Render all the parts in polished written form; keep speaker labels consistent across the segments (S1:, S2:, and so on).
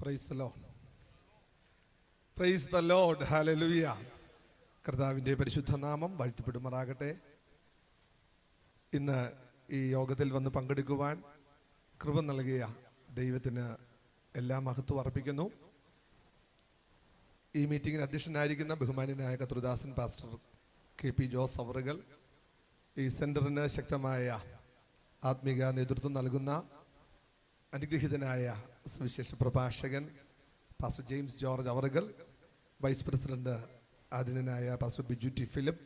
S1: Price the lord. Praise the Lord. Hallelujah. കർത്താവിൻ്റെ പരിശുദ്ധ നാമം വാഴ്ത്തപ്പെടുമാറാകട്ടെ. ഇന്ന് ഈ യോഗത്തിൽ വന്ന് പങ്കെടുക്കുവാൻ കൃപ നൽകിയ ദൈവത്തിന് എല്ലാ മഹത്വം അർപ്പിക്കുന്നു. ഈ മീറ്റിംഗിന് അധ്യക്ഷനായിരിക്കുന്ന ബഹുമാന്യനായ കർത്തൃദാസൻ പാസ്റ്റർ KP ജോസ് അവറുകൾ, ഈ സെന്ററിന് ശക്തമായ ആത്മീക നേതൃത്വം നൽകുന്ന അനുഗ്രഹീതനായ സുവിശേഷ പ്രഭാഷകൻ പാസ്റ്റർ ജെയിംസ് ജോർജ് അവറുകൾ, വൈസ് പ്രസിഡന്റ് ആദരണീയനായ pastor Biju T Philip,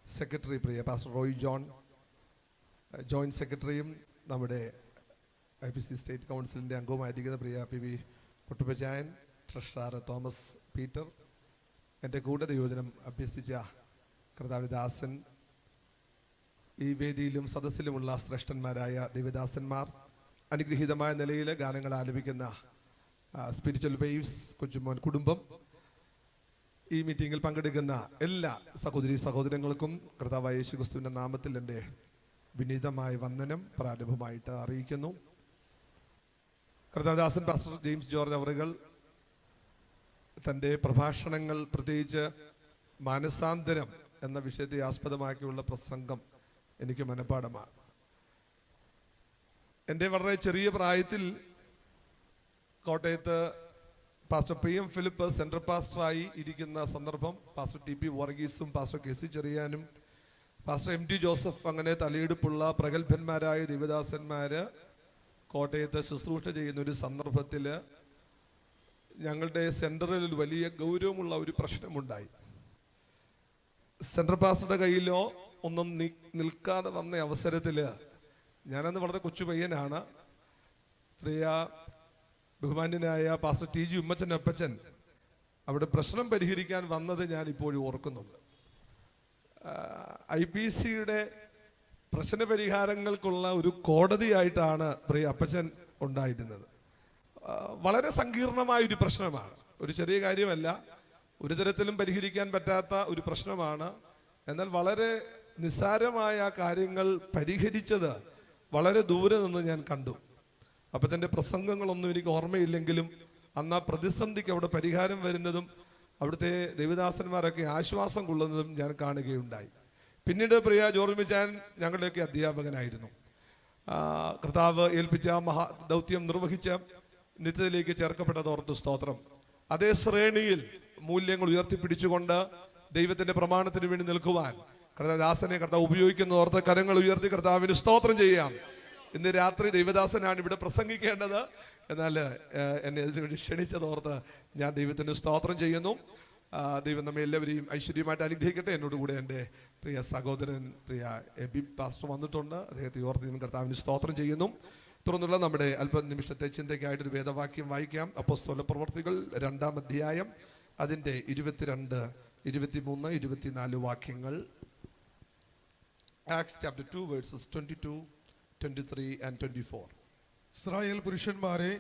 S1: secretary പ്രിയ പാസ്റ്റർ റോയ് ജോൺ, ജോയിന്റ് സെക്രട്ടറിയും നമ്മുടെ IPC സ്റ്റേറ്റ് കൗൺസിലിൻ്റെ അംഗവുമായിരിക്കുന്ന പ്രിയ PV പൊട്ടുപച്ചായൻ, ട്രഷറർ തോമസ് പീറ്റർ, എൻ്റെ കൂടെ ദൈവജനം അഭ്യസിച്ച കർത്താവിദാസൻ, ഈ വേദിയിലും സദസ്സിലുമുള്ള ശ്രേഷ്ഠന്മാരായ ദൈവദാസന്മാർ, അനുഗ്രഹീതമായ നിലയിൽ ഗാനങ്ങൾ ആലപിക്കുന്ന സ്പിരിച്വൽ വേവ്സ് കൊച്ചുമോൻ കുടുംബം, ഈ മീറ്റിങ്ങിൽ പങ്കെടുക്കുന്ന എല്ലാ സഹോദരി സഹോദരങ്ങൾക്കും കർത്താവായ യേശുക്രിസ്തുവിൻ്റെ നാമത്തിൽ എൻ്റെ വിനീതമായ വന്ദനം പ്രാരംഭമായിട്ട് അറിയിക്കുന്നു. കർത്താവദാസൻ പാസ്റ്റർ ജെയിംസ് ജോർജ് അവറുകൾ തൻ്റെ പ്രഭാഷണങ്ങൾ, പ്രത്യേകിച്ച് മാനസാന്തരം എന്ന വിഷയത്തെ ആസ്പദമാക്കിയുള്ള പ്രസംഗം എനിക്ക് മനഃപാഠമാണ്. എൻ്റെ വളരെ ചെറിയ പ്രായത്തിൽ കോട്ടയത്ത് പാസ്റ്റർ PM ഫിലിപ്പ് സെൻട്രൽ പാസ്റ്ററായി ഇരിക്കുന്ന സന്ദർഭം, പാസ്റ്റർ TP വർഗീസും പാസ്റ്റർ KC ചെറിയാനും പാസ്റ്റർ MT ജോസഫ്, അങ്ങനെ തലയെടുപ്പുള്ള പ്രഗത്ഭന്മാരായ ദൈവദാസന്മാര് കോട്ടയത്ത് ശുശ്രൂഷ ചെയ്യുന്ന ഒരു സന്ദർഭത്തിൽ ഞങ്ങളുടെ സെൻറ്ററിൽ വലിയ ഗൗരവമുള്ള ഒരു പ്രശ്നമുണ്ടായി. സെൻട്രൽ പാസ്റ്ററുടെ കയ്യിലോ ഒന്നും നിൽക്കാതെ വന്ന അവസരത്തിൽ, ഞാനന്ന് വളരെ കൊച്ചു പയ്യനാണ്, പ്രിയ ബഹുമാന്യനായ പാസ്റ്റർ TG ഉമ്മച്ചൻ അപ്പച്ചൻ അവിടെ പ്രശ്നം പരിഹരിക്കാൻ വന്നത് ഞാൻ ഇപ്പോഴും ഓർക്കുന്നുണ്ട്. IPCയുടെ പ്രശ്ന പരിഹാരങ്ങൾക്കുള്ള ഒരു കോടതിയായിട്ടാണ് പ്രിയ അപ്പച്ചൻ ഉണ്ടായിരുന്നത്. വളരെ സങ്കീർണമായ ഒരു പ്രശ്നമാണ്, ഒരു ചെറിയ കാര്യമല്ല, ഒരു തരത്തിലും പരിഹരിക്കാൻ പറ്റാത്ത ഒരു പ്രശ്നമാണ്. എന്നാൽ വളരെ നിസ്സാരമായ കാര്യങ്ങൾ പരിഹരിച്ചത് വളരെ ദൂരെ നിന്ന് ഞാൻ കണ്ടു. അപ്പച്ചൻ്റെ പ്രസംഗങ്ങളൊന്നും എനിക്ക് ഓർമ്മയില്ലെങ്കിലും അന്ന് ആ പ്രതിസന്ധിക്ക് അവിടെ പരിഹാരം വരുന്നതും അവിടുത്തെ ദൈവദാസന്മാരൊക്കെ ആശ്വാസം കൊള്ളുന്നതും ഞാൻ കാണുകയുണ്ടായി. പിന്നീട് പ്രിയ ജോർജ് മിച്ചാൻ ഞങ്ങളുടെയൊക്കെ അധ്യാപകനായിരുന്നു. കർത്താവ് ഏൽപ്പിച്ച മഹാദൗത്യം നിർവഹിച്ച നിത്യത്തിലേക്ക് ചേർക്കപ്പെട്ടതോർത്ത് സ്തോത്രം. അതേ ശ്രേണിയിൽ മൂല്യങ്ങൾ ഉയർത്തിപ്പിടിച്ചുകൊണ്ട് ദൈവത്തിന്റെ പ്രമാണത്തിന് വേണ്ടി നിൽക്കുവാൻ കർത്താദാസനെ കർത്താവ് ഉപയോഗിക്കുന്നതോർത്ത് കരങ്ങൾ ഉയർത്തി കർത്താവിന് സ്തോത്രം ചെയ്യാം. ഇന്ന് രാത്രി ദൈവദാസനാണ് ഇവിടെ പ്രസംഗിക്കേണ്ടത്, എന്നാൽ എന്നെ ഇതിനുവേണ്ടി ക്ഷണിച്ചതോർത്ത് ഞാൻ ദൈവത്തിന് സ്തോത്രം ചെയ്യുന്നു. ദൈവം നമ്മെ എല്ലാവരെയും ഐശ്വര്യമായിട്ട് അനുഗ്രഹിക്കട്ടെ. എന്നോടുകൂടെ എൻ്റെ പ്രിയ സഹോദരൻ പ്രിയ എബി പാസ്റ്റർ വന്നിട്ടുണ്ട്, അദ്ദേഹത്തെ ഓർത്ത് കർത്താവിന് സ്തോത്രം ചെയ്യുന്നു. തുടർന്നുള്ള നമ്മുടെ അല്പനിമിഷത്തെ ചിന്തയ്ക്കായിട്ടൊരു വേദവാക്യം വായിക്കാം. അപ്പോസ്തല പ്രവർത്തികൾ 2-ാം അധ്യായം, അതിൻ്റെ 22, 23, 24 വാക്യങ്ങൾ. Acts chapter 2 verses 22, 23 and 24.
S2: Israel പുരുഷന്മാരെ,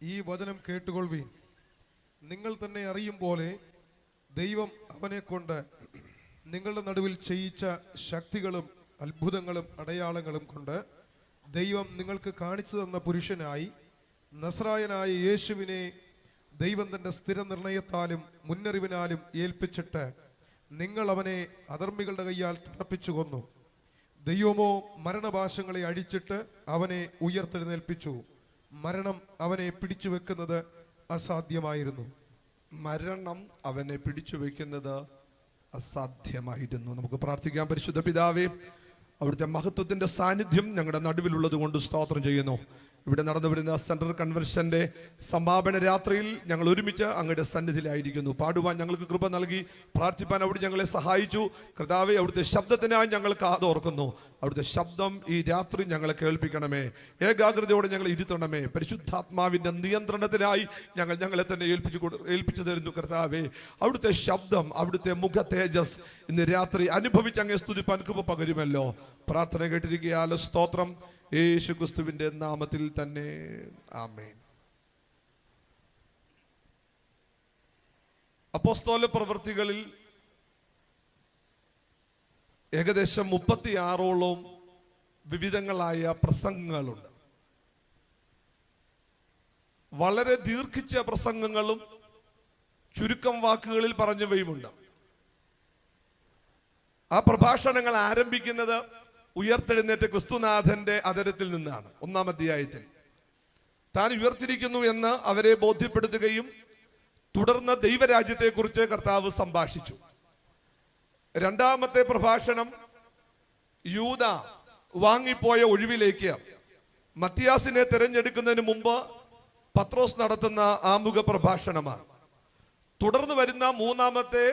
S2: ഈ വചനം കേട്ടുകൊള്ളുവീൻ. നിങ്ങൾ തന്നെ അറിയും പോലെ ദൈവം അവനെ കൊണ്ട് നിങ്ങളുടെ നടുവിൽ ചെയ്യിച്ച ശക്തികളും അത്ഭുതങ്ങളും അടയാളങ്ങളും കൊണ്ട് ദൈവം നിങ്ങൾക്ക് കാണിച്ചു തന്ന പുരുഷനായി നസ്രായനായ യേശുവിനെ ദൈവം തന്റെ സ്ഥിരനിർണയത്താലും മുന്നറിവിനാലും ഏൽപ്പിച്ചിട്ട് നിങ്ങൾ അവനെ അധർമ്മികളുടെ കയ്യാൽ തറപ്പിച്ചു കൊന്നു. ദൈവമോ മരണപാശങ്ങളെ അഴിച്ചിട്ട് അവനെ ഉയർത്തെഴുന്നേൽപ്പിച്ചു. മരണം അവനെ പിടിച്ചു വെക്കുന്നത് അസാധ്യമായിരുന്നു.
S1: മരണം അവനെ പിടിച്ചു വെക്കുന്നത് അസാധ്യമായിരുന്നു. നമുക്ക് പ്രാർത്ഥിക്കാം. പരിശുദ്ധ പിതാവേ, അവിടുത്തെ മഹത്വത്തിന്റെ സാന്നിധ്യം ഞങ്ങളുടെ നടുവിലുള്ളത് കൊണ്ട് സ്തോത്രം ചെയ്യുന്നു. ഇവിടെ നടന്നു വരുന്ന സെൻട്രൽ കൺവെൻഷന്റെ സമാപന രാത്രിയിൽ ഞങ്ങൾ ഒരുമിച്ച് അങ്ങയുടെ സന്നിധിയിലായിരിക്കുന്നു. പാടുവാൻ ഞങ്ങൾക്ക് കൃപ നൽകി, പ്രാർത്ഥിപ്പാൻ അവിടെ ഞങ്ങളെ സഹായിച്ചു. കർത്താവേ, അവിടുത്തെ ശബ്ദത്തിനായി ഞങ്ങൾ കാതോർക്കുന്നു. അവിടുത്തെ ശബ്ദം ഈ രാത്രി ഞങ്ങളെ കേൾപ്പിക്കണമേ. ഏകാഗ്രതയോടെ ഞങ്ങൾ ഇരുത്തണമേ. പരിശുദ്ധാത്മാവിന്റെ നിയന്ത്രണത്തിനായി ഞങ്ങളെ തന്നെ ഏൽപ്പിച്ചു തരുന്നു. കർത്താവേ, അവിടുത്തെ ശബ്ദം, അവിടുത്തെ മുഖ തേജസ് ഇന്ന് രാത്രി അനുഭവിച്ച് അങ്ങേ സ്തുതിപ്പാൻ കൃപ പകരുമല്ലോ. പ്രാർത്ഥന കേട്ടിരിക്കുകയാൽ സ്തോത്രം. യേശുക്രിസ്തുവിന്റെ നാമത്തിൽ തന്നെ ആമേൻ. അപ്പോസ്തല പ്രവൃത്തികളിൽ ഏകദേശം 36ഓളം വിവിധങ്ങളായ പ്രസംഗങ്ങളുണ്ട്. വളരെ ദീർഘിച്ച പ്രസംഗങ്ങളും ചുരുക്കം വാക്കുകളിൽ പറഞ്ഞവയുമുണ്ട്. ആ പ്രഭാഷണങ്ങൾ ആരംഭിക്കുന്നത് ഉയർത്തെഴുന്നേറ്റ ക്രിസ്തുനാഥന്റെ അധരത്തിൽ നിന്നാണ്. 1-ാം അധ്യായത്തിൽ താൻ ഉയർത്തിരിക്കുന്നു എന്ന് അവരെ ബോധ്യപ്പെടുത്തുകയും തുടർന്ന് ദൈവരാജ്യത്തെക്കുറിച്ച് കർത്താവ് സംഭാഷിച്ചു. 2-ാമത്തെ പ്രഭാഷണം യൂദ വാങ്ങിപ്പോയ ഒഴിവിലേക്ക് മത്തിയാസിനെ തിരഞ്ഞെടുക്കുന്നതിന് മുമ്പ് പത്രോസ് നടത്തുന്ന ആമുഖ പ്രഭാഷണമാണ്. തുടർന്ന് വരുന്ന 3-ാമത്തെ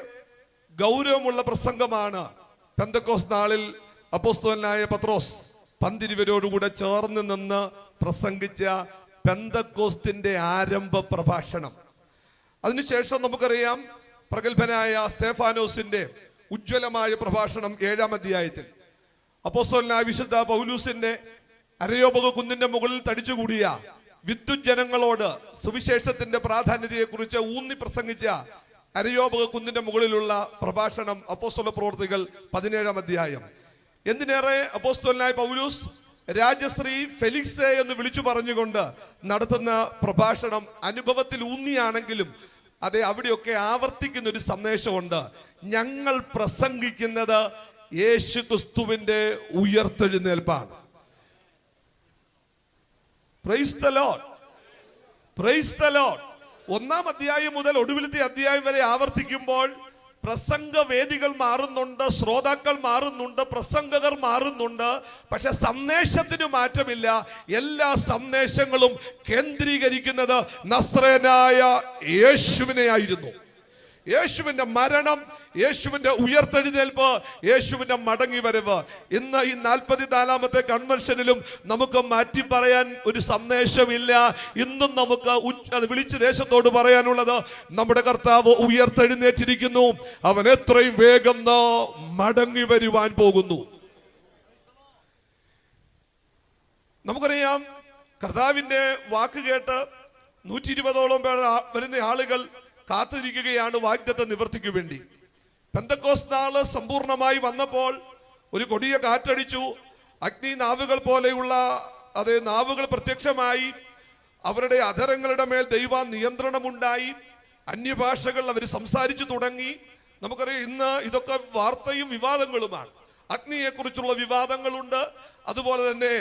S1: ഗൗരവമുള്ള പ്രസംഗമാണ് പെന്തക്കോസ്ത് നാളിൽ അപ്പോസ്തലനായ പത്രോസ് പന്തിരുവരോടുകൂടെ ചേർന്ന് നിന്ന് പ്രസംഗിച്ച പെന്തക്കോസ്തിന്റെ ആരംഭ പ്രഭാഷണം. അതിനുശേഷം നമുക്കറിയാം പ്രഗത്ഭനായ സ്തേഫാനോസിന്റെ ഉജ്ജ്വലമായ പ്രഭാഷണം 7-ാം അധ്യായത്തിൽ. അപ്പോസ്തലനായ വിശുദ്ധ പൗലൂസിന്റെ അരയോപക കുന്നിന്റെ മുകളിൽ തടിച്ചുകൂടിയ വിദ്യുജ്ജനങ്ങളോട് സുവിശേഷത്തിന്റെ പ്രാധാന്യതയെക്കുറിച്ച് ഊന്നി പ്രസംഗിച്ച അരയോപക കുന്നിന്റെ മുകളിലുള്ള പ്രഭാഷണം അപ്പോസ്തല പ്രവൃത്തികൾ 17-ാം അധ്യായം. എന്തിനേറെ അപ്പോസ്തലനായ പൗലൂസ് രാജശ്രീ ഫെലിക്സെ എന്ന് വിളിച്ചു പറഞ്ഞുകൊണ്ട് നടത്തുന്ന പ്രഭാഷണം അനുഭവത്തിൽ ഊന്നിയാണെങ്കിലും അതെ അവിടെയൊക്കെ ആവർത്തിക്കുന്ന ഒരു സന്ദേശമുണ്ട്. ഞങ്ങൾ പ്രസംഗിക്കുന്നത് യേശു ക്രിസ്തുവിന്റെ ഉയർത്തെഴുന്നേൽപ്പാണ്. Praise the lord, praise the lord. 1-ാം അധ്യായം മുതൽ ഒടുവിലത്തെ അധ്യായം വരെ ആവർത്തിക്കുമ്പോൾ പ്രസംഗവേദികൾ മാറുന്നുണ്ട്, ശ്രോതാക്കൾ മാറുന്നുണ്ട്, പ്രസംഗകർ മാറുന്നുണ്ട്. പക്ഷെ സന്ദേശത്തിന് മാറ്റമില്ല. എല്ലാ സന്ദേശങ്ങളും കേന്ദ്രീകരിക്കുന്നത് നസ്രയനായ യേശുവിനെ ആയിരുന്നു. യേശുവിന്റെ മരണം, യേശുവിന്റെ ഉയർത്തെഴുന്നേൽപ്പ്, യേശുവിന്റെ മടങ്ങി വരവ്. ഇന്ന് ഈ 44-ാമത്തെ കൺവെൻഷനിലും നമുക്ക് മാറ്റി പറയാൻ ഒരു സന്ദേശമില്ല. ഇന്നും നമുക്ക് അത് വിളിച്ച് ദേശത്തോട് പറയാനുള്ളത് നമ്മുടെ കർത്താവ് ഉയർത്തെഴുന്നേറ്റിരിക്കുന്നു. അവൻ എത്രയും വേഗം മടങ്ങി വരുവാൻ പോകുന്നു. നമുക്കറിയാം കർത്താവിന്റെ വാക്ക് കേട്ട് 120ഓളം പേർ വരുന്ന ആളുകൾ കാത്തിരിക്കുകയാണ് വാഗ്ദത്ത നിവർത്തിക്കു വേണ്ടി. പെന്തക്കോസ്ത് നാള് സമ്പൂർണമായി വന്നപ്പോൾ ഒരു കൊടിയ കാറ്റടിച്ചു. അഗ്നി നാവുകൾ പോലെയുള്ള അതേ നാവുകൾ പ്രത്യക്ഷമായി. അവരുടെ അധരങ്ങളുടെ മേൽ ദൈവ നിയന്ത്രണമുണ്ടായി. അന്യഭാഷകൾ അവർ സംസാരിച്ചു തുടങ്ങി. നമുക്കറിയാം ഇന്ന് ഇതൊക്കെ വാർത്തയും വിവാദങ്ങളുമാണ്. അഗ്നിയെക്കുറിച്ചുള്ള വിവാദങ്ങളുണ്ട്, അതുപോലെ തന്നെ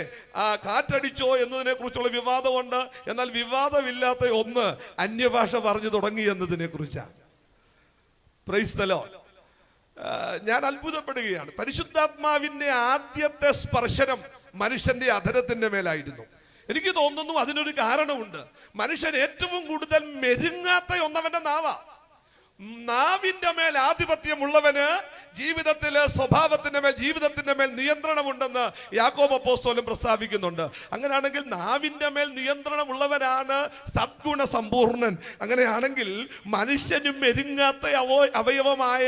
S1: കാറ്റടിച്ചോ എന്നതിനെ കുറിച്ചുള്ള വിവാദമുണ്ട്. എന്നാൽ വിവാദമില്ലാത്ത ഒന്ന് അന്യഭാഷ പറഞ്ഞു തുടങ്ങി എന്നതിനെ കുറിച്ചാണ്. Price the Lord. ഞാൻ അത്ഭുതപ്പെടുകയാണ്. പരിശുദ്ധാത്മാവിന്റെ ആദ്യത്തെ സ്പർശനം മനുഷ്യന്റെ അധരത്തിന്റെ മേലായിരുന്നു. എനിക്ക് തോന്നുന്നു അതിനൊരു കാരണമുണ്ട്. മനുഷ്യൻ ഏറ്റവും കൂടുതൽ മെരുങ്ങാത്ത ഒന്നവന്റെ നാവാ. നാവിന്റെ മേൽ ആധിപത്യമുള്ളവന് ജീവിതത്തിലെ സ്വഭാവത്തിന്റെ മേൽ, ജീവിതത്തിന്റെ മേൽ നിയന്ത്രണമുണ്ടെന്ന് യാക്കോബ് അപ്പോസ്തലൻ പ്രസ്താവിക്കുന്നുണ്ട്. അങ്ങനെയാണെങ്കിൽ നാവിന്റെ മേൽ നിയന്ത്രണമുള്ളവനാണ് സദ്ഗുണ സമ്പൂർണൻ. അങ്ങനെയാണെങ്കിൽ മനുഷ്യനും മെരുങ്ങാത്ത അവയവമായ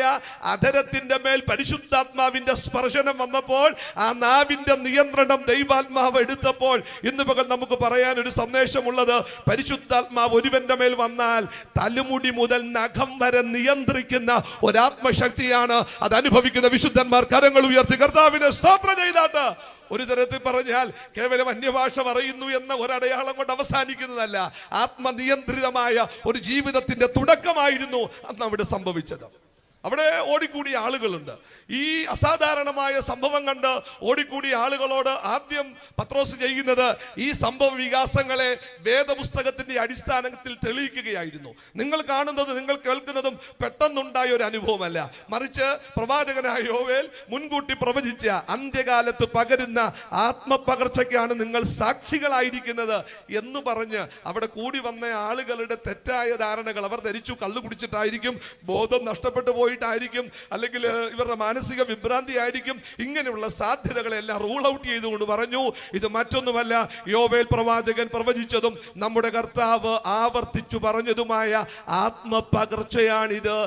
S1: അധരത്തിന്റെ മേൽ പരിശുദ്ധാത്മാവിന്റെ സ്പർശനം വന്നപ്പോൾ, ആ നാവിന്റെ നിയന്ത്രണം ദൈവാത്മാവ് എടുത്തപ്പോൾ, ഇന്ന് പകൽ നമുക്ക് പറയാൻ ഒരു സന്ദേശമുള്ളത്, പരിശുദ്ധാത്മാവ് ഒരുവന്റെ മേൽ വന്നാൽ തലമുടി മുതൽ നഖം വരെ നിയന്ത്രിക്കുന്ന ഒരാത്മശക്തിയാണ്. അത് അനുഭവിക്കുന്ന വിശുദ്ധന്മാർ കരങ്ങൾ ഉയർത്തി കർത്താവിനെ സ്തോത്രം ചെയ്താട്ട്. ഒരു തരത്തിൽ പറഞ്ഞാൽ കേവലം അന്യഭാഷ പറയുന്നു എന്ന ഒരടയാളം കൊണ്ട് അവസാനിക്കുന്നതല്ല. ആത്മനിയന്ത്രിതമായ ഒരു ജീവിതത്തിന്റെ തുടക്കമായിരുന്നു അന്ന് അവിടെ സംഭവിച്ചത്. അവിടെ ഓടിക്കൂടിയ ആളുകളുണ്ട്. ഈ അസാധാരണമായ സംഭവം കണ്ട് ഓടിക്കൂടിയ ആളുകളോട് ആദ്യം പത്രോസ് ചെയ്യുന്നത് ഈ സംഭവ വികാസങ്ങളെ വേദപുസ്തകത്തിന്റെ അടിസ്ഥാനത്തിൽ തെളിയിക്കുകയായിരുന്നു. നിങ്ങൾ കാണുന്നത്, നിങ്ങൾ കേൾക്കുന്നതും പെട്ടെന്നുണ്ടായ ഒരു അനുഭവമല്ല, മറിച്ച് പ്രവാചകനായ യോവേൽ മുൻകൂട്ടി പ്രവചിച്ച അന്ത്യകാലത്ത് പകരുന്ന ആത്മപകർച്ചയ്ക്കാണ് നിങ്ങൾ സാക്ഷികളായിരിക്കുന്നത് എന്ന് പറഞ്ഞ് അവിടെ കൂടി വന്ന ആളുകളുടെ തെറ്റായ ധാരണകൾ, അവർ ധരിച്ചു കള്ളു കുടിച്ചിട്ടായിരിക്കും, ബോധം നഷ്ടപ്പെട്ടു പോയിട്ടായിരിക്കും, അല്ലെങ്കിൽ ഇവരുടെ മാനസിക വിഭ്രാന്തി ആയിരിക്കും. ഇങ്ങനെയുള്ള സാധ്യതകളെല്ലാം റൂൾ ഔട്ട് ചെയ്തുകൊണ്ട് പറഞ്ഞു, ഇത് മറ്റൊന്നുമല്ല, യോവേൽ പ്രവാചകൻ പ്രവചിച്ചതും നമ്മുടെ കർത്താവ് ആവർത്തിച്ചു പറഞ്ഞതുമായ ആത്മപകർച്ചയാണിത്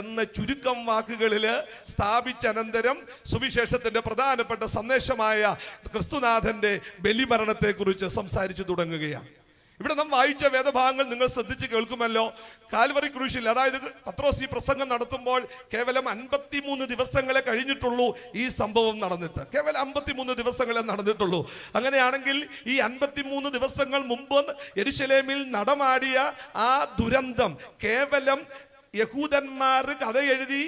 S1: എന്ന ചുരുക്കം വാക്കുകളിൽ സ്ഥാപിച്ചനന്തരം സുവിശേഷത്തിന്റെ പ്രധാനപ്പെട്ട സന്ദേശമായ ക്രിസ്തുനാഥന്റെ ബലിമരണത്തെ കുറിച്ച് സംസാരിച്ചു തുടങ്ങുകയാണ്. ഇവിടെ നാം വായിച്ച വേദഭാഗങ്ങൾ നിങ്ങൾ ശ്രദ്ധിച്ച് കേൾക്കുമല്ലോ. കാൽവറി ക്രൂശിൽ, അതായത് പത്രോസ് ഈ പ്രസംഗം നടത്തുമ്പോൾ കേവലം 53 ദിവസങ്ങളെ കഴിഞ്ഞിട്ടുള്ളൂ ഈ സംഭവം നടന്നിട്ട്. കേവലം 53 ദിവസങ്ങളെ നടന്നിട്ടുള്ളൂ. അങ്ങനെയാണെങ്കിൽ ഈ 53 ദിവസങ്ങൾ മുമ്പ് യെരുശലേമിൽ നടമാടിയ ആ ദുരന്തം കേവലം യഹൂദന്മാർ കഥ എഴുതി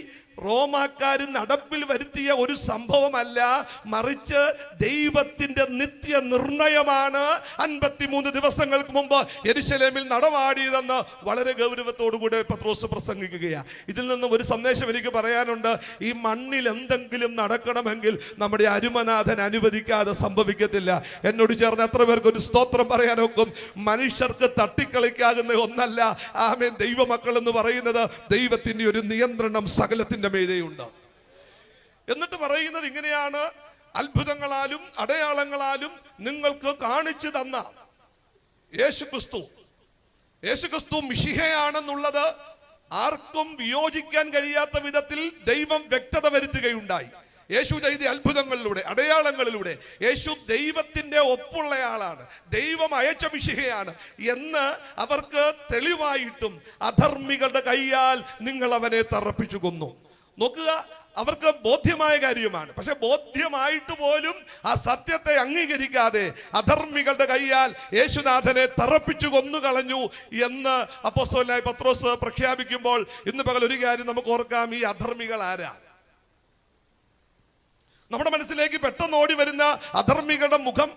S1: റോമാക്കാർ നടപ്പിൽ വരുത്തിയ ഒരു സംഭവമല്ല, മറിച്ച് ദൈവത്തിന്റെ നിത്യ നിർണയമാണ് 53 ദിവസങ്ങൾക്ക് മുമ്പ് യെരുശലേമിൽ നടമാടിയതെന്ന് വളരെ ഗൗരവത്തോടുകൂടെ പത്രോസ് പ്രസംഗിക്കുകയാണ്. ഇതിൽ നിന്നും ഒരു സന്ദേശം എനിക്ക് പറയാനുണ്ട്. ഈ മണ്ണിൽ എന്തെങ്കിലും നടക്കണമെങ്കിൽ നമ്മുടെ അരുമനാഥൻ അനുവദിക്കാതെ സംഭവിക്കത്തില്ല. എന്നോട് ചേർന്ന് എത്ര പേർക്ക് ഒരു സ്തോത്രം പറയാനൊക്കും? മനുഷ്യർക്ക് തട്ടിക്കളിക്കാകുന്ന ഒന്നല്ല ആമേൻ ദൈവമക്കൾ എന്ന് പറയുന്നത്. ദൈവത്തിന്റെ ഒരു നിയന്ത്രണം സകലത്തിന്റെ മേലെയുണ്ട്. എന്നിട്ട് പറയുന്നത് ഇങ്ങനെയാണ്: അത്ഭുതങ്ങളാലും അടയാളങ്ങളാലും നിങ്ങൾക്ക് കാണിച്ചു തന്ന യേശുക്രിസ്തു മിശിഹയാണെന്നുള്ളത് ആർക്കും വിയോജിക്കാൻ കഴിയാത്ത വിധത്തിൽ ദൈവം വ്യക്തത വരുത്തുകയുണ്ടായി. യേശു ചെയ്ത അത്ഭുതങ്ങളിലൂടെ, അടയാളങ്ങളിലൂടെ യേശു ദൈവത്തിന്റെ ഒപ്പുള്ളയാളാണ്, ദൈവം അയച്ച മിശിഹയാണ് എന്ന് അവർക്ക് തെളിവായിട്ടും അധർമ്മികളുടെ കയ്യാൽ നിങ്ങൾ അവനെ തറപ്പിച്ചു കൊന്നു. നോക്കുക, അവർക്ക് ബോധ്യമായ കാര്യമാണ്. പക്ഷെ ബോധ്യമായിട്ട് പോലും ആ സത്യത്തെ അംഗീകരിക്കാതെ അധർമ്മികളുടെ കയ്യാൽ യേശുനാഥനെ തറപ്പിച്ചു കൊന്നുകളഞ്ഞു എന്ന് അപ്പോസ്തലനായ പത്രോസ് പ്രഖ്യാപിക്കുമ്പോൾ ഇന്ന് പകൽ ഒരു കാര്യം നമുക്ക് ഓർക്കാം: ഈ അധർമ്മികൾ ആരാ? നമ്മുടെ മനസ്സിലേക്ക് പെട്ടെന്ന് ഓടി വരുന്ന അധർമ്മികളുടെ മുഖം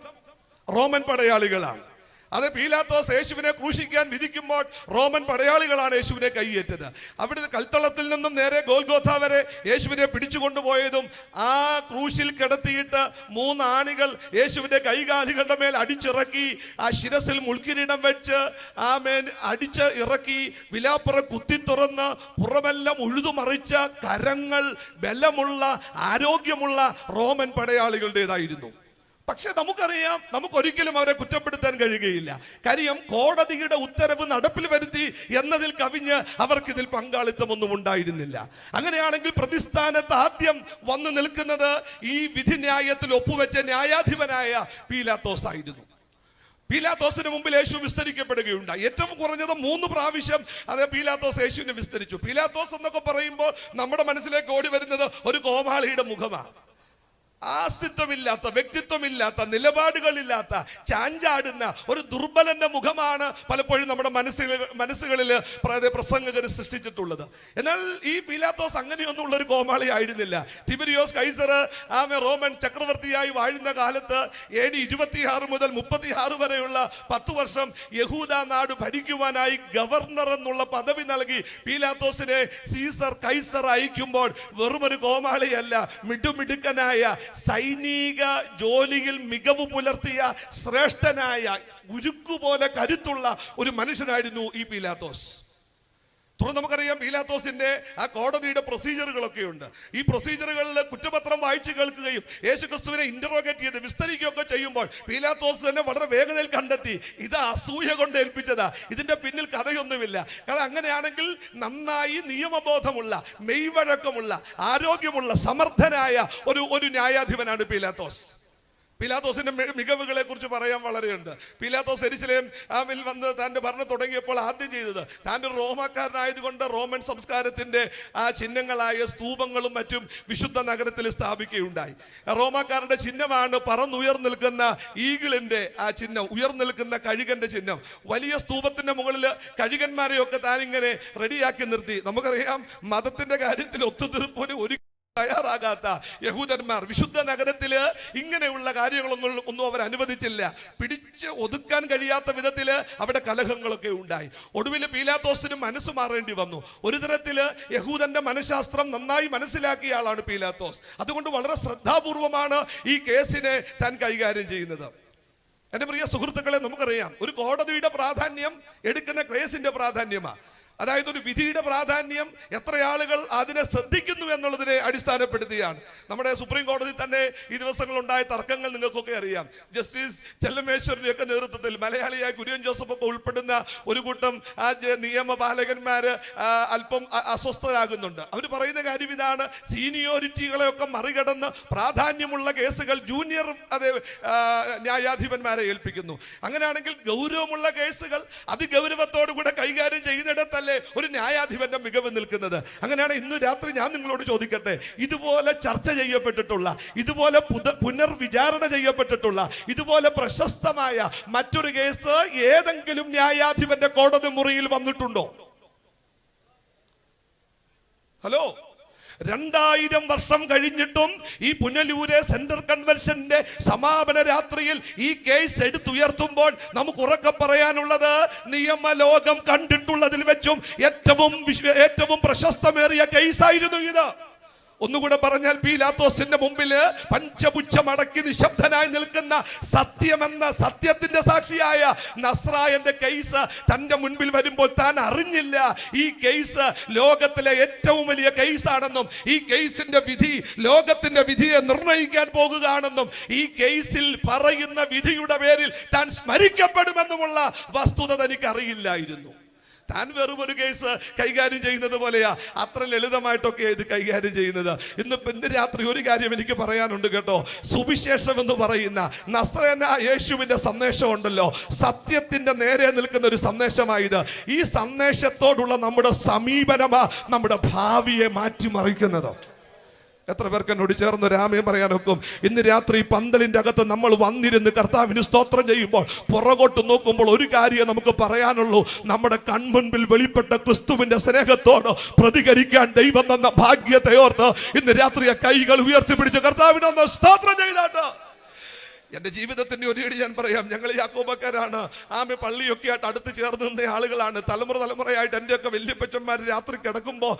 S1: റോമൻ പടയാളികളാണ്. അത് പീലാത്തോസ് യേശുവിനെ ക്രൂശിക്കാൻ വിധിക്കുമ്പോൾ റോമൻ പടയാളികളാണ് യേശുവിനെ കൈയേറ്റത്. അവിടെ കൽത്തളത്തിൽ നിന്നും നേരെ ഗോൽഗോഥ വരെ യേശുവിനെ പിടിച്ചു കൊണ്ടുപോയതും ആ ക്രൂശിൽ കിടത്തിയിട്ട് 3 ആണികൾ യേശുവിന്റെ കൈകാലുകളുടെ മേൽ അടിച്ചിറക്കി, ആ ശിരസിൽ മുൾക്കിരീടം വെച്ച് ആമേൻ അടിച്ച് ഇറക്കി, വിലാപ്പുറ കുത്തി തുറന്ന് പുറമെല്ലാം ഉഴുതുമറിച്ച കരങ്ങൾ ബലമുള്ള ആരോഗ്യമുള്ള റോമൻ പടയാളികളുടേതായിരുന്നു. പക്ഷെ നമുക്കറിയാം, നമുക്കൊരിക്കലും അവരെ കുറ്റപ്പെടുത്താൻ കഴിയുകയില്ല. കാര്യം കോടതിയുടെ ഉത്തരവ് നടപ്പിൽ വരുത്തി എന്നതിൽ കവിഞ്ഞ് അവർക്കിതിൽ പങ്കാളിത്തമൊന്നും ഉണ്ടായിരുന്നില്ല. അങ്ങനെയാണെങ്കിൽ പ്രതിസ്ഥാനത്ത് ആദ്യം വന്നു നിൽക്കുന്നത് ഈ വിധിന്യായത്തിൽ ഒപ്പുവെച്ച ന്യായാധിപനായ പീലാത്തോസ് ആയിരുന്നു. പീലാത്തോസിന് മുമ്പിൽ യേശു വിസ്തരിക്കപ്പെടുകയുണ്ടായി. ഏറ്റവും കുറഞ്ഞത് 3 പ്രാവശ്യം അത് പീലാത്തോസ് യേശുവിനെ വിസ്തരിച്ചു. പീലാത്തോസ് എന്നൊക്കെ പറയുമ്പോൾ നമ്മുടെ മനസ്സിലേക്ക് ഓടി വരുന്നത് ഒരു കോമാളിയുടെ മുഖമാണ്. ആസ്തിത്വമില്ലാത്ത, വ്യക്തിത്വമില്ലാത്ത, നിലപാടുകളില്ലാത്ത, ചാഞ്ചാടുന്ന ഒരു ദുർബലന്റെ മുഖമാണ് പലപ്പോഴും നമ്മുടെ മനസ്സുകളിൽ പ്രസംഗകർ സൃഷ്ടിച്ചിട്ടുള്ളത്. എന്നാൽ ഈ പീലാത്തോസ് അങ്ങനെയൊന്നുള്ള ഒരു കോമാളി ആയിരുന്നില്ല. തിബരിയോസ് കൈസർ റോമൻ ചക്രവർത്തിയായി വാഴുന്ന കാലത്ത് AD 26 മുതൽ 36 വരെയുള്ള 10 വർഷം യഹൂദ നാട് ഭരിക്കുവാനായി ഗവർണർ എന്നുള്ള പദവി നൽകി പീലാത്തോസിനെ കൈസർ അയക്കുമ്പോൾ വെറുമൊരു കോമാളിയല്ല, മിടുമിടുക്കനായ, സൈനിക ജോലിയിൽ മികവ് പുലർത്തിയ ശ്രേഷ്ഠനായ, ഉരുക്കുപോലെ കരുത്തുള്ള ഒരു മനുഷ്യനായിരുന്നു ഈ പീലാത്തോസ്. തുടർന്ന് നമുക്കറിയാം പീലാത്തോസിന്റെ ആ കോടതിയുടെ പ്രൊസീജിയറുകളൊക്കെ ഉണ്ട്. ഈ പ്രൊസീജിയറുകളിൽ കുറ്റപത്രം വായിച്ചു കേൾക്കുകയും യേശുക്രിസ്തുവിനെ ഇന്ററോഗേറ്റ് ചെയ്ത് വിസ്തരിക്കുകയൊക്കെ ചെയ്യുമ്പോൾ പീലാത്തോസ് തന്നെ വളരെ വേഗതയിൽ കണ്ടെത്തി ഇത് അസൂയ കൊണ്ട് ഏൽപ്പിച്ചതാ, ഇതിന്റെ പിന്നിൽ കഥയൊന്നുമില്ല. കാരണം അങ്ങനെയാണെങ്കിൽ നന്നായി നിയമബോധമുള്ള, മെയ്വഴക്കമുള്ള, ആരോഗ്യമുള്ള, സമർത്ഥനായ ഒരു ന്യായാധിപനാണ് പീലാത്തോസ്. പീലാത്തോസിന്റെ മികവുകളെ കുറിച്ച് പറയാൻ വളരെയുണ്ട്. പീലാത്തോസ് യെരുശലേം വന്ന് താൻ്റെ ഭരണം തുടങ്ങിയപ്പോൾ ആദ്യം ചെയ്തത്, താൻ്റെ റോമാക്കാരനായതുകൊണ്ട് റോമൻ സംസ്കാരത്തിന്റെ ആ ചിഹ്നങ്ങളായ സ്തൂപങ്ങളും മറ്റും വിശുദ്ധ നഗരത്തിൽ സ്ഥാപിക്കുകയുണ്ടായി. റോമാക്കാരുടെ ചിഹ്നമാണ് പറന്നുയർന്നു നിൽക്കുന്ന ഈഗിളിന്റെ ആ ചിഹ്നം, ഉയർന്നു കഴുകന്റെ ചിഹ്നം. വലിയ സ്തൂപത്തിന്റെ മുകളിൽ കഴുകന്മാരെയൊക്കെ താൻ ഇങ്ങനെ റെഡിയാക്കി നിർത്തി. നമുക്കറിയാം, മതത്തിന്റെ കാര്യത്തിൽ ഒത്തുതീർപ്പിന് ഒരു തയ്യാറാകാത്ത യഹൂദന്മാർ വിശുദ്ധ നഗരത്തില് ഇങ്ങനെയുള്ള കാര്യങ്ങളൊന്നും അവർ അനുവദിച്ചില്ല. പിടിച്ച് ഒതുക്കാൻ കഴിയാത്ത വിധത്തില് അവിടെ കലഹങ്ങളൊക്കെ ഉണ്ടായി. ഒടുവിൽ പീലാത്തോസിന് മനസ്സ് മാറേണ്ടി വന്നു. ഒരു തരത്തില് യഹൂദന്റെ മനഃശാസ്ത്രം നന്നായി മനസ്സിലാക്കിയ ആളാണ് പീലാത്തോസ്. അതുകൊണ്ട് വളരെ ശ്രദ്ധാപൂർവമാണ് ഈ കേസിനെ താൻ കൈകാര്യം ചെയ്യുന്നത്. എന്റെ പ്രിയ സുഹൃത്തുക്കളെ, നമുക്കറിയാം ഒരു കോടതിയുടെ പ്രാധാന്യം എടുക്കുന്ന കേസിന്റെ പ്രാധാന്യമാണ്. അതായത് ഒരു വിധിയുടെ പ്രാധാന്യം എത്ര ആളുകൾ അതിനെ ശ്രദ്ധിക്കുന്നു എന്നുള്ളതിനെ അടിസ്ഥാനപ്പെടുത്തിയാണ്. നമ്മുടെ സുപ്രീം കോടതി തന്നെ ഈ ദിവസങ്ങളുണ്ടായ തർക്കങ്ങൾ നിങ്ങൾക്കൊക്കെ അറിയാം. ജസ്റ്റിസ് ചെല്ലമേശ്വരന്റെ നേതൃത്വത്തിൽ മലയാളിയായ കുര്യൻ ജോസഫ് ഒക്കെ ഉൾപ്പെടുന്ന ഒരു കൂട്ടം നിയമപാലകന്മാര് അല്പം അസ്വസ്ഥരാകുന്നുണ്ട്. അവർ പറയുന്ന കാര്യം ഇതാണ്: സീനിയോറിറ്റികളെയൊക്കെ മറികടന്ന് പ്രാധാന്യമുള്ള കേസുകൾ ജൂനിയർ ന്യായാധിപന്മാരെ ഏൽപ്പിക്കുന്നു. അങ്ങനെയാണെങ്കിൽ ഗൗരവമുള്ള കേസുകൾ അതിഗൗരവത്തോടുകൂടെ കൈകാര്യം ചെയ്യുന്നിടത്തല്ലേ ഒരു ന്യായാധിപന്റെ മികവ് നിൽക്കുന്നത്? അങ്ങനെയാണ് ഇന്ന് രാത്രി ഞാൻ നിങ്ങളോട് ചോദിക്കട്ടെ, ഇതുപോലെ ചർച്ച ചെയ്യപ്പെട്ടിട്ടുള്ള, ഇതുപോലെ പുനർവിചാരണ ചെയ്യപ്പെട്ടിട്ടുള്ള, ഇതുപോലെ പ്രശസ്തമായ മറ്റൊരു കേസ് ഏതെങ്കിലും ന്യായാധിപന്റെ കോടതി മുറിയിൽ വന്നിട്ടുണ്ടോ? ഹലോ, 2000 വർഷം കഴിഞ്ഞിട്ടും ഈ പുനലൂരെ സെൻട്രൽ കൺവെൻഷന്റെ സമാപന രാത്രിയിൽ ഈ കേസ് എടുത്തുയർത്തുമ്പോൾ നമുക്ക് ഉറക്കെ പറയാനുള്ളത്, നിയമലോകം കണ്ടിട്ടുള്ളതിൽ വെച്ചും ഏറ്റവും പ്രശസ്തമേറിയ കേസായിരുന്നു ഇത്. ഒന്നുകൂടെ പറഞ്ഞാൽ, പീലാത്തോസിന്റെ മുമ്പില് പഞ്ചപുച്ഛമടക്കി നിശബ്ദനായി നിൽക്കുന്ന സത്യമെന്ന സത്യത്തിന്റെ സാക്ഷിയായ നസ്രായന്റെ കേസ് തന്റെ മുൻപിൽ വരുമ്പോൾ താൻ അറിഞ്ഞില്ല ഈ കേസ് ലോകത്തിലെ ഏറ്റവും വലിയ കേസാണെന്നും ഈ കേസിന്റെ വിധി ലോകത്തിന്റെ വിധിയെ നിർണയിക്കാൻ പോകുകയാണെന്നും ഈ കേസിൽ പറയുന്ന വിധിയുടെ പേരിൽ താൻ സ്മരിക്കപ്പെടുമെന്നുമുള്ള വസ്തുത തനിക്ക് അറിയില്ലായിരുന്നു. താൻ വെറും ഒരു കേസ് കൈകാര്യം ചെയ്യുന്നത് പോലെയാ അത്ര ലളിതമായിട്ടൊക്കെ ഇത് കൈകാര്യം ചെയ്യുന്നത്. ഇന്ന് രാത്രി ഒരു കാര്യം എനിക്ക് പറയാനുണ്ട് കേട്ടോ. സുവിശേഷം എന്ന് പറയുന്ന നസ്രയന യേശുവിന്റെ സന്ദേശം ഉണ്ടല്ലോ, സത്യത്തിന്റെ നേരെ നിൽക്കുന്ന ഒരു സന്ദേശമായത്. ഈ സന്ദേശത്തോടുള്ള നമ്മുടെ സമീപനമാ നമ്മുടെ ഭാവിയെ മാറ്റിമറിക്കുന്നത്. എത്ര പേർക്ക് എന്നോട് ചേർന്ന് രാമയം പറയാനൊക്കും? ഇന്ന് രാത്രി പന്തലിന്റെ അകത്ത് നമ്മൾ വന്നിരുന്ന് കർത്താവിന് സ്തോത്രം ചെയ്യുമ്പോൾ പുറകോട്ട് നോക്കുമ്പോൾ ഒരു കാര്യം നമുക്ക് പറയാനുള്ളൂ: നമ്മുടെ കൺമുൻപിൽ വെളിപ്പെട്ട ക്രിസ്തുവിന്റെ സ്നേഹത്തോട് പ്രതികരിക്കാൻ ദൈവം തന്ന ഭാഗ്യത്തെ ഓർത്ത് ഇന്ന് രാത്രി കൈകൾ ഉയർത്തിപ്പിടിച്ച് കർത്താവിനൊന്ന് സ്തോത്രം ചെയ്താട്ട്. എന്റെ ജീവിതത്തിന്റെ ഒരു ഇടി ഞാൻ പറയാം. ഞങ്ങൾ യാക്കോബക്കാരാണ്. പള്ളിയൊക്കെ ആയിട്ട് അടുത്ത് ചേർന്ന് നിന്ന ആളുകളാണ്. തലമുറയായിട്ട് എന്റെയൊക്കെ വല്യപ്പച്ചന്മാർ രാത്രി കിടക്കുമ്പോൾ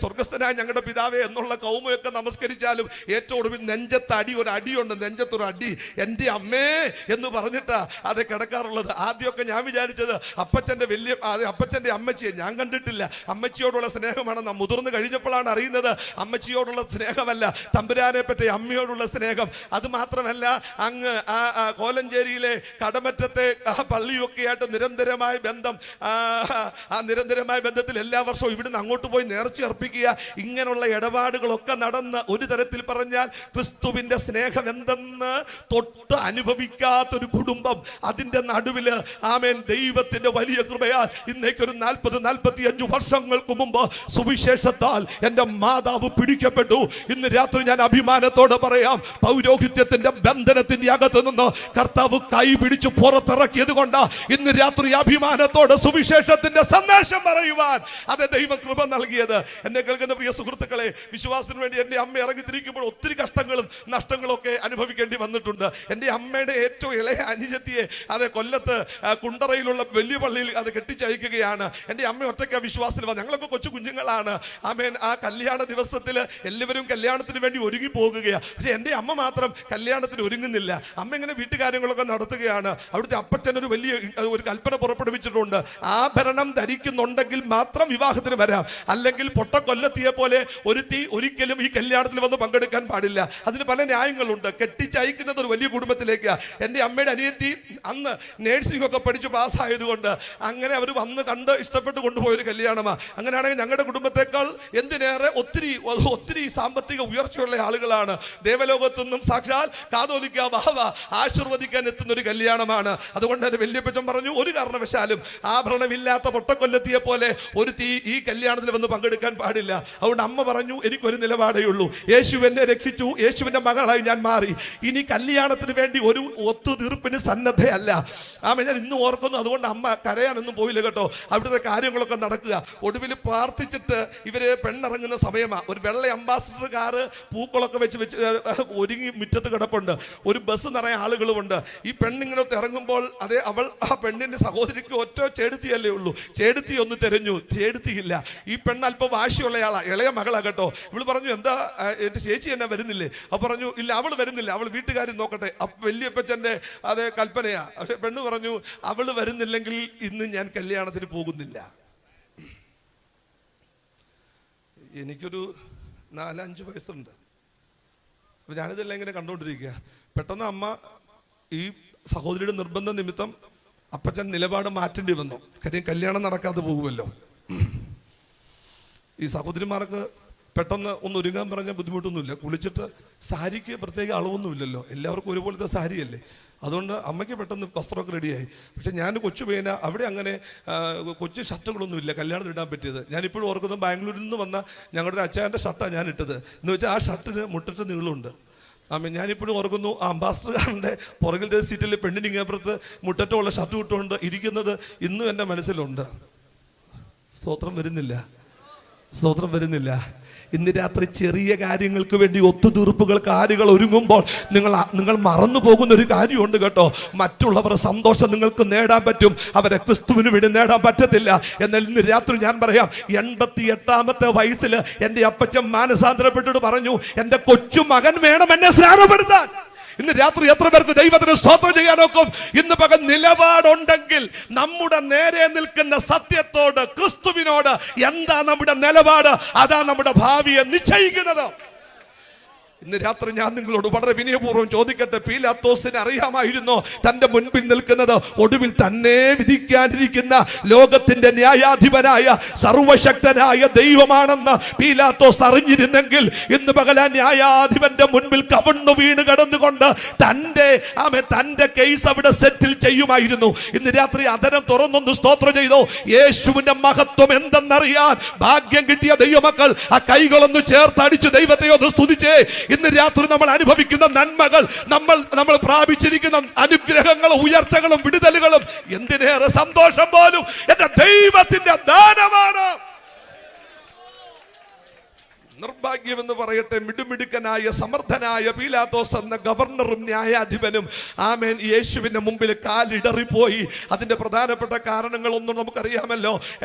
S1: സ്വർഗസ്ഥനായ ഞങ്ങളുടെ പിതാവേ എന്നുള്ള കൗമയൊക്കെ നമസ്കരിച്ചാലും ഏറ്റവും ഒടുവിൽ നെഞ്ചത്ത് ഒരു അടിയുണ്ട്, നെഞ്ചത്തൊരു അടി. എൻ്റെ അമ്മേ എന്ന് പറഞ്ഞിട്ടാ അത് കിടക്കാറുള്ളത്. ആദ്യമൊക്കെ ഞാൻ വിചാരിച്ചത് അപ്പച്ചന്റെ അമ്മച്ചിയെ ഞാൻ കണ്ടിട്ടില്ല, അമ്മച്ചിയോടുള്ള സ്നേഹമാണെന്ന്. മുതിർന്നു കഴിഞ്ഞപ്പോഴാണ് അറിയുന്നത് അമ്മച്ചിയോടുള്ള സ്നേഹമല്ല, തമ്പുരാനെ പറ്റി അമ്മയോടുള്ള സ്നേഹം. അത് മാത്രമല്ല, കോലഞ്ചേരിയിലെ കടമറ്റത്തെ പള്ളിയൊക്കെ ആയിട്ട് നിരന്തരമായ ബന്ധം. നിരന്തരമായ ബന്ധത്തിൽ എല്ലാ വർഷവും ഇവിടുന്ന് അങ്ങോട്ട് പോയി നേർച്ച അർപ്പിക്കുക, ഇങ്ങനെയുള്ള ഇടപാടുകളൊക്കെ നടന്ന് ഒരു തരത്തിൽ പറഞ്ഞാൽ ക്രിസ്തുവിന്റെ സ്നേഹം എന്തെന്ന് തൊട്ട് അനുഭവിക്കാത്തൊരു കുടുംബം. അതിന്റെ നടുവില് ദൈവത്തിന്റെ വലിയ കൃപയാൽ ഇന്നേക്കൊരു 40-45 വർഷങ്ങൾക്ക് മുമ്പ് സുവിശേഷത്താൽ എന്റെ മാതാവ് പിടിക്കപ്പെട്ടു. ഇന്ന് രാത്രി ഞാൻ അഭിമാനത്തോടെ പറയാം, പൗരോഹിത്യത്തിന്റെ ബന്ധനത്തിന്റെ അകത്ത് നിന്ന് കർത്താവ് കൈ പിടിച്ച് പുറത്തിറക്കിയത് കൊണ്ട് ഇന്ന് രാത്രി അഭിമാനത്തോടെ സുവിശേഷത്തിന്റെ സന്ദേശം പറയുവാൻ അത് ദൈവം കൃപ നൽകിയത്. എന്നെ കേൾക്കുന്ന പ്രിയ സുഹൃത്തുക്കളെ, വിശ്വാസത്തിന് വേണ്ടി എന്റെ അമ്മ ഇറങ്ങിത്തിരിക്കുമ്പോൾ ഒത്തിരി കഷ്ടങ്ങളും നഷ്ടങ്ങളും ഒക്കെ അനുഭവിക്കേണ്ടി വന്നിട്ടുണ്ട്. എന്റെ അമ്മയുടെ ഏറ്റവും ഇളയ അനുജത്തിയെ കൊല്ലത്ത് കുണ്ടറയിലുള്ള വലിയ പള്ളിയിൽ കെട്ടിച്ചയക്കുകയാണ്. എന്റെ അമ്മ ഒറ്റയ്ക്ക് വിശ്വാസത്തിൽ വന്നു. ഞങ്ങളൊക്കെ കൊച്ചു കുഞ്ഞുങ്ങളാണ്. ആ കല്യാണ ദിവസത്തിൽ എല്ലാവരും കല്യാണത്തിന് വേണ്ടി ഒരുങ്ങി പോകുകയാണ്. പക്ഷെ എന്റെ അമ്മ മാത്രം കല്യാണത്തിന് ഒരുങ്ങുന്നില്ല. അമ്മ ഇങ്ങനെ വീട്ടുകാര്യങ്ങളൊക്കെ നടത്തുകയാണ്. അവിടുത്തെ അപ്പച്ചൻ ഒരു കൽപ്പന പുറപ്പെടുവിച്ചിട്ടുണ്ട്: ആഭരണം ധരിക്കുന്നുണ്ടെങ്കിൽ മാത്രം വിവാഹത്തിന് വരാം, അല്ലെങ്കിൽ പൊട്ടക്കൊല്ലത്തിയെ പോലെ ഒരിക്കലും ഈ കല്യാണത്തിൽ വന്ന് പങ്കെടുക്കാൻ പാടില്ല. അതിന് പല ന്യായങ്ങളുണ്ട്. കെട്ടിച്ചയക്കുന്നത് ഒരു വലിയ കുടുംബത്തിലേക്ക്. എൻ്റെ അമ്മയുടെ അനിയത്തി അന്ന് നേഴ്സിംഗ് ഒക്കെ പഠിച്ച് പാസ്സായതുകൊണ്ട് അങ്ങനെ അവർ വന്ന് കണ്ട് ഇഷ്ടപ്പെട്ട് കൊണ്ടുപോയൊരു കല്യാണമാണ്. അങ്ങനെയാണെങ്കിൽ ഞങ്ങളുടെ കുടുംബത്തെക്കാൾ എന്തിനേറെ ഒത്തിരി സാമ്പത്തിക ഉയർച്ചയുള്ള ആളുകളാണ്. ദേവലോകത്തുനിന്നും സാക്ഷാൽ കാതോലിക്ക ആശീർവദിക്കാൻ എത്തുന്ന ഒരു കല്യാണമാണ്. അതുകൊണ്ട് തന്നെ വല്യപ്പച്ചൻ പറഞ്ഞു, ഒരു കാരണവശാലും ആഭരണമില്ലാത്ത പൊട്ടക്കൊല്ലത്തിയെ പോലെ ഈ കല്യാണത്തിൽ വന്ന് പങ്കെടുക്കാൻ പാടില്ല. അതുകൊണ്ട് അമ്മ പറഞ്ഞു, എനിക്കൊരു നിലപാടേ ഉള്ളൂ, യേശു എന്നെ രക്ഷിച്ചു, യേശുവിന്റെ മകളായി ഞാൻ മാറി, ഇനി കല്യാണത്തിന് വേണ്ടി ഒരു ഒത്തുതീർപ്പിന് സന്നദ്ധയല്ല. ഞാൻ ഇന്ന് ഓർക്കുന്നു. അതുകൊണ്ട് അമ്മ കരയാനൊന്നും പോയില്ല കേട്ടോ. അവിടുത്തെ കാര്യങ്ങളൊക്കെ നടക്കുക. ഒടുവിൽ പ്രാർത്ഥിച്ചിട്ട് ഇവര് പെണ്ണിറങ്ങുന്ന സമയമാണ്. ഒരു വെള്ള അംബാസിഡർ കാറ് പൂക്കളൊക്കെ വെച്ച് ഒരുങ്ങി മുറ്റത്ത് കിടപ്പുണ്ട്. ഒരു ബസ് നിറയെ ആളുകളുമുണ്ട്. ഈ പെണ്ണിങ്ങോട്ട് ഇറങ്ങുമ്പോൾ അവൾ ആ പെണ്ണിന്റെ സഹോദരിക്ക് ഒറ്റ ചേടുത്തിയല്ലേ ഉള്ളൂ. ചേടുത്തി ഒന്ന് തിരഞ്ഞു, ചേടുത്തിയില്ല. ഈ പെണ്ണ് അല്പം വാശിയുള്ളയാളാ, ഇളയ മകളാ കേട്ടോ. ഇവള് പറഞ്ഞു, എന്താ എന്റെ ചേച്ചി എന്നെ വരുന്നില്ലേ? അപ്പൊ പറഞ്ഞു, ഇല്ല അവൾ വരുന്നില്ല, അവൾ വീട്ടുകാരും നോക്കട്ടെ. വല്യപ്പച്ചന്റെ കൽപ്പനയാ. പക്ഷെ പെണ്ണ് പറഞ്ഞു, അവള് വരുന്നില്ലെങ്കിൽ ഇന്ന് ഞാൻ കല്യാണത്തിന് പോകുന്നില്ല. എനിക്കൊരു 4-5 വയസ്സുണ്ട്. അപ്പോൾ ഞാനിതെല്ലാം ഇങ്ങനെ കണ്ടുകൊണ്ടിരിക്കുക. പെട്ടെന്ന് അമ്മ ഈ സഹോദരിയുടെ നിർബന്ധ നിമിത്തം അപ്പച്ചൻ നിലപാട് മാറ്റേണ്ടി വന്നു. കാര്യം കല്യാണം നടക്കാതെ പോകുമല്ലോ. ഈ സഹോദരിമാർക്ക് പെട്ടെന്ന് ഒന്ന് ഒരുങ്ങാൻ പറഞ്ഞാൽ ബുദ്ധിമുട്ടൊന്നുമില്ല. കുളിച്ചിട്ട് സാരിക്ക് പ്രത്യേക അളവൊന്നുമില്ലല്ലോ, എല്ലാവർക്കും ഒരുപോലത്തെ സാരിയല്ലേ. അതുകൊണ്ട് അമ്മയ്ക്ക് പെട്ടെന്ന് വസ്ത്രമൊക്കെ റെഡിയായി. പക്ഷെ ഞാൻ കൊച്ചു പയ്യന അവിടെ അങ്ങനെ കൊച്ചു ഷർട്ടുകളൊന്നുമില്ല കല്യാണത്തിന് ഇടാൻ പറ്റിയത്. ഞാനിപ്പോഴും ഓർക്കുന്നത് ബാംഗ്ലൂരിൽ നിന്ന് വന്ന ഞങ്ങളുടെ അച്ഛൻ്റെ ഷർട്ടാണ് ഞാൻ ഇട്ടത്. എന്ന് വെച്ചാൽ ആ ഷർട്ടിന് മുട്ടിട്ട് നീളമുണ്ട്. ഞാനിപ്പോഴും ഓർക്കുന്നു ആ അംബാസഡർകാരൻ്റെ പുറകിലത്തെ സീറ്റിൽ പെണ്ണിന് ഇങ്ങേപ്പുറത്ത് മുട്ടറ്റുള്ള ഷർട്ട് ഇട്ടുകൊണ്ട് ഇരിക്കുന്നത് ഇന്നും എൻ്റെ മനസ്സിലുണ്ട്. സ്തോത്രം വരുന്നില്ല, സ്തോത്രം വരുന്നില്ല. ഇന്ന് രാത്രി ചെറിയ കാര്യങ്ങൾക്ക് വേണ്ടി ഒത്തുതീർപ്പുകൾ കാര്യങ്ങൾ ഒരുങ്ങുമ്പോൾ നിങ്ങൾ മറന്നു പോകുന്ന ഒരു കാര്യമുണ്ട് കേട്ടോ. മറ്റുള്ളവരുടെ സന്തോഷം നിങ്ങൾക്ക് നേടാൻ പറ്റും, അവരെ ക്രിസ്തുവിന് വേണ്ടി നേടാൻ പറ്റത്തില്ല. എന്നാൽ ഇന്ന് രാത്രി ഞാൻ പറയാം, 88-ാമത്തെ വയസ്സിൽ എൻ്റെ അപ്പച്ചൻ മാനസാന്തരപ്പെട്ടിട്ട് പറഞ്ഞു, എൻ്റെ കൊച്ചു മകൻ വേണം എന്നെ സ്നാനപ്പെടുത്താൻ. ഇന്ന് രാത്രി എത്ര പേർക്ക് ദൈവത്തിന് സ്തോത്രം ചെയ്യാനൊക്കും? ഇന്ന് പകൽ നിലപാടുണ്ടെങ്കിൽ നമ്മുടെ നേരെ നിൽക്കുന്ന സത്യത്തോട്, ക്രിസ്തുവിനോട് എന്താ നമ്മുടെ നിലപാട്, അതാ നമ്മുടെ ഭാവിയെ നിശ്ചയിക്കുന്നത്. ഇന്ന് രാത്രി ഞാൻ നിങ്ങളോട് വളരെ വിനയപൂർവ്വം ചോദിക്കട്ടെ, പീലാത്തോസിന് അറിയാമായിരുന്നോ തന്റെ മുൻപിൽ നിൽക്കുന്നത് ഒടുവിൽ തന്നെ വിധിക്കാനിരിക്കുന്ന ലോകത്തിന്റെ ന്യായാധിപനായ സർവശക്തനായ ദൈവമാണെന്ന് പീലാത്തോസ് അറിഞ്ഞിരുന്നെങ്കിൽ ഇന്ന് പകൽ ആ ന്യായാധിപന്റെ മുൻപിൽ കവണ്ണു വീണ് കടന്നുകൊണ്ട് തന്റെ കേസ് അവിടെ സെറ്റിൽ ചെയ്യുമായിരുന്നു. ഇന്ന് രാത്രി അതരം തുറന്നൊന്ന് സ്തോത്രം ചെയ്തോ. യേശുവിന്റെ മഹത്വം എന്തെന്നറിയാൻ ഭാഗ്യം കിട്ടിയ ദൈവമക്കൾ ആ കൈകളൊന്ന് ചേർത്തടിച്ച് ദൈവത്തെ ഒന്ന് സ്തുതിച്ചേ. ഇന്ന് രാത്രി നമ്മൾ അനുഭവിക്കുന്ന നന്മകൾ, നമ്മൾ പ്രാപിച്ചിരിക്കുന്ന അനുഗ്രഹങ്ങളും ഉയർച്ചകളും വിടുതലുകളും എന്തിനേറെ സന്തോഷം പോലും എന്റെ ദൈവത്തിന്റെ ദാനമാണ്. നിർഭാഗ്യമെന്ന് പറയട്ടെ, മിടുമിടുക്കനായ സമർത്ഥനായ പീലാത്തോസ് എന്ന ഗവർണറും ന്യായാധിപനും യേശുവിന്റെ മുമ്പിൽ കാലിടറിപ്പോയി. അതിന്റെ പ്രധാനപ്പെട്ട കാരണങ്ങളൊന്നും നമുക്കറിയാമല്ലോ.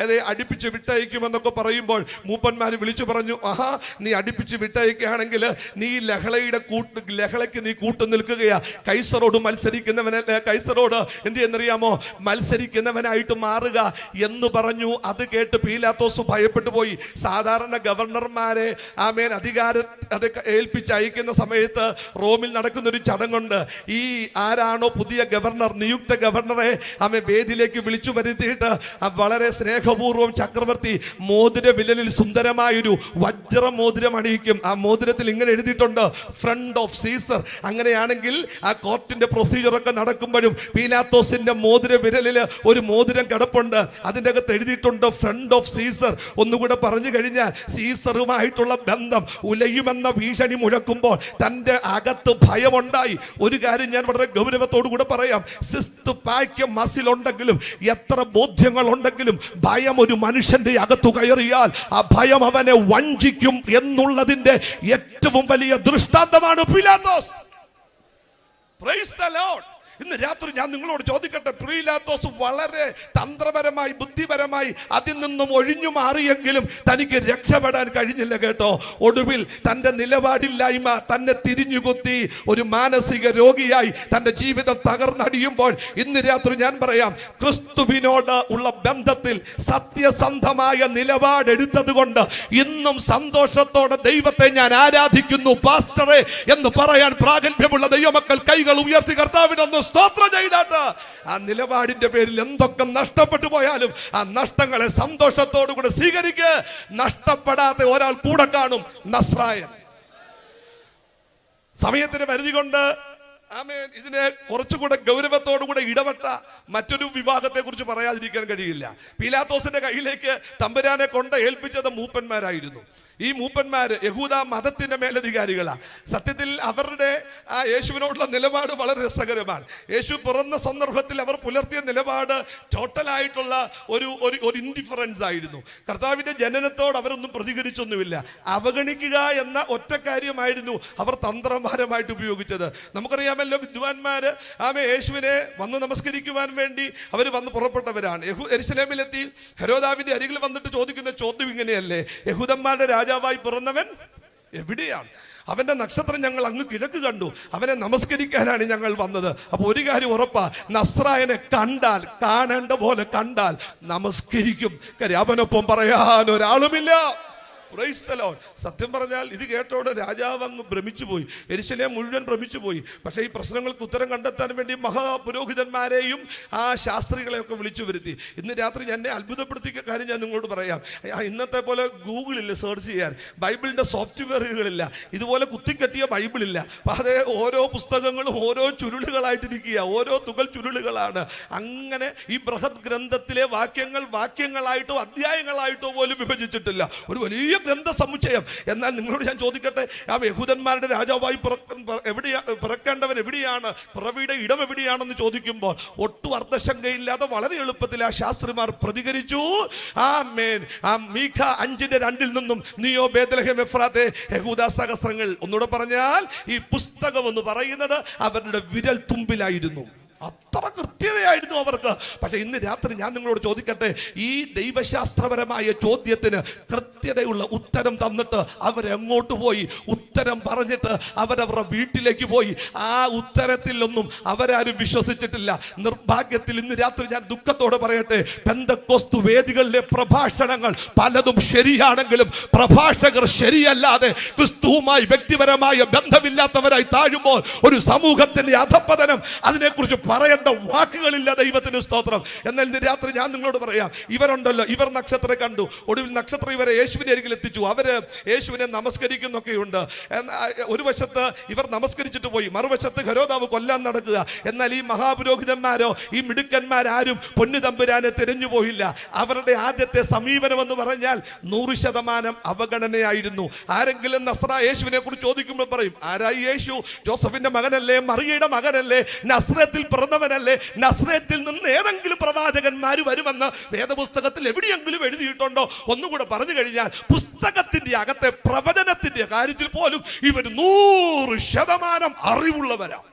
S1: അടുപ്പിച്ച് വിട്ടയക്കുമെന്നൊക്കെ പറയുമ്പോൾ മൂപ്പന്മാർ വിളിച്ചു പറഞ്ഞു, ആഹാ, നീ അടുപ്പിച്ച് വിട്ടയക്കുകയാണെങ്കിൽ നീ ലഹളയ്ക്ക് നീ കൂട്ടു നിൽക്കുകയാ. കൈസറോട് കൈസറോട് എന്ത് ചെയ്യുന്നറിയാമോ, മത്സരിക്കുന്നവനായിട്ട് മാറുക എന്ന് പറഞ്ഞു. അത് കേട്ട് പീലാത്തോസ് ഭയപ്പെട്ടു പോയി. സാധാരണ ഗവർണർമാരെ അധികാരം ഏൽപ്പിച്ചയക്കുന്ന സമയത്ത് റോമിൽ നടക്കുന്ന ഒരു ചടങ്ങുണ്ട്. ഈ ആരാണോ പുതിയ ഗവർണർ, നിയുക്ത ഗവർണറെ വേദിയിലേക്ക് വിളിച്ചു വരുത്തിയിട്ട് വളരെ സ്നേഹപൂർവ്വം ചക്രവർത്തി മോതിര വിരലിൽ സുന്ദരമായൊരു വജ്ര മോതിരം അണിയിക്കും. ആ മോതിരത്തിൽ ഇങ്ങനെ എഴുതിയിട്ടുണ്ട്, ഫ്രണ്ട് ഓഫ് സീസർ. അങ്ങനെയാണെങ്കിൽ ആ കോർട്ടിന്റെ പ്രൊസീജിയറൊക്കെ നടക്കുമ്പോഴും പീലാത്തോസിന്റെ മോതിര വിരലിൽ ഒരു മോതിരം കിടപ്പുണ്ട്. അതിൻ്റെ അകത്ത് എഴുതിയിട്ടുണ്ട് ഫ്രണ്ട് ഓഫ് സീസർ. ഒന്നുകൂടെ പറഞ്ഞു കഴിഞ്ഞാൽ, സീസറുമായിട്ടുള്ള ബന്ധം ഉലയുമെന്ന ഭീഷണി മുഴക്കുമ്പോൾ തന്റെ അകത്ത് ഭയമുണ്ടായി. ഒരു കാര്യം ഞാൻ വളരെ ഗൗരവത്തോടു കൂടെ പറയാം, സിസ്ത് പാക്ക് മസിലുണ്ടെങ്കിലും എത്ര ബോധ്യങ്ങൾ ഉണ്ടെങ്കിലും ഭയം ഒരു മനുഷ്യന്റെ അകത്തു കയറിയാൽ ആ ഭയം അവനെ വഞ്ചിക്കും എന്നുള്ളതിന്റെ ഏറ്റവും വലിയ ദൃഷ്ടാന്തമാണ് പീലാത്തോസ്. Price the Lord. ഇന്ന് രാത്രി ഞാൻ നിങ്ങളോട് ചോദിക്കട്ടെ, പീലാത്തോസ് വളരെ തന്ത്രപരമായി ബുദ്ധിപരമായി അതിൽ നിന്നും ഒഴിഞ്ഞു മാറിയെങ്കിലും തനിക്ക് രക്ഷപ്പെടാൻ കഴിഞ്ഞില്ല കേട്ടോ. ഒടുവിൽ തന്റെ നിലപാടില്ലായ്മ തന്നെ തിരിഞ്ഞുകുത്തി ഒരു മാനസിക രോഗിയായി തന്റെ ജീവിതം തകർന്നടിയുമ്പോൾ ഇന്ന് രാത്രി ഞാൻ പറയാം, ക്രിസ്തുവിനോട് ഉള്ള ബന്ധത്തിൽ സത്യസന്ധമായ നിലപാടെടുത്തത് കൊണ്ട് ഇന്നും സന്തോഷത്തോടെ ദൈവത്തെ ഞാൻ ആരാധിക്കുന്നു പാസ്റ്ററെ എന്ന് പറയാൻ പ്രാഗൽഭ്യമുള്ള ദൈവമക്കൾ കൈകൾ ഉയർത്തി കർത്താവിനൊന്ന് സ്തോത്രം ചെയ്താട്ട് ആ നിലപാടിന്റെ പേരിൽ എന്തൊക്കെ നഷ്ടപ്പെട്ടു പോയാലും ആ നഷ്ടങ്ങളെ സന്തോഷത്തോടുകൂടെ സ്വീകരിക്കുക. നഷ്ടപ്പെടാത്ത ഒരാൾ കൂടെ കാണും, നസ്രായൻ. സമയത്തിന് പരിധി കൊണ്ട് ഇതിനെ കുറച്ചുകൂടെ ഗൗരവത്തോടുകൂടെ ഇടപെട്ട മറ്റൊരു വിഭാഗത്തെ കുറിച്ച് പറയാതിരിക്കാൻ കഴിയില്ല. പീലാത്തോസിന്റെ കയ്യിലേക്ക് തമ്പുരാനെ കൊണ്ട് ഏൽപ്പിച്ചത് മൂപ്പന്മാരായിരുന്നു. ഈ മൂപ്പന്മാര് യഹൂദ മതത്തിന്റെ മേലധികാരികളാണ്. സത്യത്തിൽ അവരുടെ ആ യേശുവിനോടുള്ള നിലപാട് വളരെ രസകരമാണ്. യേശു പിറന്ന സന്ദർഭത്തിൽ അവർ പുലർത്തിയ നിലപാട് ടോട്ടലായിട്ടുള്ള ഒരു ഇൻഡിഫറൻസ് ആയിരുന്നു. കർത്താവിന്റെ ജനനത്തോട് അവരൊന്നും പ്രതികരിച്ചൊന്നുമില്ല. അവഗണിക്കുക എന്ന ഒറ്റ കാര്യമായിരുന്നു അവർ തന്ത്രപരമായിട്ട് ഉപയോഗിച്ചത്. നമുക്കറിയാമല്ലോ, വിദ്വാൻമാര് യേശുവിനെ വന്ന് നമസ്കരിക്കുവാൻ വേണ്ടി അവർ വന്ന് പുറപ്പെട്ടവരാണ്. യെരൂശലേമിലെത്തി ഹെരോദാവിന്റെ അരികിൽ വന്നിട്ട് ചോദിക്കുന്ന ചോദ്യം ഇങ്ങനെയല്ലേ, യഹൂദന്മാരുടെ രാജാവായി പിറന്നവൻ എവിടെയാണ്? അവന്റെ നക്ഷത്രം ഞങ്ങൾ അങ്ങ് കിഴക്ക് കണ്ടു, അവനെ നമസ്കരിക്കാനാണ് ഞങ്ങൾ വന്നത്. അപ്പൊ ഒരു കാര്യം ഉറപ്പാ, നസ്രായനെ കണ്ടാൽ, കാണേണ്ട പോലെ കണ്ടാൽ നമസ്കരിക്കും. കാര്യം അവനൊപ്പം പറയാൻ ഒരാളുമില്ല. Praise the Lord. സത്യം പറഞ്ഞാൽ ഇത് കേട്ടോടെ രാജാവ് അങ്ങ് ഭ്രമിച്ചുപോയി, യെരൂശലേം മുഴുവൻ ഭ്രമിച്ചുപോയി. പക്ഷേ ഈ പ്രശ്നങ്ങൾക്ക് ഉത്തരം കണ്ടെത്താൻ വേണ്ടി മഹാപുരോഹിതന്മാരെയും ആ ശാസ്ത്രികളെയൊക്കെ വിളിച്ചു വരുത്തി. ഇന്ന് രാത്രി എന്നെ അത്ഭുതപ്പെടുത്തിയ കാര്യം ഞാൻ നിങ്ങളോട് പറയാം. ഇന്നത്തെ പോലെ ഗൂഗിളില്ല സെർച്ച് ചെയ്യാൻ, ബൈബിളിന്റെ സോഫ്റ്റ്വെയറുകളില്ല, ഇതുപോലെ കുത്തിക്കെട്ടിയ ബൈബിളില്ല. അതേ ഓരോ പുസ്തകങ്ങളും ഓരോ ചുരുളുകളായിട്ടിരിക്കുക, ഓരോ തുകൽ ചുരുളുകളാണ്. അങ്ങനെ ഈ ബൃഹത് ഗ്രന്ഥത്തിലെ വാക്യങ്ങളായിട്ടോ അധ്യായങ്ങളായിട്ടോ പോലും വിഭജിച്ചിട്ടില്ല. ഒരു വലിയ ഗ്രന്ഥ സമുച്ചയം. എന്നാൽ നിങ്ങളോട് ഞാൻ ചോദിക്കട്ടെ, ആ യഹൂദന്മാരുടെ രാജാവായി പിറക്കേണ്ടവൻ എവിടെയാണ്, പിറവിയുടെ ഇടം എവിടെയാണെന്ന് ചോദിക്കുമ്പോൾ ഒട്ടും അർത്ഥശങ്കയില്ലാതെ വളരെ എളുപ്പത്തിൽ ആ ശാസ്ത്രിമാർ പ്രതികരിച്ചു. ആമേൻ. ആ മീഖ 5:2 നിന്നും നീയോ ബേത്ലഹേം എഫ്രാത്തെ യഹൂദാ സഹസ്രങ്ങൾ. ഒന്നുകൂടെ പറഞ്ഞാൽ ഈ പുസ്തകം എന്ന് പറയുന്നത് അവരുടെ വിരൽ തുമ്പിലായിരുന്നു. അത്ര കൃത്യതയായിരുന്നു അവർക്ക്. പക്ഷെ ഇന്ന് രാത്രി ഞാൻ നിങ്ങളോട് ചോദിക്കട്ടെ, ഈ ദൈവശാസ്ത്രപരമായ ചോദ്യത്തിന് കൃത്യതയുള്ള ഉത്തരം തന്നിട്ട് അവരെങ്ങോട്ട് പോയി? ഉത്തരം പറഞ്ഞിട്ട് അവരവരുടെ വീട്ടിലേക്ക് പോയി. ആ ഉത്തരത്തിലൊന്നും അവരാരും വിശ്വസിച്ചിട്ടില്ല. നിർഭാഗ്യത്തിൽ ഇന്ന് രാത്രി ഞാൻ ദുഃഖത്തോടെ പറയട്ടെ, പെന്തക്കോസ്തു വേദികളിലെ പ്രഭാഷണങ്ങൾ പലതും ശരിയാണെങ്കിലും പ്രഭാഷകർ ശരിയല്ലാതെ ക്രിസ്തുവുമായി വ്യക്തിപരമായ ബന്ധമില്ലാത്തവരായി താഴുമ്പോൾ ഒരു സമൂഹത്തിന്റെ അധപ്പതനം, അതിനെക്കുറിച്ച് പറയേണ്ട വാക്കുകളില്ല. ദൈവത്തിന് സ്തോത്രം. എന്നാൽ ഇന്ന് രാത്രി ഞാൻ നിങ്ങളോട് പറയാം, ഇവരുണ്ടല്ലോ, ഇവർ നക്ഷത്രം കണ്ടു, ഒടുവിൽ നക്ഷത്രം ഇവരെ യേശുവിന്റെ അരികിൽ എത്തിച്ചു. അവര് യേശുവിനെ നമസ്കരിക്കുന്നൊക്കെയുണ്ട്. ഒരു വശത്ത് ഇവർ നമസ്കരിച്ചിട്ട് പോയി, മറുവശത്ത് ഹെരോദാവ് കൊല്ലാൻ നടക്കുക. എന്നാൽ ഈ മഹാപുരോഹിതന്മാരോ ഈ മിടുക്കന്മാരാരും പൊന്നു തമ്പുരാനെ തിരഞ്ഞു പോയില്ല. അവരുടെ ആദ്യത്തെ സമീപനം എന്ന് പറഞ്ഞാൽ 100% അവഗണനയായിരുന്നു. ആരെങ്കിലും യേശുവിനെ കുറിച്ച് ചോദിക്കുമ്പോൾ പറയും, ആരായി യേശു? ജോസഫിന്റെ മകനല്ലേ? മറിയയുടെ മകനല്ലേ? നസ്രത്തിൽ പിറന്നവനല്ലേ? നസ്രത്തിൽ നിന്ന് ഏതെങ്കിലും പ്രവാചകന്മാർ വരുമെന്ന് വേദപുസ്തകത്തിൽ എവിടെയെങ്കിലും എഴുതിയിട്ടുണ്ടോ? ഒന്നുകൂടെ പറഞ്ഞു കഴിഞ്ഞാൽ പുസ്തകത്തിന്റെ അകത്തെ പ്രവചനത്തിന്റെ കാര്യത്തിൽ പോലും ഇവർ 100% അറിവുള്ളവരാണ്.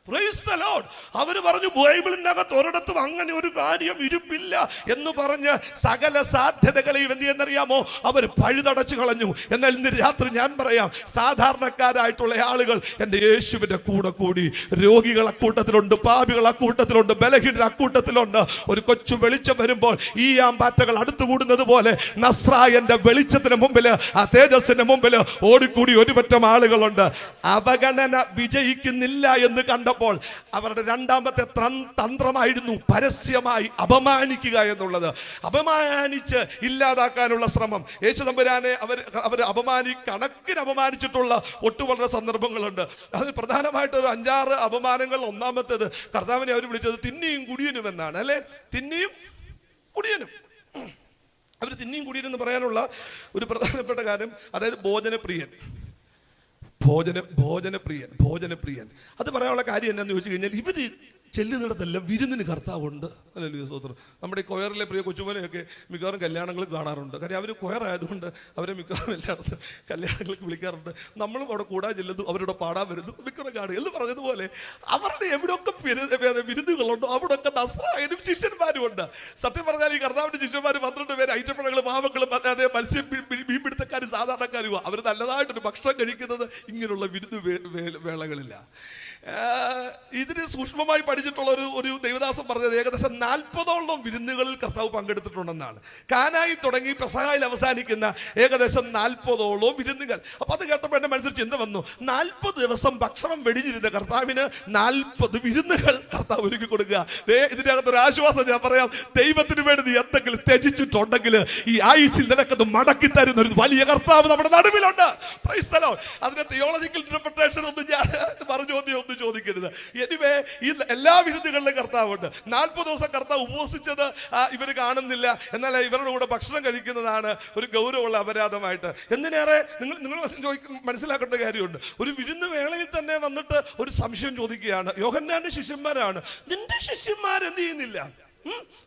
S1: Praise the Lord. അവര് പറഞ്ഞു, ബൈബിളിനകത്ത് ഒരിടത്തും അങ്ങനെ ഒരു കാര്യം ഇരിപ്പില്ല എന്ന് പറഞ്ഞ് സകല സാധ്യതകളെയും എന്ത് ചെയ്യുന്നറിയാമോ അവർ പഴുതടച്ചു കളഞ്ഞു. എന്നാൽ ഇന്ന് രാത്രി ഞാൻ പറയാം, സാധാരണക്കാരായിട്ടുള്ള ആളുകൾ എൻ്റെ യേശുവിന്റെ കൂടെ കൂടി. രോഗികൾ അക്കൂട്ടത്തിലുണ്ട്, പാപികൾ അക്കൂട്ടത്തിലുണ്ട്, ബലഹീനർ അക്കൂട്ടത്തിലുണ്ട്. ഒരു കൊച്ചു വെളിച്ചം വരുമ്പോൾ ഈ ആമ്പാറ്റകൾ അടുത്തുകൂടുന്നത് പോലെ നസ്രായന്റെ വെളിച്ചത്തിന് മുമ്പില്, ആ തേജസ്സിന്റെ മുമ്പില് ഓടിക്കൂടി ഒരുപറ്റം ആളുകളുണ്ട്. അവഗണന വിജയിക്കുന്നില്ല എന്ന് കണ്ടപ്പോൾ അവരുടെ രണ്ടാമത്തെ തന്ത്രമായിരുന്നു പരസ്യമായി അപമാനിക്കുക എന്നുള്ളത്. അപമാനിച്ച് ഇല്ലാതാക്കാനുള്ള ശ്രമം. യേശു തമ്പുരാനെ അവർ കണക്കിന് അപമാനിച്ചിട്ടുള്ള വളരെ സന്ദർഭങ്ങളുണ്ട്. അതിൽ പ്രധാനമായിട്ട് ഒരു 5-6 അപമാനങ്ങൾ. ഒന്നാമത്തേത്, കർത്താവിനെ അവർ വിളിച്ചത് തിന്നിയും കുടിയനും എന്നാണ്, അല്ലെ? തിന്നിയും കുടിയനും. അവർ തിന്നിയും കുടിയനും എന്ന് പറയാനുള്ള ഒരു പ്രധാനപ്പെട്ട കാര്യം, അതായത് ഭോജനപ്രിയൻ. ഭോജനപ്രിയൻ. അത് പറയാനുള്ള കാര്യം എന്നാന്ന് ചോദിച്ചു കഴിഞ്ഞാൽ, ഇവര് ചെല്ലുന്നിടത്തെല്ലാം വിരുന്നിന് കർത്താവുണ്ട്. ഹല്ലേലൂയ, സ്തോത്രം. നമ്മുടെ ഈ കൊയറിലെ പ്രിയ കൊച്ചുമോനെയൊക്കെ മിക്കവാറും കല്യാണങ്ങൾ കാണാറുണ്ട്. കാര്യം അവർ കൊയറായതുകൊണ്ട് അവരെ മിക്കവാറും എല്ലായിടത്തും കല്യാണങ്ങൾക്ക് വിളിക്കാറുണ്ട്. നമ്മളും അവിടെ കൂടാൻ ചെല്ലുന്നു, അവരുടെ പാടാൻ വരുന്നു, മിക്കവാറും കാണുക എന്ന് പറഞ്ഞതുപോലെ അവരുടെ എവിടെയൊക്കെ വിരുന്നുകളുണ്ടോ അവിടെയൊക്കെ നസ്രായനും ശിഷ്യന്മാരും ഉണ്ട്. സത്യം പറഞ്ഞാൽ ഈ കർത്താവിന്റെ ശിഷ്യന്മാർ 12 പേര് ഐറ്റപ്പണകളും പാവങ്ങളും അതേ മത്സ്യം മീൻപിടുത്തക്കാരും സാധാരണക്കാരും. അവർ നല്ലതായിട്ടൊരു ഭക്ഷണം കഴിക്കുന്നത് ഇങ്ങനെയുള്ള വിരുന്ന് വേളകളില്ല. ഇതിന് സൂക്ഷ്മമായി പഠിച്ചിട്ടുള്ള ഒരു ദൈവദാസൻ പറഞ്ഞത് ഏകദേശം 40ഓളം വിരുന്നുകളിൽ കർത്താവ് പങ്കെടുത്തിട്ടുണ്ടെന്നാണ്. കാനായിൽ തുടങ്ങി പെസഹായിൽ അവസാനിക്കുന്ന ഏകദേശം 40ഓളം വിരുന്നുകൾ. അപ്പൊ അത് കേട്ടപ്പോൾ എന്റെ മനസ്സിൽ ചിന്ത വന്നു, 40 ദിവസം ഭക്ഷണം വെടിഞ്ഞിരുന്ന കർത്താവിന് 40 വിരുന്നുകൾ കർത്താവ് ഒരുക്കി കൊടുക്കുക. ഇതിന്റെ അകത്തൊരു ആശ്വാസം ഞാൻ പറയാം, ദൈവത്തിന് വേണ്ടി നീ എന്തെങ്കിലും ത്യജിച്ചിട്ടുണ്ടെങ്കിൽ ഈ ആയുസിൽ നിനക്കത് മടക്കി തരുന്ന ഒരു വലിയ കർത്താവ് നമ്മുടെ നടുവിലുണ്ട്. Praise the lord. അതിന്റെ തിയോളജിക്കൽ ഇന്റർപ്രിട്ടേഷൻ ഒന്നും ഞാൻ ഒന്നും ചോദിക്കരുത്. എനിവേ, ഈ എല്ലാ വിരുന്നുകളിലും കർത്താവുണ്ട്. 40 ദിവസം കർത്താവ് ഉപവസിച്ചത് ഇവർ കാണുന്നില്ല. എന്നാൽ ഇവരുടെ കൂടെ ഭക്ഷണം കഴിക്കുന്നതാണ് ഒരു ഗൗരവമുള്ള അപരാധമായിട്ട്. എന്തിനേറെ നിങ്ങൾ മനസ്സിലാക്കേണ്ട കാര്യമുണ്ട്. ഒരു വിരുന്ന് വേളയിൽ തന്നെ വന്നിട്ട് ഒരു സംശയം ചോദിക്കുകയാണ്. യോഹന്നാന്റെ ശിഷ്യന്മാരാണ്, നിന്റെ ശിഷ്യന്മാർ എന്ത് ചെയ്യുന്നില്ല?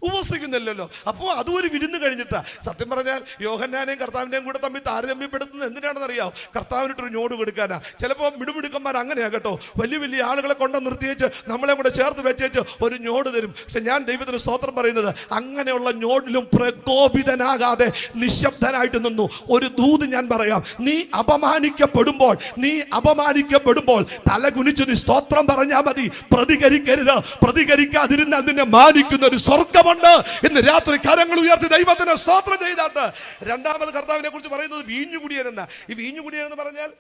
S1: ഉപവസിക്കുന്നില്ലല്ലോ. അപ്പോൾ അതും ഒരു വിരുന്ന് കഴിഞ്ഞിട്ടാ. സത്യം പറഞ്ഞാൽ യോഹന്നാനെയും കർത്താവിനെയും കൂടെ തമ്മിൽ താരതമ്യപ്പെടുത്തുന്നത് എന്തിനാണെന്ന് അറിയാമോ? കർത്താവിനിട്ടൊരു ഞോട് കൊടുക്കാനാ. ചിലപ്പോൾ മിടുമിടുക്കന്മാർ അങ്ങനെയാ കേട്ടോ, വലിയ ആളുകളെ കൊണ്ട് നിർത്തിയേച്ച് നമ്മളെ കൂടെ ചേർത്ത് വെച്ചേച്ച് ഒരു ഞോട് തരും. പക്ഷെ ഞാൻ ദൈവത്തിന് സ്തോത്രം പറയുന്നത്, അങ്ങനെയുള്ള ഞോടിലും പ്രകോപിതനാകാതെ നിശബ്ദനായിട്ട് നിന്നു. ഒരു ദൂത് ഞാൻ പറയാം, നീ അപമാനിക്കപ്പെടുമ്പോൾ തല കുനിച്ച് നീ സ്തോത്രം പറഞ്ഞാൽ മതി. പ്രതികരിക്കരുത്. പ്രതികരിക്കാതിരുന്നാൽ നിന്നെ മാനിക്കുന്ന ഒരു സ്വർഗമുണ്ട്. ഇന്ന് രാത്രി കരങ്ങൾ ഉയർത്തി ദൈവത്തിന് സ്തോത്രം ചെയ്താട്ട്. രണ്ടാമത് കർത്താവിനെ കുറിച്ച് പറയുന്നത് വീഞ്ഞുകുടിയൻ എന്ന. ഈ വീഞ്ഞുകുടിയൻ എന്ന് പറഞ്ഞാൽ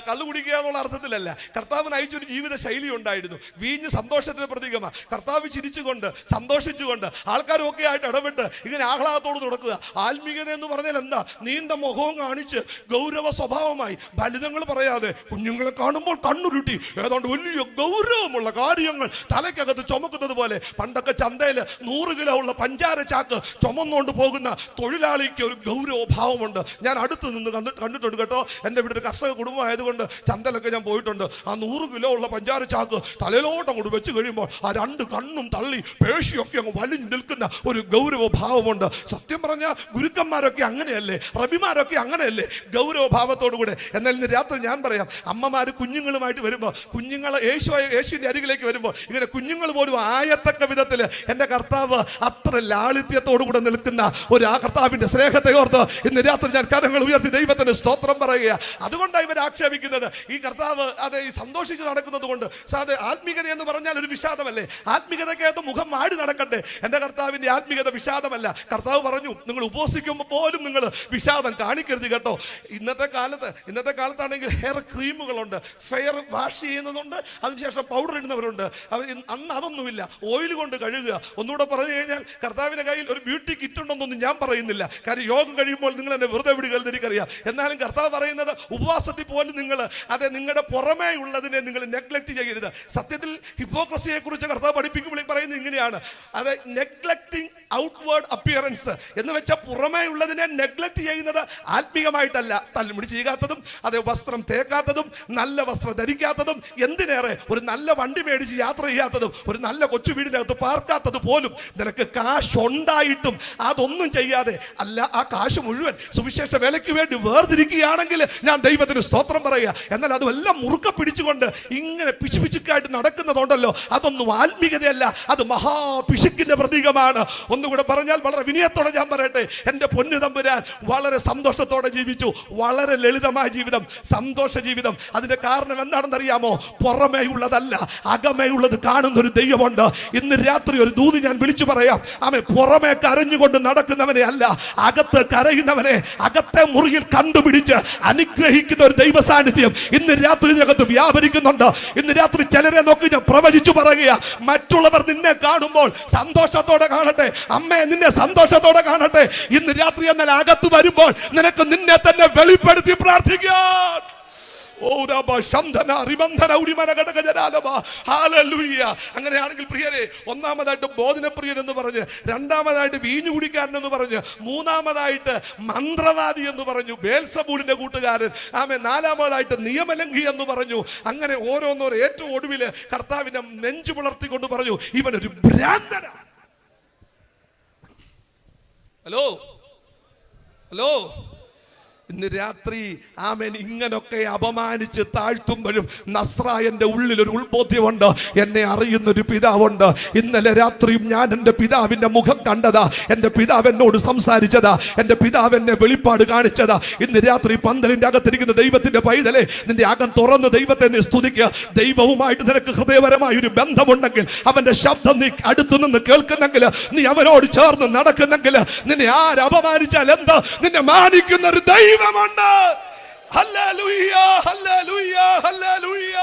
S1: കള്ളു കുടിക്കുക എന്നുള്ള അർത്ഥത്തിലല്ല. കർത്താവ് നയിച്ചൊരു ജീവിത ശൈലി ഉണ്ടായിരുന്നു. വീഞ്ഞ് സന്തോഷത്തിന് പ്രതീകമാണ്. കർത്താവ് ചിരിച്ചുകൊണ്ട് സന്തോഷിച്ചുകൊണ്ട് ആൾക്കാരൊക്കെ ആയിട്ട് ഇടപെട്ട് ഇങ്ങനെ ആഹ്ലാദത്തോട് നടക്കുക. ആത്മീയത എന്ന് പറഞ്ഞാൽ എന്താ? നീണ്ട മുഖവും കാണിച്ച് ഗൗരവ സ്വഭാവമായി ഫലിതങ്ങൾ പറയാതെ കുഞ്ഞുങ്ങളെ കാണുമ്പോൾ കണ്ണുരുട്ടി ഏതാണ്ട് വലിയ ഗൗരവമുള്ള കാര്യങ്ങൾ തലയ്ക്കകത്ത് ചുമക്കുന്നത് പോലെ. പണ്ടൊക്കെ ചന്തയിൽ 100 കിലോ ഉള്ള പഞ്ചാര ചാക്ക് ചുമന്നുകൊണ്ട് പോകുന്ന തൊഴിലാളിക്ക് ഒരു ഗൗരവഭാവമുണ്ട്. ഞാൻ അടുത്ത് നിന്ന് കണ്ടിട്ടുണ്ട് കേട്ടോ. എൻ്റെ വീട്ടിൽ കർഷക കുടുംബമായതുകൊണ്ട് ചന്തയിലൊക്കെ ഞാൻ പോയിട്ടുണ്ട്. ആ 100 കിലോ ഉള്ള പഞ്ചാര ചാക്ക് തലയിലോട്ട് അങ്ങോട്ട് വെച്ച് കഴിയുമ്പോൾ ആ 2 കണ്ണും തള്ളി പേശിയൊക്കെ അങ്ങ് വലിഞ്ഞു നിൽക്കുന്ന ഒരു ഗൗരവഭാവമുണ്ട്. സത്യം പറഞ്ഞാൽ ഗുരുക്കന്മാരൊക്കെ അങ്ങനെയല്ലേ, റബിമാരൊക്കെ അങ്ങനെയല്ലേ, ഗൗരവഭാവത്തോടു കൂടെ. എന്നാൽ ഇന്ന് രാത്രി ഞാൻ പറയാം, അമ്മമാര് കുഞ്ഞുങ്ങളുമായിട്ട് വരുമ്പോൾ, കുഞ്ഞുങ്ങളെ യേശുവിന്റെ അരികിലേക്ക് വരുമ്പോൾ ഇങ്ങനെ കുഞ്ഞുങ്ങൾ പോലും ആയത്തക്ക വിധത്തിൽ എൻ്റെ കർത്താവ് അത്ര ലാളിത്യത്തോടു കൂടെ നിൽക്കുന്ന ഒരു ആ കർത്താവിന്റെ സ്നേഹത്തെ ഓർത്ത് ഇന്ന് രാത്രി ഞാൻ കരങ്ങൾ ഉയർത്തി ദൈവത്തിന് സ്തോത്രം പറയുക. അതുകൊണ്ടാണ് ഇവർ ആക്ഷേപിക്കുന്നത്. ഈ കർത്താവ് അത് ഈ സന്തോഷിച്ച് നടക്കുന്നത് കൊണ്ട്. ആത്മീയത എന്ന് പറഞ്ഞാൽ ഒരു വിഷാദമല്ലേ? ആത്മീയതയ്ക്കകത്ത് മുഖം മാടി നടക്കട്ടെ. എൻ്റെ കർത്താവിന്റെ ആത്മീയത വിഷാദമല്ല. കർത്താവ് പറഞ്ഞു, നിങ്ങൾ ഉപവസിക്കുമ്പോൾ പോലും നിങ്ങൾ വിഷാദം കാണിക്കരുത് കേട്ടോ. ഇന്നത്തെ കാലത്താണെങ്കിൽ ഹെയർ ക്രീമുകളുണ്ട്, ഫെയർ വാഷ് ചെയ്യുന്നതുണ്ട്, അതിനുശേഷം പൗഡർ ഇടുന്നവരുണ്ട്. അന്ന് അതൊന്നുമില്ല. ഓയിൽ കൊണ്ട് കഴുകുക. ഒന്നുകൂടെ പറഞ്ഞു കഴിഞ്ഞാൽ കർത്താവിന്റെ കയ്യിൽ ഒരു ബ്യൂട്ടി കിറ്റ് ഉണ്ടെന്നൊന്നും ഞാൻ പറയുന്നില്ല. കാര്യം യോഗം കഴിയുമ്പോൾ നിങ്ങൾ എന്നെ വെറുതെ വിടുക എനിക്കറിയാം. എന്നാലും കർത്താവ് പറയുന്നത് ഉപവാസത്തിൽ പോലും നിങ്ങൾ നിങ്ങളുടെ പുറമേ ഉള്ളതിനെ നിങ്ങൾ നെഗ്ലക്ട് ചെയ്യരുത്. സത്യത്തിൽ ഹിപ്പോക്രസിയെ കുറിച്ച് കർത്താവ് പഠിപ്പിക്കുമ്പോൾ പറയുന്നത് ഇങ്ങനെയാണ്, അത് നെഗ്ലക്റ്റിംഗ് ഔട്ട്വേർഡ് അപ്പിയറൻസ് എന്ന് വെച്ചാൽ പുറമേ ഉള്ളതിനെ നെഗ്ലക്ട് ചെയ്യുന്നത് ആത്മീയമായിട്ടല്ല. തല്ലുമുടി ചെയ്യാത്തതും വസ്ത്രം തേക്കാത്തതും നല്ല വസ്ത്രം ധരിക്കാത്തതും എന്തിനേറെ ഒരു നല്ല വണ്ടി മേടിച്ച് യാത്ര ചെയ്യാത്തതും ഒരു നല്ല കൊച്ചു വീടിനകത്ത് പാർക്കാത്തത് പോലും നിനക്ക് കാശുണ്ടായിട്ടും അതൊന്നും ചെയ്യാതെ അല്ല, ആ കാശ് മുഴുവൻ സുവിശേഷ വേലയ്ക്ക് വേണ്ടി വേർതിരിക്കുകയാണെങ്കിൽ ഞാൻ ദൈവത്തിന് സ്തോത്രം പറയുക. എന്നാൽ അതുമെല്ലാം മുറുക്ക പിടിച്ചുകൊണ്ട് ഇങ്ങനെ പിശുപിശുക്കായിട്ട് നടക്കുന്നതുണ്ടല്ലോ, അതൊന്നും ആത്മീയതയല്ല, അത് മഹാപിശുക്കിന്റെ പ്രതീകമാണ്. ഒന്നുകൂടെ പറഞ്ഞാൽ വളരെ വിനയത്തോടെ ഞാൻ പറയട്ടെ, എൻ്റെ പൊന്നു തമ്പുരാൻ വളരെ സന്തോഷത്തോടെ ജീവിച്ചു. വളരെ ലളിതമായ ജീവിതം, സന്തോഷ ജീവിതം. അതിന്റെ കാരണം എന്താണെന്ന് അറിയാമോ? പുറമേ ഉള്ളതല്ല, അകമേ ഉള്ളത് കാണുന്ന ഒരു ദൈവമുണ്ട്. ഇന്ന് രാത്രി ഒരു ദൂത് ഞാൻ വിളിച്ചു പറയാം. അവൻ പുറമേ കരഞ്ഞുകൊണ്ട് നടക്കുന്നവനെ അല്ല, അകത്ത് കരയുന്നവനെ, അകത്തെ മുറിയിൽ കണ്ടുപിടിച്ച് അനുഗ്രഹിക്കുന്ന ഒരു ദൈവ സാന്നിധ്യം ഇന്ന് രാത്രി ഇതിനകത്ത് വ്യാപരിക്കുന്നുണ്ട്. ഇന്ന് രാത്രി ചിലരെ നോക്കി ഞാൻ പ്രവചിച്ചു പറയുക, മറ്റുള്ളവർ നിന്നെ കാണുമ്പോൾ സന്തോഷത്തോടെ കാണട്ടെ. അമ്മേ, നിന്നെ സന്തോഷത്തോടെ കാണട്ടെ. ഇന്ന് രാത്രി എന്നാൽ അകത്ത് വരുമ്പോൾ നിനക്ക് നിന്നെ തന്നെ വെളിപ്പെടുത്തി പ്രാർത്ഥിക്കാൻ. അങ്ങനെയാണെങ്കിൽ പ്രിയരെ, ഒന്നാമതായിട്ട് ബോധനപ്രിയൻ എന്ന് പറഞ്ഞ്, രണ്ടാമതായിട്ട് വീഞ്ഞു കുടിക്കാരൻ എന്ന് പറഞ്ഞ്, മൂന്നാമതായിട്ട് മന്ത്രവാദി എന്ന് പറഞ്ഞു, ബേൽസബൂലിന്റെ കൂട്ടുകാരൻ, നാലാമതായിട്ട് നിയമലംഘി എന്ന് പറഞ്ഞു. അങ്ങനെ ഓരോന്നോരോ ഏറ്റവും ഒടുവില് കർത്താവിനെ നെഞ്ചു പുലർത്തിക്കൊണ്ട് പറഞ്ഞു, ഇവനൊരു ഭ്രാന്തനാണ്. ഹലോ, ഇന്ന് രാത്രി ആമേൻ ഇങ്ങനൊക്കെ അപമാനിച്ച് താഴ്ത്തുമ്പോഴും നസ്രായന്റെ ഉള്ളിൽ ഒരു ഉൾബോധ്യമുണ്ട്, എന്നെ അറിയുന്നൊരു പിതാവുണ്ട്. ഇന്നലെ രാത്രിയും ഞാൻ എൻ്റെ പിതാവിന്റെ മുഖം കണ്ടതാ, എൻ്റെ പിതാവ് എന്നോട് സംസാരിച്ചതാ, എൻ്റെ പിതാവ് എന്നെ വെളിപ്പാട് കാണിച്ചതാ. ഇന്ന് രാത്രി പന്തലിന്റെ അകത്തിരിക്കുന്ന ദൈവത്തിന്റെ പൈതലെ, നിന്റെ അകം തുറന്ന് ദൈവത്തെ നീ സ്തുതിക്കുക. ദൈവവുമായിട്ട് നിനക്ക് ഹൃദയപരമായ ഒരു ബന്ധമുണ്ടെങ്കിൽ, അവന്റെ ശബ്ദം നീ അടുത്തു നിന്ന് കേൾക്കുന്നെങ്കിൽ, നീ അവനോട് ചേർന്ന് നടക്കുന്നെങ്കിൽ, നിന്നെ ആരപമാനിച്ചാൽ എന്താ, നിന്നെ മാനിക്കുന്ന ഒരു ദൈവമുണ്ട്. Hallelujah, hallelujah, hallelujah.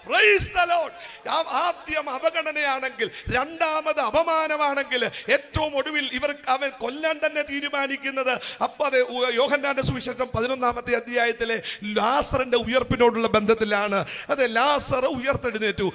S1: Price the Lord. ആദ്യം അവഗണനയാണെങ്കിൽ, രണ്ടാമത് അപമാനമാണെങ്കിൽ, ഏറ്റവും ഒടുവിൽ അവൻ കൊല്ലാൻ തന്നെ തീരുമാനിക്കുന്നത്. അപ്പൊ അത് യോഹന്നാന്റെ സുവിശേഷം 11-ാമത്തെ അധ്യായത്തിലെ ലാസറിന്റെ ഉയർപ്പിനോടുള്ള ബന്ധത്തിലാണ്. അതെ, ലാസർ ഉയർത്തെഴുന്നേറ്റു.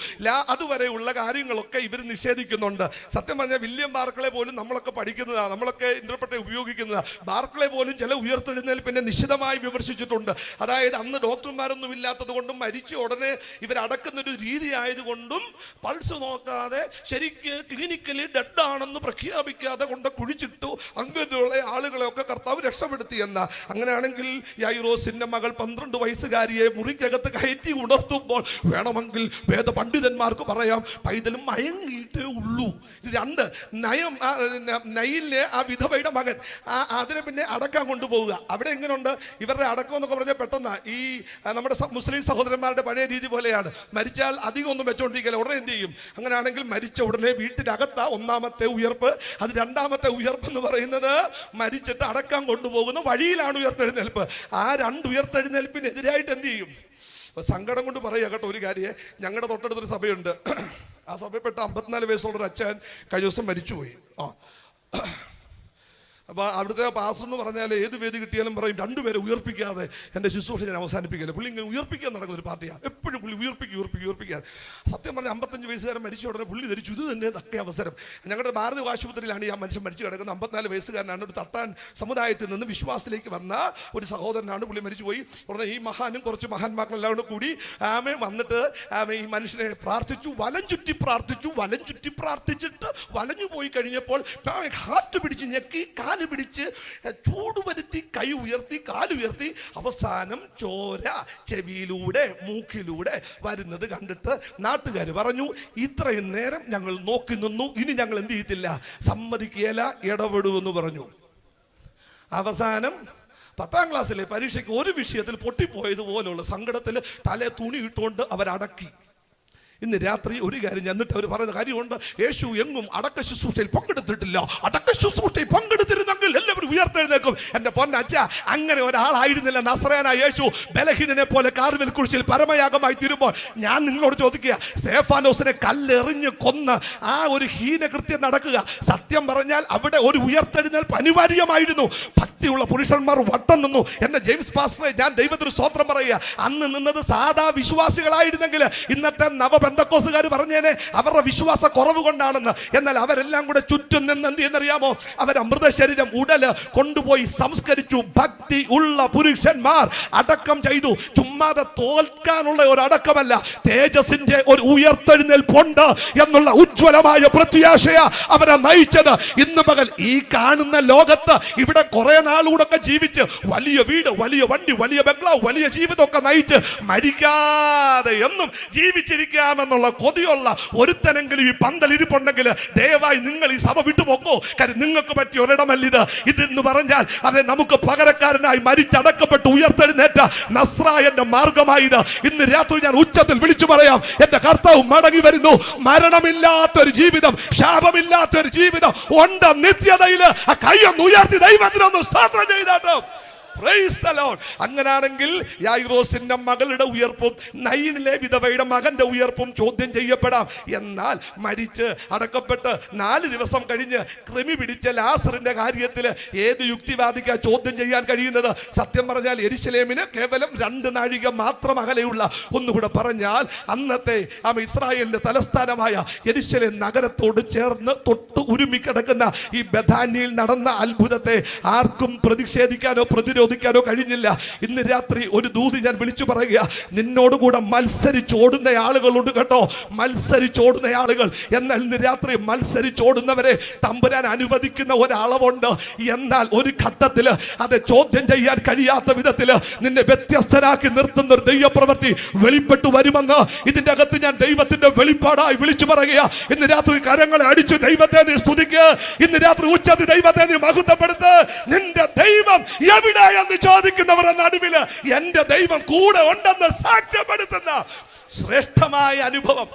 S1: അതുവരെയുള്ള കാര്യങ്ങളൊക്കെ ഇവർ നിഷേധിക്കുന്നുണ്ട്. സത്യം പറഞ്ഞാൽ വില്യം ബാർക്കളെ പോലും നമ്മളൊക്കെ പഠിക്കുന്നതാണ്, നമ്മളൊക്കെ ഇന്റർപ്രറ്റ് ഉപയോഗിക്കുന്നതാണ്. ബാർക്കളെ പോലും ചില ഉയർത്തെഴുന്നേൽപ്പിനെ നിശിതമായി വിമർശിച്ചിട്ടുണ്ട്. അതായത് അന്ന് ഡോക്ടർമാരൊന്നും ഇല്ലാത്തത് കൊണ്ടും മരിച്ച ഉടനെ ഇവരടക്കുന്നൊരു രീതി ആയതുകൊണ്ട് പൾസ് നോക്കാതെ ശരിക്ക് ക്ലിനിക്കലി ഡെഡ് ആണെന്ന് പ്രഖ്യാപിക്കാതെ കൊണ്ട് കുഴിച്ചിട്ടു. അങ്ങനെയുള്ള ആളുകളെയൊക്കെ കർത്താവ് രക്ഷപ്പെടുത്തി എന്ന. അങ്ങനെയാണെങ്കിൽ യായിറോസിന്റെ മകൾ 12 വയസ്സുകാരിയെ മുറിക്കകത്ത് കയറ്റി ഉണർത്തുമ്പോൾ വേണമെങ്കിൽ വേദ പണ്ഡിതന്മാർക്ക് പറയാം, പൈതലും മയങ്ങിയിട്ടേ ഉള്ളൂ. 2 നയിലെ ആ വിധവയുടെ മകൻ, അതിനെ പിന്നെ അടക്കാൻ കൊണ്ടുപോവുക. അവിടെ എങ്ങനെയുണ്ട് ഇവരുടെ അടക്കം എന്നൊക്കെ പറഞ്ഞാൽ പെട്ടെന്ന് ഈ നമ്മുടെ മുസ്ലിം സഹോദരന്മാരുടെ പഴയ രീതി പോലെയാണ്. മരിച്ചാൽ അധികം ഒന്നും വെച്ചോണ്ടിരിക്കില്ല, ഉടനെ എന്ത് ചെയ്യും? അങ്ങനെയാണെങ്കിൽ മരിച്ച ഉടനെ വീട്ടിനകത്താ ഒന്നാമത്തെ ഉയർപ്പ്. അത് രണ്ടാമത്തെ ഉയർപ്പ് എന്ന് പറയുന്നത് മരിച്ചിട്ട് അടക്കാൻ കൊണ്ടുപോകുന്ന വഴിയിലാണ് ഉയർത്തെഴുന്നേൽപ്പ്. ആ രണ്ട് ഉയർത്തെഴുന്നേൽപ്പിനെതിരായിട്ട് എന്ത് ചെയ്യും? സങ്കടം കൊണ്ട് പറയുക കേട്ടോ ഒരു കാര്യം. ഞങ്ങളുടെ തൊട്ടടുത്തൊരു സഭയുണ്ട്. ആ സഭയിൽപ്പെട്ട 54 വയസ്സുള്ളൊരു അച്ഛൻ കഴിഞ്ഞ ദിവസം മരിച്ചുപോയി. അപ്പോൾ അവിടുത്തെ പാസ്റ്റർ എന്ന് പറഞ്ഞാൽ ഏത് വേദി കിട്ടിയാലും പറയും രണ്ടുപേരെ ഉയർപ്പിക്കാതെ എൻ്റെ ശുശ്രൂഷ ഞാൻ അവസാനിപ്പിക്കില്ല. പുള്ളി ഇങ്ങനെ ഉയർപ്പിക്കാൻ നടക്കുന്ന ഒരു പാർട്ടിയാണ്. എപ്പോഴും പുള്ളി ഉയർപ്പിക്കാൻ. സത്യം പറഞ്ഞാൽ 55 വയസ്സുകാരൻ മരിച്ച ഉടനെ പുള്ളി ധരിച്ചു ഇത് തന്നെ തക്ക അവസരം. ഞങ്ങളുടെ ഭാരത ആശുപത്രിയിലാണ് ഈ മനുഷ്യൻ മരിച്ചു കിടക്കുന്നത്. 54 വയസ്സുകാരനാണ്. ഒരു തട്ടാൻ സമുദായത്തിൽ നിന്ന് വിശ്വാസത്തിലേക്ക് വന്ന ഒരു സഹോദരനാണ്. പുള്ളി മരിച്ചുപോയി. ഉടനെ ഈ മഹാനും കുറച്ച് മഹാന്മാക്കളെല്ലാം കൂടി വന്നിട്ട് ഈ മനുഷ്യനെ പ്രാർത്ഥിച്ചു, വലം ചുറ്റി പ്രാർത്ഥിച്ചിട്ട് വലഞ്ഞു പോയി കഴിഞ്ഞപ്പോൾ ഹാർട്ട് പിടിച്ച് ഞെക്കി കാല് പിടിച്ച് ചൂടുവരുത്തി കൈ ഉയർത്തി കാലുയർത്തി അവസാനം ചോര ചെവിയിലൂടെ മൂക്കിലൂടെ വരുന്നത് കണ്ടിട്ട് നാട്ടുകാർ പറഞ്ഞു ഇത്രയും നേരം ഞങ്ങൾ നോക്കി നിന്നു, ഇനി ഞങ്ങൾ എന്ത് ചെയ്യത്തില്ല, സമ്മതിക്കുകയില്ല, ഇടപെടുമെന്ന് പറഞ്ഞു. അവസാനം 10ാം ക്ലാസ്സിലെ പരീക്ഷയ്ക്ക് ഒരു വിഷയത്തിൽ പൊട്ടിപ്പോയതുപോലുള്ള സങ്കടത്തിൽ തലേ തുണി ഇട്ടുകൊണ്ട് അവരടക്കി. ഇന്ന് രാത്രി ഒരു കാര്യം എന്നിട്ട് അവർ പറയുന്ന കാര്യമുണ്ട്, യേശു എങ്ങും അടക്ക ശുശ്രൂഷയിൽ പങ്കെടുത്തിട്ടില്ല. അടക്ക ശുശ്രൂഷയിൽ പങ്കെടുത്തിരുന്നെങ്കിൽ എല്ലാവരും ഉയർത്തെഴുന്നേക്കും. എൻ്റെ പൊന്നച്ഛ, അങ്ങനെ ഒരാളായിരുന്നില്ല നസ്രായനായ യേശു. ബലഹീനനെ പോലെ കാർമേൽ കുരിശിൽ പരമയാഗമായി തീരുമ്പോൾ ഞാൻ നിങ്ങളോട് ചോദിക്കുക, സ്തെഫാനോസിനെ കല്ലെറിഞ്ഞ് കൊന്ന് ആ ഒരു ഹീനകൃത്യം നടക്കുക, സത്യം പറഞ്ഞാൽ അവിടെ ഒരു ഉയർത്തെഴുന്നേൽപ്പ് അനിവാര്യമായിരുന്നു. ഭക്തിയുള്ള പുരുഷന്മാർ വട്ടം നിന്നു. എന്നെ ജെയിംസ് പാസ്റ്ററെ, ഞാൻ ദൈവത്തിന് സ്തോത്രം പറയുക, അന്ന് നിന്നത് സാധാ വിശ്വാസികളായിരുന്നെങ്കിൽ ഇന്നത്തെ പെന്തക്കോസുകാർ പറഞ്ഞേനെ അവരുടെ വിശ്വാസ കുറവ് കൊണ്ടാണെന്ന്. എന്നാൽ അവരെല്ലാം കൂടെ ചുറ്റും നിന്ന് എന്ത് ചെയ്യുന്നറിയാമോ? അവർ അമൃത ശരീരം ഉടല് കൊണ്ടുപോയി സംസ്കരിച്ചു. ഭക്തി ഉള്ള പുരുഷന്മാർ അടക്കം ചെയ്തു. ചുമ്മാതെ തോൽക്കാനുള്ള ഒരു അടക്കമല്ല, തേജസിന്റെ ഒരു ഉയർത്തെഴുന്നേൽപ്പുണ്ട് എന്നുള്ള ഉജ്ജ്വലമായ പ്രത്യാശയ അവരെ നയിച്ചത്. ഇന്ന് പകൽ ഈ കാണുന്ന ലോകത്ത് ഇവിടെ കുറെ നാളുകൂടെ ജീവിച്ച് വലിയ വീട്, വലിയ വണ്ടി, വലിയ ബംഗ്ലാവ്, വലിയ ജീവിതമൊക്കെ നയിച്ച് മരിക്കാതെ എന്നും ജീവിച്ചിരിക്കാമെന്നുള്ള കൊതിയുള്ള ഒരുത്തനെങ്കിലും ഈ പന്തലിരിപ്പുണ്ടെങ്കിൽ ദയവായി നിങ്ങൾ ഈ സഭ വിട്ടുപോക്കോ. കാര്യം നിങ്ങൾക്ക് പറ്റിയ ഒരിടമല്ലിത്. ഇതെന്ന് പറഞ്ഞാൽ അതെ, നമുക്ക് പകരക്കാരനായി മരിച്ചടക്കപ്പെട്ട് ഉയർത്തെഴുന്നേറ്റ നസ്രായന്റെ മാർഗമായത്. ഇന്ന് രാത്രി ഞാൻ ഉച്ചത്തിൽ വിളിച്ചു പറയാം, എന്റെ കർത്താവ് മടങ്ങി വരുന്നു. മരണമില്ലാത്തൊരു ജീവിതം, ശാപമില്ലാത്തൊരു ജീവിതം ഉണ്ട് നിത്യതയില്. ആ കൈയൊന്ന് ഉയർത്തി ദൈവത്തിനൊന്ന് സ്തോത്രം ചെയ്താട്ടോ. അങ്ങനാണെങ്കിൽ യായിറോസിന്റെ മകളുടെ ഉയർപ്പും നയീനിലെ വിധവയുടെ മകന്റെ ഉയർപ്പും ചോദ്യം ചെയ്യപ്പെടാം. എന്നാൽ മരിച്ച് അടക്കപ്പെട്ട് 4 ദിവസം കഴിഞ്ഞ് കൃമി പിടിച്ച ലാസറിന്റെ കാര്യത്തിൽ ഏത് യുക്തിവാദിക്കാ ചോദ്യം ചെയ്യാൻ കഴിയുന്നത്? സത്യം പറഞ്ഞാൽ യെരുശലേമിന് കേവലം 2 നാഴിക മാത്രം അകലെയുള്ള, ഒന്നുകൂടെ പറഞ്ഞാൽ അന്നത്തെ ഇസ്രായേലിന്റെ തലസ്ഥാനമായ യെരുശലേം നഗരത്തോട് ചേർന്ന് തൊട്ട് ഉരുമിക്കിടക്കുന്ന ഈ ബഥാന്യയിൽ നടന്ന അത്ഭുതത്തെ ആർക്കും പ്രതിഷേധിക്കാനോ പ്രതിരോധിക്കാനോ കഴിഞ്ഞില്ല. ഇന്ന് രാത്രി ഒരു ദൂതി ഞാൻ വിളിച്ചു പറയുക, നിന്നോടുകൂടെ മത്സരിച്ചോടുന്ന ആളുകളുണ്ട് കേട്ടോ, മത്സരിച്ചോടുന്ന ആളുകൾ. എന്നാൽ ഇന്ന് രാത്രി മത്സരിച്ചോടുന്നവരെ തമ്പുരാൻ അനുവദിക്കുന്ന ഒരളവുണ്ട്. എന്നാൽ ഒരു ഘട്ടത്തിൽ അത് ചോദ്യം ചെയ്യാൻ കഴിയാത്ത വിധത്തിൽ നിന്നെ വ്യത്യസ്തരാക്കി നിർത്തുന്ന ഒരു ദൈവപ്രവൃത്തി വെളിപ്പെട്ടു വരുമെന്ന് ഇതിന്റെ അകത്ത് ഞാൻ ദൈവത്തിന്റെ വെളിപ്പാടായി വിളിച്ചു പറയുക. ഇന്ന് രാത്രി കരങ്ങളെ അടിച്ച് ദൈവത്തെ നീ സ്തുതിക്കുക. ഇന്ന് രാത്രി ഉച്ചത്തിൽ ദൈവത്തെ നീ മഹത്വപ്പെടുത്ത്. നിന്റെ ദൈവം എവിടെ എന്ന് ചോദിക്കുന്നവരുടെ നടുവില് എന്റെ ദൈവം കൂടെ ഉണ്ടെന്ന് സാക്ഷ്യപ്പെടുത്തുന്ന ശ്രേഷ്ഠമായ അനുഭവം.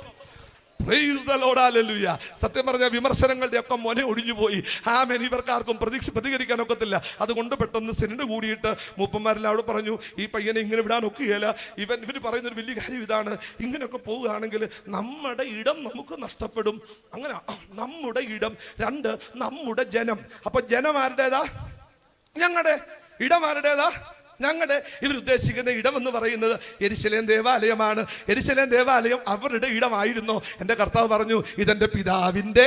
S1: സത്യം പറഞ്ഞ വിമർശനങ്ങളുടെ ഒക്കെ മൊന ഒഴിഞ്ഞുപോയി. ആമേൻ. ഇവർക്കാർക്കും പ്രതികരിക്കാൻ ഒക്കത്തില്ല. അതുകൊണ്ട് പെട്ടെന്ന് സെനറ്റ് കൂടിയിട്ട് മൂപ്പന്മാരെല്ലാം പറഞ്ഞു, ഈ പയ്യനെ ഇങ്ങനെ വിടാൻ ഒക്കുകയില്ല. ഇവർ പറയുന്നൊരു വലിയ കാര്യം ഇതാണ്, ഇങ്ങനെയൊക്കെ പോവുകയാണെങ്കിൽ നമ്മുടെ ഇടം നമുക്ക് നഷ്ടപ്പെടും. അങ്ങനെ നമ്മുടെ ഇടം, 2 നമ്മുടെ ജനം. അപ്പൊ ജനം ആരുടേതാ? ഞങ്ങളുടെ. ഇടം ആരുടേതാ? ഞങ്ങളുടെ. ഇവരുദ്ദേശിക്കുന്ന ഇടം എന്ന് പറയുന്നത് യെരുശലേം ദേവാലയമാണ്. യെരുശലേം ദേവാലയം അവരുടെ ഇടമായിരുന്നു. എൻ്റെ കർത്താവ് പറഞ്ഞു, ഇതെന്റെ പിതാവിന്റെ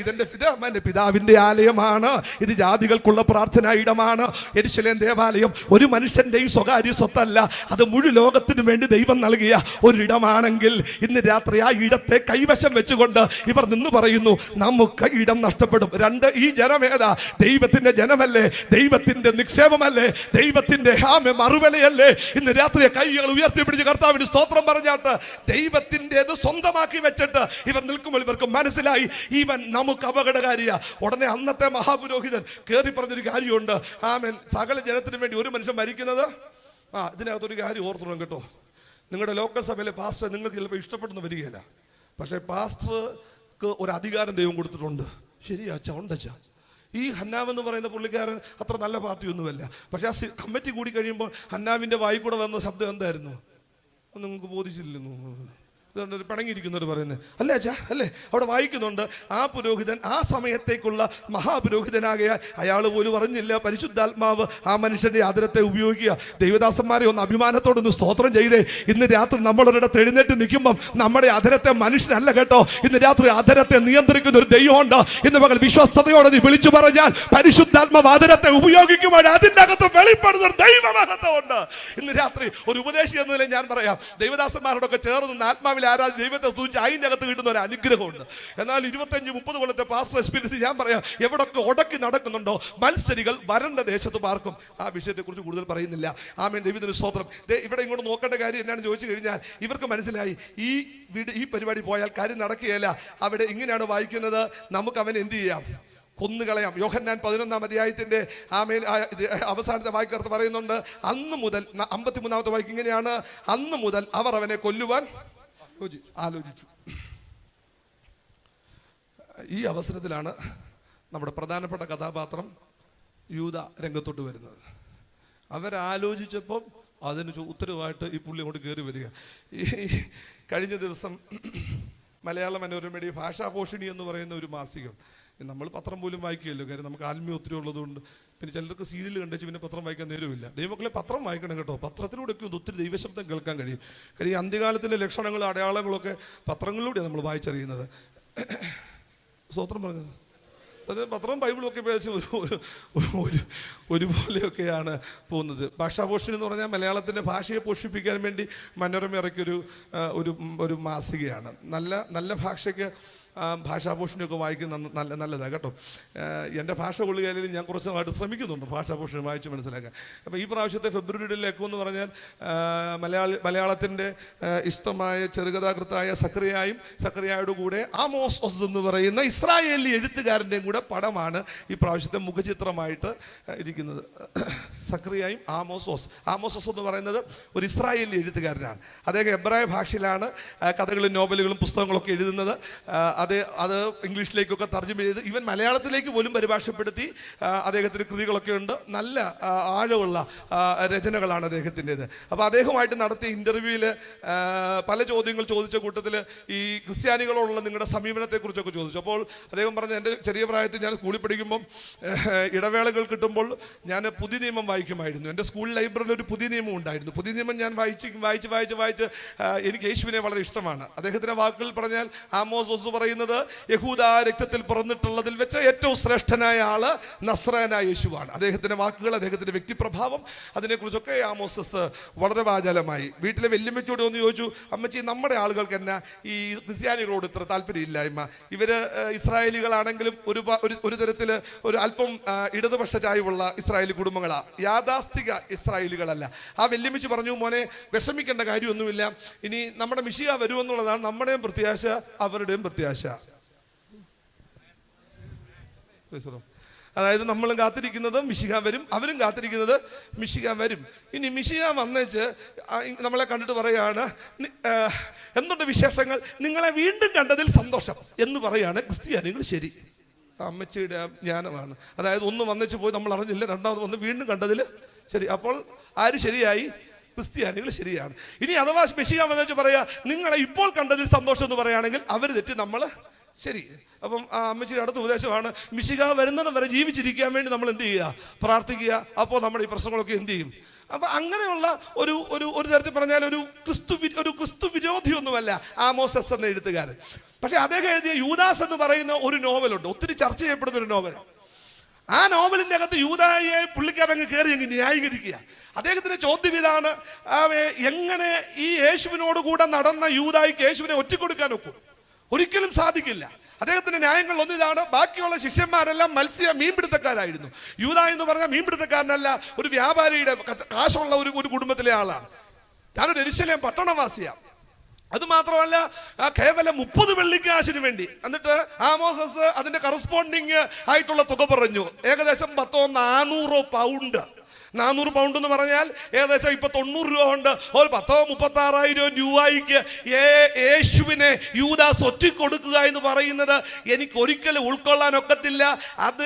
S1: ഇതെന്റെ പിതാവിന്റെ ആലയമാണ്. ഇത് ജാതികൾക്കുള്ള പ്രാർത്ഥനാ ഇടമാണ്. യെരുശലേം ദേവാലയം ഒരു മനുഷ്യന്റെയും സ്വകാര്യ സ്വത്തല്ല. അത് മുഴു ലോകത്തിനു വേണ്ടി ദൈവം നൽകിയ ഒരിടമാണെങ്കിൽ ഇന്ന് രാത്രി ആ ഇടത്തെ കൈവശം വെച്ചുകൊണ്ട് ഇവർ നിന്ന് പറയുന്നു, നമുക്ക് ഇടം നഷ്ടപ്പെടും. 2 ഈ ജനമേതാ? ദൈവത്തിന്റെ ജനമല്ലേ? ദൈവത്തിന്റെ നിക്ഷേപമല്ലേ? ദൈവത്തിന്റെ മറുവിലയല്ലേ? ഇന്ന് രാത്രി കൈകൾ ഉയർത്തിപ്പിടിച്ച് കർത്താവിന് സ്തോത്രം പറഞ്ഞാട്ട് ദൈവത്തിൻ്റെത് സ്വന്തമാക്കി വെച്ചിട്ട് ഇവർ നിൽക്കുമ്പോൾ ഇവർക്ക് മനസ്സിലായി ഇവൻ നമുക്ക് അപകടകാരിയാ. ഉടനെ അന്നത്തെ മഹാപുരോഹിതൻ കയറി പറഞ്ഞൊരു കാര്യമുണ്ട്. ആമേൻ. സകല ജനത്തിനു വേണ്ടി ഒരു മനുഷ്യൻ മരിക്കുന്നത്. ഇതിനകത്തൊരു കാര്യം ഓർത്തോണം കേട്ടോ. നിങ്ങളുടെ ലോക്കൽ സഭയിലെ പാസ്റ്റർ നിങ്ങൾക്ക് ചിലപ്പോൾ ഇഷ്ടപ്പെടുന്ന വരികയില്ല. പക്ഷേ പാസ്റ്റർക്ക് ഒരു അധികാരം ദൈവം കൊടുത്തിട്ടുണ്ട്. ശരിയാ അച്ഛാ, ഉണ്ടച്ചാ. ഈ ഹന്നാവ് എന്ന് പറയുന്ന പുള്ളിക്കാരൻ അത്ര നല്ല പാർട്ടിയൊന്നുമല്ല. പക്ഷേ ആ കമ്മിറ്റി കൂടി കഴിയുമ്പോൾ ഹന്നാവിൻ്റെ വായിൽ കൂടെ വന്ന ശബ്ദം എന്തായിരുന്നു? നിങ്ങൾക്ക് ബോധിച്ചില്ലെന്നു. അതുകൊണ്ട് പിണങ്ങിയിരിക്കുന്നവർ പറയുന്നത് അല്ലേ അച്ഛാ, അല്ലേ? അവിടെ വായിക്കുന്നുണ്ട്, ആ പുരോഹിതൻ ആ സമയത്തേക്കുള്ള മഹാപുരോഹിതനാകയാൽ അയാൾ പോലും അറിഞ്ഞില്ല പരിശുദ്ധാത്മാവ് ആ മനുഷ്യന്റെ ആദരത്തെ ഉപയോഗിക്കുക. ദൈവദാസന്മാരെ ഒന്ന് അഭിമാനത്തോടൊന്ന് സ്തോത്രം ചെയ്തേ. ഇന്ന് രാത്രി നമ്മളൊരിടത്ത് എഴുന്നേറ്റ് നിൽക്കുമ്പം നമ്മുടെ അധരത്തെ മനുഷ്യനല്ല കേട്ടോ, ഇന്ന് രാത്രി അധരത്തെ നിയന്ത്രിക്കുന്ന ഒരു ദൈവമുണ്ട്. ഇന്ന് മകൾ വിശ്വസ്തയോടെ നീ വിളിച്ചു പറഞ്ഞാൽ പരിശുദ്ധാത്മാവ് ആദരത്തെ ഉപയോഗിക്കുമ്പോൾ അതിൻ്റെ അകത്ത് വെളിപ്പെടുന്ന ഒരു ദൈവമഹത്വമുണ്ട്. ഇന്ന് രാത്രി ഒരു ഉപദേശി എന്ന നിലയിൽ ഞാൻ പറയാം, ദൈവദാസന്മാരോടൊക്കെ ചേർന്ന് ആത്മാവിൽ ആരാധന ദൈവത്തെ സൂചിച്ച് അതിൻ്റെ അകത്ത് കിട്ടുന്ന ഒരു അനുഗ്രഹമുണ്ട്. എന്നാൽ 25-30 കൊല്ലത്തെ പാസ്റ്റർ എക്സ്പീരിയൻസ് ഞാൻ പറയാം, എവിടൊക്കെ ഉടക്കി നടക്കുന്നുണ്ടോ മത്സരികൾ വരണ്ട ദേശത്ത് പാർക്കും. ആ വിഷയത്തെക്കുറിച്ച് കൂടുതൽ പറയുന്നില്ല. ആമേൻ, ദൈവത്തിന് സ്തോത്രം. ഇവിടെ ഇങ്ങോട്ട് നോക്കേണ്ട കാര്യം എന്നാണ് ചോദിച്ചു കഴിഞ്ഞാൽ, ഇവർക്ക് മനസ്സിലായി ഈ പരിപാടി പോയാൽ കാര്യം നടക്കുകയല്ല. അവിടെ ഇങ്ങനെയാണ് വായിക്കുന്നത്, നമുക്ക് അവൻ എന്ത് ചെയ്യാം? കൊന്നുകളയാം. യോഹന്നാൻ 11-ാം അധ്യായത്തിന്റെ അവസാനത്തെ വാക്യത്ത് പറയുന്നുണ്ട്, അന്ന് മുതൽ 53-ാമത്തെ വാക്യം ഇങ്ങനെയാണ്, അന്ന് മുതൽ അവർ അവനെ കൊല്ലുവാൻ ആലോചിച്ചു. ഈ അവസരത്തിലാണ് നമ്മുടെ പ്രധാനപ്പെട്ട കഥാപാത്രം യൂദ രംഗത്തോട്ട് വരുന്നത്. അവരാലോചിച്ചപ്പം അതിന് ഉത്തരവായിട്ട് ഈ പുള്ളി അങ്ങോട്ട് കയറി വരിക. ഈ കഴിഞ്ഞ ദിവസം മലയാള മനോരമയുടെ ഭാഷാപോഷിണി എന്ന് പറയുന്ന ഒരു മാസികം, നമ്മൾ പത്രം പോലും വായിക്കുകയല്ലോ, കാര്യം നമുക്ക് ആത്മീയ ഒത്തിരി ഉള്ളതുകൊണ്ട്. പിന്നെ ചിലർക്ക് സീരിയൽ കണ്ടുവെച്ച് പിന്നെ പത്രം വായിക്കാൻ നേരമില്ല. ദൈവമക്കളെ പത്രം വായിക്കണം കേട്ടോ. പത്രത്തിലൂടെയൊക്കെ ഒത്തിരി ദൈവശബ്ദം കേൾക്കാൻ കഴിയും. കാര്യം ഈ അന്ത്യകാലത്തിൻ്റെ ലക്ഷണങ്ങളും അടയാളങ്ങളൊക്കെ പത്രങ്ങളിലൂടെയാണ് നമ്മൾ വായിച്ചറിയുന്നത്. സ്തോത്രം പറഞ്ഞത് പത്രവും ബൈബിളും ഒക്കെ ഒരുപോലെയൊക്കെയാണ് പോകുന്നത്. ഭാഷാപോഷണി എന്ന് പറഞ്ഞാൽ മലയാളത്തിൻ്റെ ഭാഷയെ പോഷിപ്പിക്കാൻ വേണ്ടി മനോരമ ഇറക്കിയൊരു ഒരു മാസികയാണ്. നല്ല ഭാഷയ്ക്ക് ഭാഷാഭൂഷണിയൊക്കെ വായിക്കുന്നത് നല്ലതാണ് കേട്ടോ. എൻ്റെ ഭാഷ കൊള്ളുകയിൽ ഞാൻ കുറച്ച് നാളായിട്ട് ശ്രമിക്കുന്നുണ്ട് ഭാഷാഭൂഷണി വായിച്ച് മനസ്സിലാക്കാൻ. അപ്പോൾ ഈ പ്രാവശ്യത്തെ ഫെബ്രുവരിയുടെ ലക്കം എന്ന് പറഞ്ഞാൽ മലയാളത്തിൻ്റെ ഇഷ്ടമായ ചെറുകഥാകൃത്തായ സക്കറിയായുടെ കൂടെ ആമോസ് ഓസ് എന്ന് പറയുന്ന ഇസ്രായേലി എഴുത്തുകാരൻ്റെയും കൂടെ പടമാണ് ഈ പ്രാവശ്യത്തെ മുഖചിത്രമായിട്ട് ഇരിക്കുന്നത്. സക്കറിയായും ആമോസ് ഓസ് എന്ന് പറയുന്നത് ഒരു ഇസ്രായേലി എഴുത്തുകാരനാണ്. അദ്ദേഹം എബ്രായ ഭാഷയിലാണ് കഥകളും നോവലുകളും പുസ്തകങ്ങളൊക്കെ എഴുതുന്നത്. അത് ഇംഗ്ലീഷിലേക്കൊക്കെ തർജ്ജമ ചെയ്ത് ഈവൻ മലയാളത്തിലേക്ക് പോലും പരിഭാഷപ്പെടുത്തി അദ്ദേഹത്തിന് കൃതികളൊക്കെ ഉണ്ട്. നല്ല ആഴമുള്ള രചനകളാണ് അദ്ദേഹത്തിൻ്റെത്. അപ്പോൾ അദ്ദേഹമായിട്ട് നടത്തിയ ഇൻ്റർവ്യൂവിൽ പല ചോദ്യങ്ങൾ ചോദിച്ച കൂട്ടത്തിൽ ഈ ക്രിസ്ത്യാനികളോടുള്ള നിങ്ങളുടെ സമീപനത്തെക്കുറിച്ചൊക്കെ ചോദിച്ചു. അപ്പോൾ അദ്ദേഹം പറഞ്ഞ, എൻ്റെ ചെറിയ പ്രായത്തിൽ ഞാൻ സ്കൂളിൽ പഠിക്കുമ്പം ഇടവേളകൾ കിട്ടുമ്പോൾ ഞാൻ പുതിയ നിയമം വായിക്കുമായിരുന്നു. എൻ്റെ സ്കൂൾ ലൈബ്രറിയിൽ ഒരു പുതിയ നിയമം ഉണ്ടായിരുന്നു. പുതിയ നിയമം ഞാൻ വായിച്ച് എനിക്ക് യേശുവിനെ വളരെ ഇഷ്ടമാണ്. അദ്ദേഹത്തിൻ്റെ വാക്കുകൾ പറഞ്ഞാൽ ആമോസ് ഓസ് പറയുന്നത്, യഹൂദ രക്തത്തിൽ പിറന്നിട്ടുള്ളതിൽ വെച്ച് ഏറ്റവും ശ്രേഷ്ഠനായ ആള് നസ്രായനായ യേശുവാണ്. അദ്ദേഹത്തിന്റെ വാക്കുകൾ, അദ്ദേഹത്തിന്റെ വ്യക്തിപ്രഭാവം, അതിനെക്കുറിച്ചൊക്കെ ആമോസ് വളരെ വാചാലമായി. വീട്ടിലെ വല്യമ്മച്ചോട് ഒന്ന് ചോദിച്ചു, അമ്മച്ചി നമ്മുടെ ആളുകൾക്ക് എന്നാ ഈ ക്രിസ്ത്യാനികളോട് ഇത്ര താല്പര്യമില്ലായ്മ? ഇവര് ഇസ്രായേലികളാണെങ്കിലും ഒരു തരത്തിൽ ഒരു അല്പം ഇടതുപക്ഷ ചായ്വുള്ള ഇസ്രായേലി കുടുംബങ്ങളാ, യാഥാസ്ഥിക ഇസ്രായേലികളല്ല. ആ വല്യമ്മച്ചി പറഞ്ഞു, മോനെ വിഷമിക്കേണ്ട കാര്യമൊന്നുമില്ല, ഇനി നമ്മുടെ മിശിഹ വരുമെന്നുള്ളതാണ് നമ്മുടെയും പ്രത്യാശ, അവരുടെയും പ്രത്യാശ. അതായത് നമ്മളും കാത്തിരിക്കുന്നത് മിശിഹ വരും, അവരും കാത്തിരിക്കുന്നത് മിശിഹ വരും. ഇനി മിശിഹ വന്നേച്ച് നമ്മളെ കണ്ടിട്ട് പറയാണ്, എന്തുണ്ട് വിശേഷങ്ങൾ, നിങ്ങളെ വീണ്ടും കണ്ടതിൽ സന്തോഷം എന്ന് പറയാണ് ക്രിസ്ത്യാനികൾ. ശരി, അമ്മച്ചിയുടെ ജ്ഞാനമാണ്. അതായത് ഒന്ന് വന്നേച്ച് പോയി നമ്മൾ അറിഞ്ഞില്ല, രണ്ടാമത് വന്ന് വീണ്ടും കണ്ടതിൽ ശരി. അപ്പോൾ ആര് ശരിയായി? ക്രിസ്ത്യാനികൾ ശരിയാണ്. ഇനി അഥവാ മിശിഹ വന്നേച്ച് പറയാ, നിങ്ങളെ ഇപ്പോൾ കണ്ടതിൽ സന്തോഷം എന്ന് പറയുകയാണെങ്കിൽ അവർ തെറ്റി, നമ്മൾ ശരി. അപ്പം ആ അമ്മച്ചിയുടെ അടുത്ത ഉപദേശമാണ്, മിശിഹ വരുന്നതും വരെ ജീവിച്ചിരിക്കാൻ വേണ്ടി നമ്മൾ എന്ത് ചെയ്യുക? പ്രാർത്ഥിക്കുക. അപ്പോൾ നമ്മുടെ ഈ പ്രശ്നങ്ങളൊക്കെ എന്ത് ചെയ്യും? അപ്പൊ അങ്ങനെയുള്ള ഒരു തരത്തിൽ പറഞ്ഞാൽ ഒരു ക്രിസ്തു വിരോധിയൊന്നുമല്ല ആമോസ് എന്ന എഴുത്തുകാരൻ. പക്ഷെ അദ്ദേഹം എഴുതിയ യൂദാസ് എന്ന് പറയുന്ന ഒരു നോവലുണ്ട്, ഒത്തിരി ചർച്ച ചെയ്യപ്പെടുന്ന ഒരു നോവൽ. ആ നോവലിന്റെ അകത്ത് യൂദായെ പുള്ളിക്കാരങ്ങ് കയറി അങ്ങ് ന്യായീകരിക്കുക. അദ്ദേഹത്തിന്റെ ചോദ്യം ഇതാണ്, എങ്ങനെ ഈ യേശുവിനോട് കൂടെ നടന്ന യൂദായിക്ക് യേശുവിനെ ഒറ്റിക്കൊടുക്കാൻ ഒക്കും? ഒരിക്കലും സാധിക്കില്ല. അദ്ദേഹത്തിന്റെ ന്യായങ്ങൾ ഒന്നിതാണ്, ബാക്കിയുള്ള ശിഷ്യന്മാരെല്ലാം മീൻപിടുത്തക്കാരായിരുന്നു. യൂദ എന്ന് പറഞ്ഞാൽ മീൻപിടുത്തക്കാരനല്ല, ഒരു വ്യാപാരിയുടെ കാശുള്ള ഒരു കുടുംബത്തിലെ ആളാണ്. ഞാനൊരു യെരൂശലേം പട്ടണവാസിയാണ്. അത് മാത്രമല്ല, കേവലം 30 വെള്ളിക്കാശിന് വേണ്ടി. എന്നിട്ട് ആമോസ് അതിന്റെ കറസ്പോണ്ടിങ് ആയിട്ടുള്ള തുക പറഞ്ഞു, ഏകദേശം 400 പൗണ്ട്. 400 പൗണ്ട് എന്ന് പറഞ്ഞാൽ ഏകദേശം ഇപ്പൊ 90 രൂപ ഉണ്ട്. ഒരു 10,36,000 രൂപയ്ക്ക് യേശുവിനെ യൂദാസ് ഒറ്റിക്കൊടുക്കുക എന്ന് പറയുന്നത് എനിക്ക് ഒരിക്കലും ഉൾക്കൊള്ളാൻ ഒക്കത്തില്ല. അത്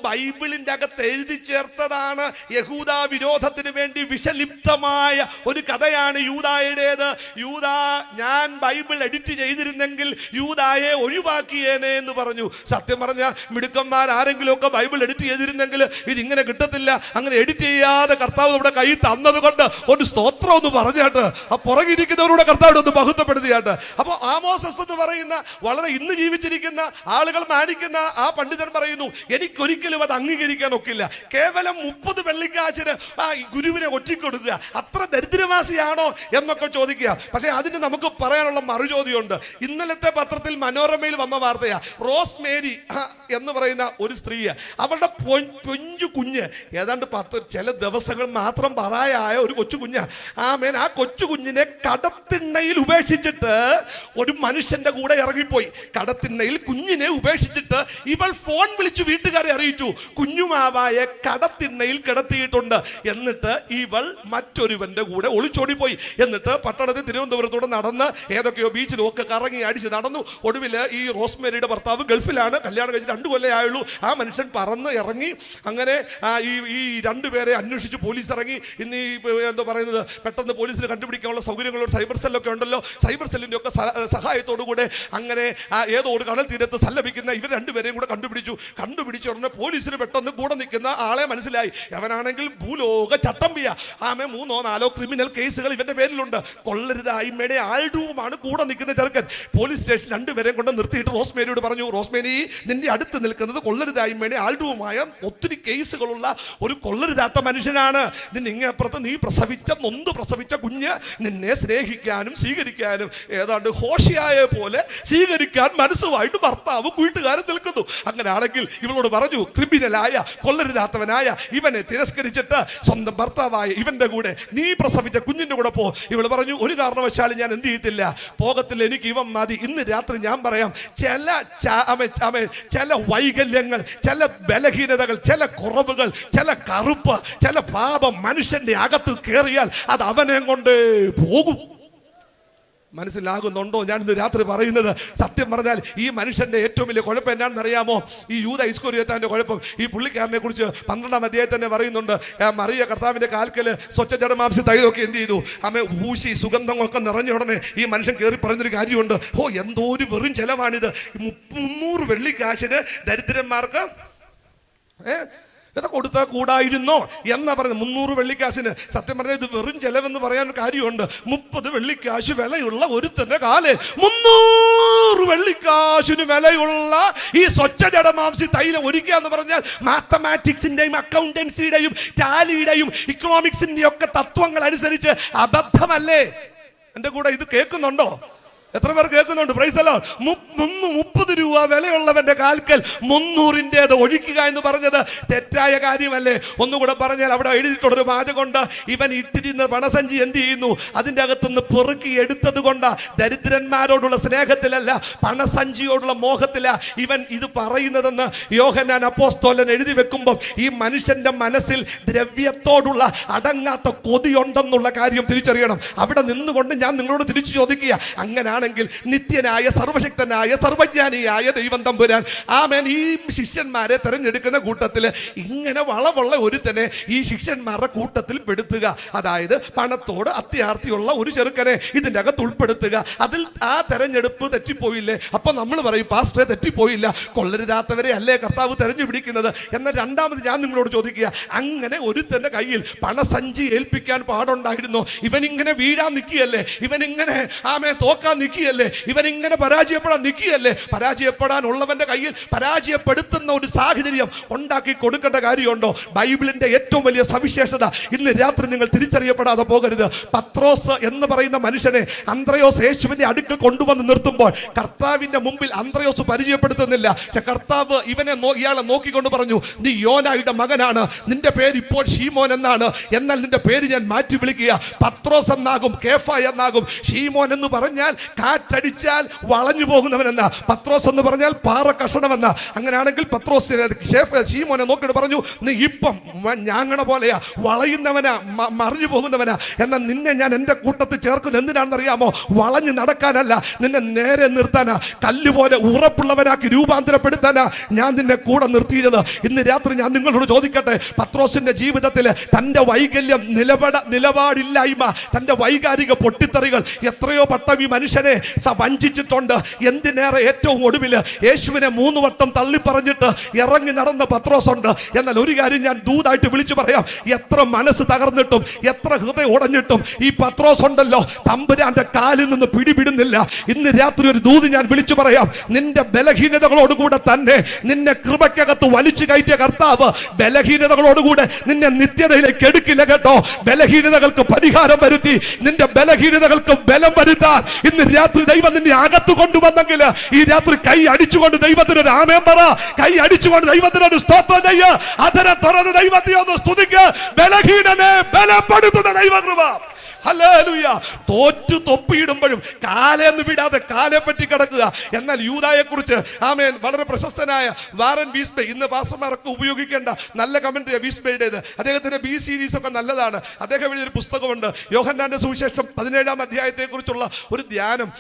S1: ബൈബിളിന്റെ അകത്ത് എഴുതി ചേർത്തതാണ്. യഹൂദ വിരോധത്തിന് വേണ്ടി വിഷലിപ്തമായ ഒരു കഥയാണ് യൂദായുടേത്. ഞാൻ ബൈബിൾ എഡിറ്റ് ചെയ്തിരുന്നെങ്കിൽ യൂദായെ ഒഴിവാക്കിയേനെ എന്ന് പറഞ്ഞു. സത്യം പറഞ്ഞ മിടുക്കന്മാർ ആരെങ്കിലും ഒക്കെ ബൈബിൾ എഡിറ്റ് ചെയ്തിരുന്നെങ്കിൽ ഇതിങ്ങനെ കിട്ടത്തില്ല. അങ്ങനെ എഡിറ്റ് ചെയ്യാതെ കർത്താവ് നമ്മുടെ കൈ തന്നത് കൊണ്ട് ഒരു സ്തോത്രം ഒന്ന് പറഞ്ഞാട്ട് ആ പുറകിരിക്കുന്നവരുടെ കർത്താവിനെ ഒന്ന് മഹത്വപ്പെടുത്തിയാട്ട്. അപ്പോൾ ആമോസസ് എന്ന് പറയുന്ന വളരെ ഇന്ന് ജീവിച്ചിരിക്കുന്ന ആളുകൾ മാനിക്കുന്ന ആ പണ്ഡിതൻ പറയുന്നു, എനിക്കൊരിക്കലും അത് അംഗീകരിക്കാൻ ഒക്കില്ല. കേവലം 30 വെള്ളിക്കാശിന് ആ ഗുരുവിനെ ഒറ്റിക്കൊടുക്കുക അത്ര ദരിദ്രവാസിയാണോ എന്നൊക്കെ ചോദിക്കുക. പക്ഷെ അതിന് നമുക്ക് പറയാനുള്ള മറുചോദ്യമുണ്ട്. ഇന്നലത്തെ പത്രത്തിൽ മനോരമയിൽ വന്ന വാർത്തയാ. റോസ് മേരി എന്ന് പറയുന്ന ഒരു സ്ത്രീ, അവളുടെ പൊഞ്ചു കുഞ്ഞ് ഏതാണ്ട് 10 ചില ദിവസങ്ങൾ മാത്രം പറയായ ഒരു കൊച്ചു കുഞ്ഞ്. ആ കൊച്ചു കുഞ്ഞിനെ കടത്തിണ്ണയിൽ ഉപേക്ഷിച്ചിട്ട് ഒരു മനുഷ്യന്റെ കൂടെ ഇറങ്ങിപ്പോയി. കടത്തിണ്ണയിൽ കുഞ്ഞിനെ ഉപേക്ഷിച്ചിട്ട് ഇവൾ ഫോൺ വിളിച്ചു വീട്ടുകാരെ അറിയിച്ചു, കുഞ്ഞുമാവായെ കടത്തിണ്ണയിൽ കിടത്തിയിട്ടുണ്ട്. എന്നിട്ട് ഇവൾ മറ്റൊരുവന്റെ കൂടെ ഒളിച്ചോടിപ്പോയി. എന്നിട്ട് പട്ടണത്തിൽ തിരുവനന്തപുരത്തൂടെ നടന്ന് ഏതൊക്കെയോ ബീച്ചിലും ഒക്കെ കറങ്ങി അടിച്ച് നടന്നു. ഒടുവിൽ ഈ റോസ്മേരിയുടെ ഭർത്താവ് ഗൾഫിലാണ്, കല്യാണം കഴിച്ച് 2 കൊല്ലമേ ആയുള്ളൂ. ആ മനുഷ്യൻ പറന്ന് ഇറങ്ങി. അങ്ങനെ ഈ 2 പേരെ അന്വേഷിച്ച് പോലീസ് ഇറങ്ങി. ഇന്ന് ഈ എന്താ പറയുന്നത്, പെട്ടെന്ന് പോലീസിന് കണ്ടുപിടിക്കാനുള്ള സൗകര്യങ്ങളുള്ള സൈബർ സെല്ലൊക്കെ ഉണ്ടല്ലോ. സൈബർ സെല്ലിന്റെ ഒക്കെ സഹായത്തോടു കൂടെ അങ്ങനെ ഏതോ ഒരു കടൽ തീരത്ത് സല്ലപിക്കുന്ന ഇവർ 2 പേരെയും കൂടെ കണ്ടുപിടിച്ച ഉടനെ പോലീസിന് പെട്ടെന്ന് കൂടെ നിൽക്കുന്ന ആളെ മനസ്സിലായി. അവനാണെങ്കിൽ ഭൂലോക ചട്ടമ്പിയ. 3-4 ക്രിമിനൽ കേസുകൾ ഇവന്റെ പേരിലുണ്ട്. കൊള്ളരുതായ്മയുടെ ആൾഡൂമാണ് കൂടെ നിൽക്കുന്ന ചെറുക്കൻ. പോലീസ് സ്റ്റേഷൻ 2 പേരെയും കൊണ്ട് നിർത്തിയിട്ട് റോസ്മേരിയോട് പറഞ്ഞു, റോസ്മേരി നിന്റെ അടുത്ത് നിൽക്കുന്നത് കൊള്ളരുതായ്മയുടെ ആൾഡൂമായ ഒത്തിരി കേസുകളുള്ള ഒരു കൊള്ളരുതാത്ത മനുഷ്യനാണ്. നിന്നപ്പുറത്ത് നീ നൊന്ത് പ്രസവിച്ച കുഞ്ഞ് നിന്നെ സ്നേഹിക്കാനും സ്വീകരിക്കാനും ഏതാണ്ട് ഹോഷിയായ പോലെ സ്വീകരിക്കാൻ മനസ്സുമായിട്ട് ഭർത്താവും വീട്ടുകാരും നിൽക്കുന്നു. അങ്ങനെയാണെങ്കിൽ ഇവളോട് പറഞ്ഞു, ക്രിമിനലായ കൊള്ളരുതാത്തവനായ ഇവനെ തിരസ്കരിച്ചിട്ട് സ്വന്തം ഭർത്താവായ ഇവന്റെ കൂടെ നീ പ്രസവിച്ച കുഞ്ഞിന്റെ കൂടെ പോ. ഇവൾ പറഞ്ഞു, ഒരു കാരണവശാലും ഞാൻ എന്ത് ചെയ്യത്തില്ല, പോകത്തില്ല, എനിക്ക് ഇവൻ മതി. ഇന്ന് രാത്രി ഞാൻ പറയാം, ചില വൈകല്യങ്ങൾ, ചില ബലഹീനതകൾ, ചില കുറവുകൾ, ചില കറുപ്പ്, ചില പാപം മനുഷ്യന്റെ അകത്ത് കയറിയാൽ അത് അവനെ കൊണ്ട് പോകും. മനസ്സിലാകുന്നുണ്ടോ ഞാൻ ഇന്ന് രാത്രി പറയുന്നത്? സത്യം പറഞ്ഞാൽ ഈ മനുഷ്യന്റെ ഏറ്റവും വലിയ കുഴപ്പം എന്നാണെന്ന് അറിയാമോ? ഈ യൂദാ ഇസ്കറിയോത്താന്റെ കുഴപ്പം. ഈ പുള്ളിക്കാരനെ കുറിച്ച് 12-ാം അധ്യായത്തിൽ തന്നെ പറയുന്നുണ്ട്. മറിയ കർത്താവിന്റെ കാൽക്കല് സ്വച്ഛ ജഡമാംസി തൈലൊക്കെ എന്ത് ചെയ്തു, ഊശി സുഗന്ധങ്ങളൊക്കെ നിറഞ്ഞ ഉടനെ ഈ മനുഷ്യൻ കയറി പറഞ്ഞൊരു കാര്യമുണ്ട്, എന്തോ ഒരു വെറും ചെലവാണിത്. 300 വെള്ളിക്കാശിന് ദരിദ്രന്മാർക്ക് കൊടുത്താൽ കൂടായിരുന്നോ എന്നാ പറയുന്നത്. 300 വെള്ളിക്കാശിന്. സത്യം പറഞ്ഞാൽ ഇത് വെറും ചെലവെന്ന് പറയാൻ കാര്യമുണ്ട്. 30 വെള്ളിക്കാശ് വിലയുള്ള ഒരുത്തന്റെ കാല് 300 വെള്ളിക്കാശിന് വിലയുള്ള ഈ സ്വച്ഛ ജഡമാംസി തൈലം ഒരുക്കുക എന്ന് പറഞ്ഞാൽ മാത്തമാറ്റിക്സിന്റെയും അക്കൗണ്ടൻസിയുടെയും ടാലിയുടെയും ഇക്കണോമിക്സിന്റെയും ഒക്കെ തത്വങ്ങൾ അനുസരിച്ച് അബദ്ധമല്ലേ? എന്റെ കൂടെ ഇത് കേൾക്കുന്നുണ്ടോ? എത്ര പേർ കേൾക്കുന്നുണ്ട്? പ്രൈസ് അല്ലോ. 30 രൂപ വിലയുള്ളവന്റെ കാൽക്കൽ 300-ന്റേത് ഒഴിക്കുക എന്ന് പറഞ്ഞത് തെറ്റായ കാര്യമല്ലേ? ഒന്നുകൂടെ പറഞ്ഞാൽ അവിടെ എഴുതിയിട്ടുള്ളൊരു വാചകമുണ്ട്, ഇവൻ ഇട്ടിരുന്ന പണസഞ്ചി എന്ത് ചെയ്യുന്നു, അതിൻ്റെ അകത്തുനിന്ന് പെറുക്കി എടുത്തത് കൊണ്ട് ദരിദ്രന്മാരോടുള്ള സ്നേഹത്തിലല്ല, പണസഞ്ചിയോടുള്ള മോഹത്തില ഇവൻ ഇത് പറയുന്നതെന്ന് യോഹന്നാൻ അപ്പോസ്തലൻ എഴുതി വെക്കുമ്പോൾ ഈ മനുഷ്യന്റെ മനസ്സിൽ ദ്രവ്യത്തോടുള്ള അടങ്ങാത്ത കൊതിയുണ്ടെന്നുള്ള കാര്യം തിരിച്ചറിയണം. അവിടെ നിന്നുകൊണ്ട് ഞാൻ നിങ്ങളോട് തിരിച്ചു ചോദിക്കുക, അങ്ങനെ ാണെങ്കിൽ നിത്യനായ സർവശക്തനായ സർവജ്ഞാനിയായ ദൈവം തമ്പുരാൻ ആമേൻ ഈ ശിഷ്യന്മാരെ തെരഞ്ഞെടുക്കുന്ന കൂട്ടത്തിൽ ഇങ്ങനെ വളവുള്ള ഒരുത്തനെ ഈ ശിഷ്യന്മാരുടെ കൂട്ടത്തിൽ പെടുത്തുക, അതായത് പണത്തോട് അത്യാർത്തിയുള്ള ഒരു ചെറുക്കനെ ഇതിൻ്റെ അകത്ത് ഉൾപ്പെടുത്തുക. അതിൽ ആ തെരഞ്ഞെടുപ്പ് തെറ്റിപ്പോയില്ലേ? അപ്പൊ നമ്മൾ പറയും, പാസ്റ്ററെ തെറ്റിപ്പോയില്ല, കൊള്ളരുതാത്തവരെ അല്ലേ കർത്താവ് തെരഞ്ഞെടുക്കുന്നത്. എന്നാൽ രണ്ടാമത് ഞാൻ നിങ്ങളോട് ചോദിക്കുക, അങ്ങനെ ഒരുത്തന്റെ കയ്യിൽ പണസഞ്ചി ഏൽപ്പിക്കാൻ പാടുണ്ടായിരുന്നോ? ഇവനിങ്ങനെ വീഴാൻ നിൽക്കുകയല്ലേ, ഇവനിങ്ങനെ തോക്കാൻ നിൽക്കുകയല്ലേ, ഇവനിങ്ങനെ പരാജയപ്പെടാൻ നിൽക്കുകയല്ലേ? പരാജയപ്പെടാനുള്ളവന്റെ കയ്യിൽ പരാജയപ്പെടുത്തുന്ന ഒരു സാഹചര്യം ഉണ്ടാക്കി കൊടുക്കേണ്ട കാര്യമുണ്ടോ? ബൈബിളിന്റെ ഏറ്റവും വലിയ സവിശേഷത ഇന്ന് രാത്രി നിങ്ങൾ തിരിച്ചറിയപ്പെടാതെ പോകരുത്. പത്രോസ് എന്ന് പറയുന്ന മനുഷ്യനെ അന്ത്രയോസ് യേശുവിന്റെ അടുക്കൽ കൊണ്ടുവന്ന് നിർത്തുമ്പോൾ കർത്താവിന്റെ മുമ്പിൽ അന്ത്രയോസ് പരിചയപ്പെടുത്തുന്നില്ല. പക്ഷെ കർത്താവ് ഇയാളെ നോക്കിക്കൊണ്ട് പറഞ്ഞു, നീ യോനായുടെ മകനാണ്, നിന്റെ പേര് ഇപ്പോൾ ഷീമോൻ എന്നാണ്, എന്നാൽ നിന്റെ പേര് ഞാൻ മാറ്റി വിളിക്കുക, പത്രോസ് എന്നാകും, കേഫ എന്നാകും. ഷീമോൻ എന്ന് പറഞ്ഞാൽ കാറ്റടിച്ചാൽ വളഞ്ഞു പോകുന്നവനെന്ന, പത്രോസ് എന്ന് പറഞ്ഞാൽ പാറ കഷണമെന്ന. അങ്ങനെയാണെങ്കിൽ പത്രോസിനെ ശീമോനെ നോക്കിയിട്ട് പറഞ്ഞു, നീ ഇപ്പം ഞാങ്ങണ പോലെയാ, വളയുന്നവനാ, മറിഞ്ഞു പോകുന്നവനാ. എന്നാൽ നിന്നെ ഞാൻ എൻ്റെ കൂട്ടത്തിൽ ചേർക്കുന്നത് എന്തിനാണെന്നറിയാമോ? വളഞ്ഞു നടക്കാനല്ല, നിന്നെ നേരെ നിർത്താനാ, കല്ലുപോലെ ഉറപ്പുള്ളവനാക്കി രൂപാന്തരപ്പെടുത്താനാ ഞാൻ നിന്നെ കൂടെ നിർത്തിയത്. ഇന്ന് രാത്രി ഞാൻ നിങ്ങളോട് ചോദിക്കട്ടെ, പത്രോസിന്റെ ജീവിതത്തിൽ തന്റെ വൈകല്യം, നിലപാടില്ലായ്മ, തന്റെ വൈകാരിക പൊട്ടിത്തെറികൾ എത്രയോ വട്ടം ഈ മനുഷ്യനെ വഞ്ചിച്ചിട്ടുണ്ട്. എന്തിനേറെ ഏറ്റവും ഒടുവിൽ യേശുവിനെ 3 വട്ടം തള്ളിപ്പറഞ്ഞിട്ട് ഇറങ്ങി നടന്ന പത്രോസ് ഉണ്ട്. എന്നാൽ ഒരു കാര്യം ഞാൻ ദൂതായിട്ട് വിളിച്ചു പറയാം, എത്ര മനസ്സ് തകർന്നിട്ടും എത്ര ഹൃദയം ഉടഞ്ഞിട്ടും ഈ പത്രോസ് ഉണ്ടല്ലോ, തമ്പുരാന്റെ കാലിൽ നിന്ന് പിടിവിടുന്നില്ല. ഇന്ന് രാത്രി ഒരു ദൂത് ഞാൻ വിളിച്ചു പറയാം, നിന്റെ ബലഹീനതകളോടുകൂടെ തന്നെ നിന്നെ കൃപയ്ക്കകത്ത് വലിച്ചു കയറ്റിയ കർത്താവ് ബലഹീനതകളോടുകൂടെ നിന്നെ നിത്യതയിലേക്ക് എടുക്കില്ല കേട്ടോ. ബലഹീനതകൾക്ക് പരിഹാരം വരുത്തി നിന്റെ ബലഹീനതകൾക്ക് ബലം വരുത്താൻ ഇന്ന് രാത്രി ദൈവം നിന്നെ അകത്ത് കൊണ്ടുവന്നെങ്കിൽ ഈ രാത്രി കൈ അടിച്ചുകൊണ്ട് ദൈവത്തിനൊരു ആമേൻ പറ, കൈ അടിച്ചുകൊണ്ട് ദൈവത്തിനൊരു സ്തോത്രം ചെയ്യ, അതിനെ തുറന്ന് ദൈവത്തെ ഒന്ന് സ്തുതിക്ക്. ബലഹീനനെ ബലപ്പെടുത്തുന്ന ദൈവകൃപ. ഹല്ലേലൂയ. തോറ്റു തൊപ്പിയിടുമ്പോഴും കാലെന്ന് വിടാതെ കാലെ പറ്റി കിടക്കുക. എന്നാൽ യൂദായെ കുറിച്ച് ആമേൻ വളരെ പ്രശസ്തനായ വാറൻ വീസ്ബേ, ഇന്ന് പാസ്റ്റർമാരൊക്കെ ഉപയോഗിക്കേണ്ട നല്ല കമന്ററി വീസ്ബേയുടേത്, അദ്ദേഹത്തിന്റെ ബി സീരീസ് ഒക്കെ നല്ലതാണ്. അദ്ദേഹം എഴുതിയൊരു പുസ്തകമുണ്ട്, യോഹന്നാന്റെ സുവിശേഷം 17-ാം അധ്യായത്തെ കുറിച്ചുള്ള ഒരു ധ്യാനം.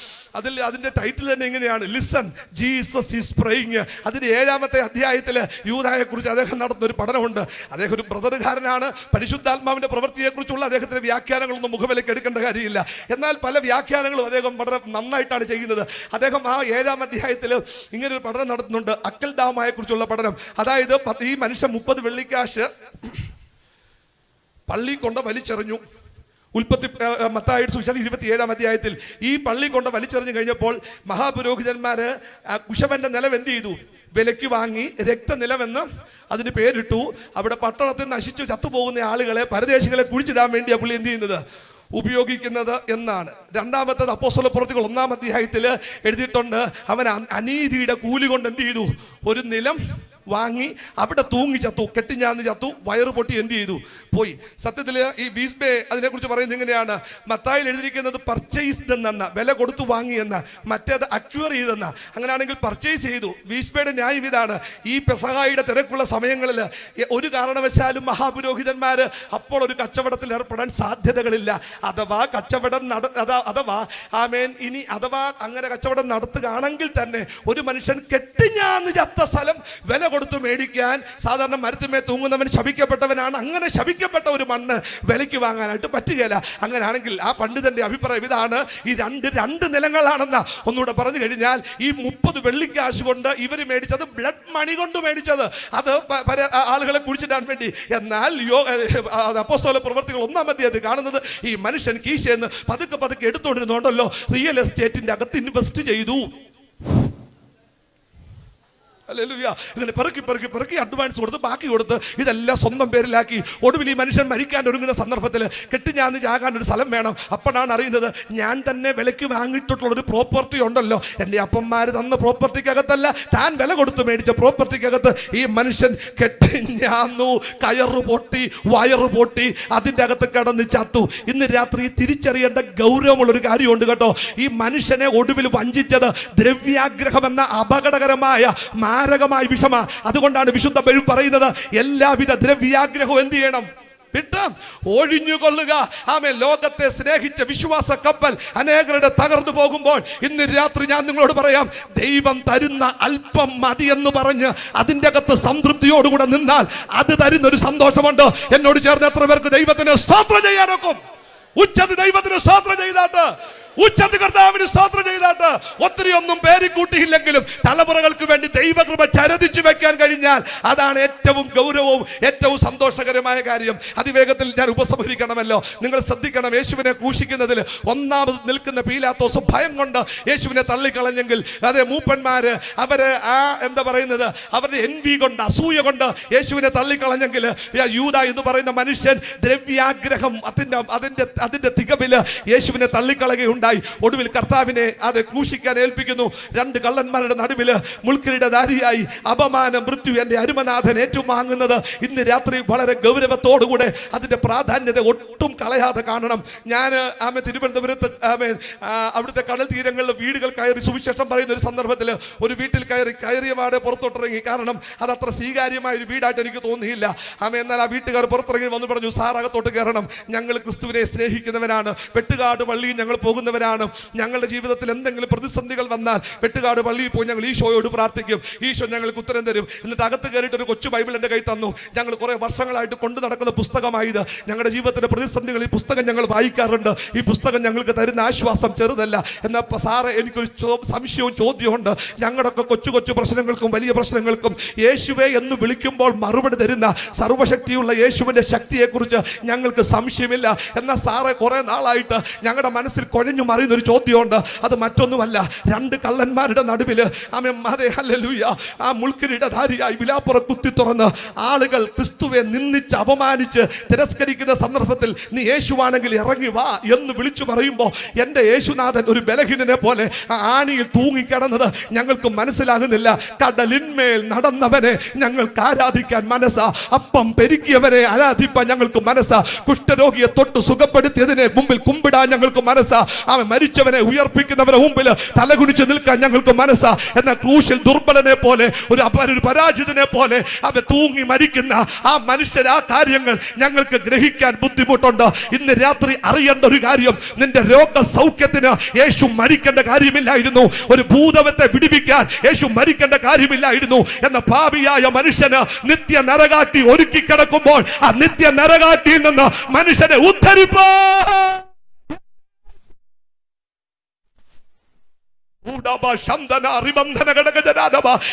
S1: അതിന്റെ ടൈറ്റിൽ തന്നെ ഇങ്ങനെയാണ്, ലിസൺ ജീസസ് ഈസ് പ്രേയിങ്. അതിന്റെ 7-ാമത്തെ അധ്യായത്തിൽ യൂദായെ കുറിച്ച് അദ്ദേഹം നടത്തുന്ന ഒരു പഠനമുണ്ട്. അദ്ദേഹം ഒരു ബ്രദറുകാരനാണ്. പരിശുദ്ധാത്മാവിന്റെ പ്രവൃത്തിയെ കുറിച്ചുള്ള അദ്ദേഹത്തിന്റെ വ്യാഖ്യാനങ്ങളൊന്നും മുഖവിലേക്ക് എടുക്കേണ്ട കാര്യമില്ല. എന്നാൽ പല വ്യാഖ്യാനങ്ങളും അദ്ദേഹം വളരെ നന്നായിട്ടാണ് ചെയ്യുന്നത്. അദ്ദേഹം ആ 7-ാം അധ്യായത്തിൽ ഇങ്ങനെ ഒരു പഠനം നടത്തുന്നുണ്ട്, അക്കൽദാമയെ കുറിച്ചുള്ള പഠനം. അതായത് ഈ മനുഷ്യൻ 30 വെള്ളിക്കാശ് പള്ളി കൊണ്ട് വലിച്ചെറിഞ്ഞു. മത്തായിയുടെ സുവിശേഷം 27-ാം അധ്യായത്തിൽ ഈ പള്ളി കൊണ്ട് വലിച്ചെറിഞ്ഞു കഴിഞ്ഞപ്പോൾ മഹാപുരോഹിതന്മാര് കുശവന്റെ നിലം എന്ത് ചെയ്തു? വിലയ്ക്ക് വാങ്ങി രക്തനിലമെന്ന് അതിന് പേരിട്ടു. അവിടെ പട്ടണത്തിൽ നശിച്ചു ചത്തുപോകുന്ന ആളുകളെ, പരദേശികളെ കുഴിച്ചിടാൻ വേണ്ടി പുള്ളി എന്ത് ചെയ്യുന്നത്? ഉപയോഗിക്കുന്നത് എന്നാണ്. രണ്ടാമത്തേത് അപ്പോസ്തലപ്രവൃത്തികൾ 1-ാം അധ്യായത്തിൽ എഴുതിയിട്ടുണ്ട്, അവൻ അനീതിയുടെ കൂലി കൊണ്ട് എന്ത് ചെയ്തു? ഒരു നിലം വാങ്ങി അവിടെ തൂങ്ങി ചത്തു, കെട്ടിഞ്ഞാന്ന് ചത്തു, വയറ് പൊട്ടി എന്ത് ചെയ്തു? പോയി. സത്യത്തിൽ ഈ വീസ്ബേ അതിനെക്കുറിച്ച് പറയുന്നത് ഇങ്ങനെയാണ്, മത്തായിൽ എഴുതിയിരിക്കുന്നത് പർച്ചേസ്ഡ് എന്ന, വില കൊടുത്തു വാങ്ങിയെന്ന, മറ്റേത് അക്വയർ ചെയ്തെന്ന. അങ്ങനെയാണെങ്കിൽ പർച്ചേസ് ചെയ്തു. വീസ്ബേയുടെ ന്യായം ഇതാണ്, ഈ പെസഹായുടെ തിരക്കുള്ള സമയങ്ങളിൽ ഒരു കാരണവശാലും മഹാപുരോഹിതന്മാർ അപ്പോൾ ഒരു കച്ചവടത്തിൽ ഏർപ്പെടാൻ സാധ്യതകളില്ല. അഥവാ കച്ചവടം അഥവാ ആമേൻ ഇനി അഥവാ അങ്ങനെ കച്ചവടം നടത്തുകയാണെങ്കിൽ തന്നെ ഒരു മനുഷ്യൻ കെട്ടിഞ്ഞാന്ന് ചത്ത സ്ഥലം വില കൊടുത്തു മേടിക്കാൻ, സാധാരണ മരത്തിന്മേൽ തൂങ്ങുന്നവൻ ശപിക്കപ്പെട്ടവനാണ്, അങ്ങനെ ശപിക്കപ്പെട്ട ഒരു മണ്ണ് വിലയ്ക്ക് വാങ്ങാനായിട്ട് പറ്റുകയില്ല. അങ്ങനെയാണെങ്കിൽ ആ പണ്ഡിതന്റെ അഭിപ്രായം ഇതാണ്, ഈ രണ്ട് നിലങ്ങളാണെന്ന. ഒന്നുകൂടെ പറഞ്ഞു കഴിഞ്ഞാൽ ഈ 30 വെള്ളിക്കാശ് കൊണ്ട് ഇവർ മേടിച്ചത് ബ്ലഡ് മണി കൊണ്ട് മേടിച്ചത്, അത് ആളുകളെ കുഴിച്ചിടാൻ വേണ്ടി. എന്നാൽ അപ്പോസ്തല പ്രവൃത്തികൾ 1-ാം അധ്യായത്തിൽ കാണുന്നത് ഈ മനുഷ്യൻ കീശയെന്ന് പതുക്കെ എടുത്തുകൊണ്ടിരുന്നുണ്ടല്ലോ റിയൽ എസ്റ്റേറ്റിന്റെ അകത്ത് ഇൻവെസ്റ്റ് ചെയ്തു. ഇങ്ങനെ പെറുക്കി അഡ്വാൻസ് കൊടുത്ത് ബാക്കി കൊടുത്ത് ഇതെല്ലാം സ്വന്തം പേരിലാക്കി. ഒടുവിൽ ഈ മനുഷ്യൻ മരിക്കാൻ ഒരുങ്ങുന്ന സന്ദർഭത്തിൽ കെട്ടിഞ്ഞാന്ന് ചാകാൻ ഒരു സ്ഥലം വേണം. അപ്പോഴാണ് അറിയുന്നത്, ഞാൻ തന്നെ വിലയ്ക്ക് വാങ്ങിയിട്ടുള്ളൊരു പ്രോപ്പർട്ടി ഉണ്ടല്ലോ, എൻ്റെ അപ്പന്മാർ തന്ന പ്രോപ്പർട്ടിക്കകത്തല്ല, താൻ വില കൊടുത്ത് മേടിച്ച പ്രോപ്പർട്ടിക്കകത്ത് ഈ മനുഷ്യൻ കെട്ടിഞ്ഞാന്നു, കയറ് പൊട്ടി, വയറ് പൊട്ടി, അതിൻ്റെ അകത്ത് കിടന്ന് ചത്തു. ഇന്ന് രാത്രി തിരിച്ചറിയേണ്ട ഗൗരവമുള്ളൊരു കാര്യമുണ്ട് കേട്ടോ. ഈ മനുഷ്യനെ ഒടുവിൽ വഞ്ചിച്ചത് ദ്രവ്യാഗ്രഹം എന്ന അപകടകരമായ മാരകമായ വിഷമ. അതുകൊണ്ടാണ് വിശുദ്ധ ബൈബിൾ പറയുന്നത്, എല്ലാവിധ ദ്രവ്യാഗ്രഹവും എന്ത് ചെയ്യണം? വിട്ട് ഒഴിഞ്ഞുകൊള്ളുക. ആമേൻ. ലോകത്തെ സ്നേഹിച്ച വിശ്വാസ കപ്പൽ അനേകരുടെ തകർന്നു പോകുമ്പോൾ ഇന്ന് രാത്രി ഞാൻ നിങ്ങളോട് പറയാം, ദൈവം തരുന്ന അല്പം മതി എന്ന് പറഞ്ഞ് അതിൻ്റെ അകത്ത് സംതൃപ്തിയോടുകൂടെ നിന്നാൽ അത് തരുന്ന ഒരു സന്തോഷമുണ്ട്. എന്നോട് ചേർന്ന് എത്ര പേർക്ക് ദൈവത്തിന് സ്തോത്രം ചെയ്യാനൊക്കും? ഉച്ചത്തിൽ ദൈവത്തിന് സ്തോത്രം ചെയ്താട്ട്, ഉച്ചത്തിൽ കർത്താവിന് സ്തോത്രം ചെയ്താട്ട്. ഒത്തിരി ഒന്നും പേരിക്കൂട്ടിയില്ലെങ്കിലും തലമുറകൾക്ക് വേണ്ടി ദൈവകൃപ ചരതിച്ചു വെക്കാൻ കഴിഞ്ഞാൽ അതാണ് ഏറ്റവും ഗൗരവവും ഏറ്റവും സന്തോഷകരമായ കാര്യം. അതിവേഗത്തിൽ ഞാൻ ഉപസംഹരിക്കണമല്ലോ. നിങ്ങൾ ശ്രദ്ധിക്കണം, യേശുവിനെ ക്രൂശിക്കുന്നതിൽ ഒന്നാമത് നിൽക്കുന്ന പീലാത്തോസ് ഭയം കൊണ്ട് യേശുവിനെ തള്ളിക്കളഞ്ഞെങ്കിൽ, അതേ മൂപ്പന്മാര് അവര് എന്താ പറയുന്നത്, അവരുടെ എൻവി കൊണ്ട്, അസൂയ കൊണ്ട് യേശുവിനെ തള്ളിക്കളഞ്ഞെങ്കിൽ, യൂദ എന്ന് പറയുന്ന മനുഷ്യൻ ദ്രവ്യാഗ്രഹം അതിന്റെ തികവില് യേശുവിനെ തള്ളിക്കളയുകയുണ്ടായി. ഉണ്ടായി. ഒടുവിൽ കർത്താവിനെ അത് ക്രൂശിക്കാൻ ഏൽപ്പിക്കുന്നു. രണ്ട് കള്ളന്മാരുടെ നടുവിൽ മുൾക്കിരീടധാരിയായി അപമാനം, മൃത്യു എന്റെ അരുമനാഥൻ ഏറ്റുവാങ്ങുന്നത് ഇന്ന് രാത്രി വളരെ ഗൗരവത്തോടുകൂടെ അതിന്റെ പ്രാധാന്യത ഒട്ടും കളയാതെ കാണണം. ഞാൻ തിരുവനന്തപുരത്ത് അവിടുത്തെ കടൽ തീരങ്ങളിൽ വീടുകൾ കയറി സുവിശേഷം പറയുന്ന ഒരു സന്ദർഭത്തിൽ ഒരു വീട്ടിൽ കയറിയ പാടെ പുറത്തോട്ടിറങ്ങി. കാരണം അത് അത്ര സ്വീകാര്യമായ ഒരു വീടായിട്ട് എനിക്ക് തോന്നിയില്ല. എന്നാൽ ആ വീട്ടുകാർ പുറത്തിറങ്ങി വന്ന് പറഞ്ഞു, സാർ അകത്തോട്ട് കയറണം, ഞങ്ങൾ ക്രിസ്തുവിനെ സ്നേഹിക്കുന്നവരാണ്, വെട്ടുകാട് പള്ളിയിൽ ഞങ്ങൾ പോകുന്നവരാണ്, ഞങ്ങളുടെ ജീവിതത്തിൽ എന്തെങ്കിലും പ്രതിസന്ധികൾ വന്നാൽ വെട്ടുകാട് പള്ളിയിൽ പോയി ഞങ്ങൾ ഈശോയോട് പ്രാർത്ഥിക്കും, ഈശോ ഞങ്ങൾക്ക് ഉത്തരം തരും. എന്നിട്ട് അകത്ത് കയറിയിട്ട് ഒരു കൊച്ചു ബൈബിൾ എൻ്റെ കൈ തന്നു. ഞങ്ങൾ കുറെ വർഷങ്ങളായിട്ട് കൊണ്ടു നടക്കുന്ന പുസ്തകമായത്. ഞങ്ങളുടെ ജീവിതത്തിന്റെ പ്രതിസന്ധികൾ ഈ പുസ്തകം ഞങ്ങൾ വായിക്കാറുണ്ട്. ഈ പുസ്തകം ഞങ്ങൾക്ക് തരുന്ന ആശ്വാസം ചെറുതല്ല. എന്നാൽ സാറ് എനിക്കൊരു സംശയവും ചോദ്യമുണ്ട്. ഞങ്ങളുടെയൊക്കെ കൊച്ചു കൊച്ചു പ്രശ്നങ്ങൾക്കും വലിയ പ്രശ്നങ്ങൾക്കും യേശുവേ എന്ന് വിളിക്കുമ്പോൾ മറുപടി തരുന്ന സർവശക്തിയുള്ള യേശുവിന്റെ ശക്തിയെക്കുറിച്ച് ഞങ്ങൾക്ക് സംശയമില്ല. എന്നാൽ സാറെ കുറെ നാളായിട്ട് ഞങ്ങളുടെ മനസ്സിൽ കുഴഞ്ഞു മറിയുന്ന ഒരു ചോദ്യമുണ്ട്. അത് മറ്റൊന്നുമല്ല, രണ്ട് കള്ളന്മാരുടെ നടുവിൽ ആ മുൾക്കിരീടധാരിയായി വിലാപ്പുറം കുത്തി തുറന്ന് ആളുകൾ ക്രിസ്തുവെ നിന്ദിച്ച് അപമാനിച്ച് തിരസ്കരിക്കുന്ന സന്ദർഭത്തിൽ നീ യേശുവാണെങ്കിൽ ഇറങ്ങി വാ എന്ന് വിളിച്ചു പറയുമ്പോൾ എൻ്റെ യേശുനാഥൻ ഒരു ബലഹീനനെ പോലെ ആ ആണിയിൽ തൂങ്ങിക്കിടന്നത് ഞങ്ങൾക്ക് മനസ്സിലാകുന്നില്ല. കടലിന്മേൽ നടന്നവനെ ഞങ്ങൾക്ക് ആരാധിക്കാൻ മനസ്സാ, അപ്പം പെരുക്കിയവനെ ആരാധിപ്പാൻ ഞങ്ങൾക്ക് മനസ്സാ, കുഷ്ഠരോഗിയെ തൊട്ട് സുഖപ്പെടുത്തിയതിനെ മുമ്പിൽ കുമ്പിടാൻ ഞങ്ങൾക്ക് മനസ്സാ, അവൻ മരിച്ചവനെ ഉയർപ്പിക്കുന്നവരെ മുമ്പിൽ തലകുനിച്ച് നിൽക്കാൻ ഞങ്ങൾക്ക് മനസ്സാ. എന്നാൽ ക്രൂശിൽ ദുർബലനെ പോലെ ഒരു പരാജിതനെ പോലെ അവൻ തൂങ്ങി മരിക്കുന്ന ആ മനുഷ്യർ, ആ കാര്യങ്ങൾ ഞങ്ങൾക്ക് ഗ്രഹിക്കാൻ ബുദ്ധിമുട്ടുണ്ട്. ഇന്ന് രാത്രി അറിയേണ്ട ഒരു കാര്യം, നിന്റെ രോഗസൗഖ്യത്തിന് യേശു മരിക്കേണ്ട കാര്യമില്ലായിരുന്നു. ഒരു ഭൂതവത്തെ വിടിപ്പിക്കാൻ യേശു മരിക്കേണ്ട കാര്യമില്ലായിരുന്നു. എന്ന പാപിയായ മനുഷ്യന് നിത്യ നരകാട്ടി ഒരുക്കി കിടക്കുമ്പോൾ ആ നിത്യ നരകാട്ടിയിൽ നിന്ന് മനുഷ്യനെ ഉദ്ധരിപ്പോ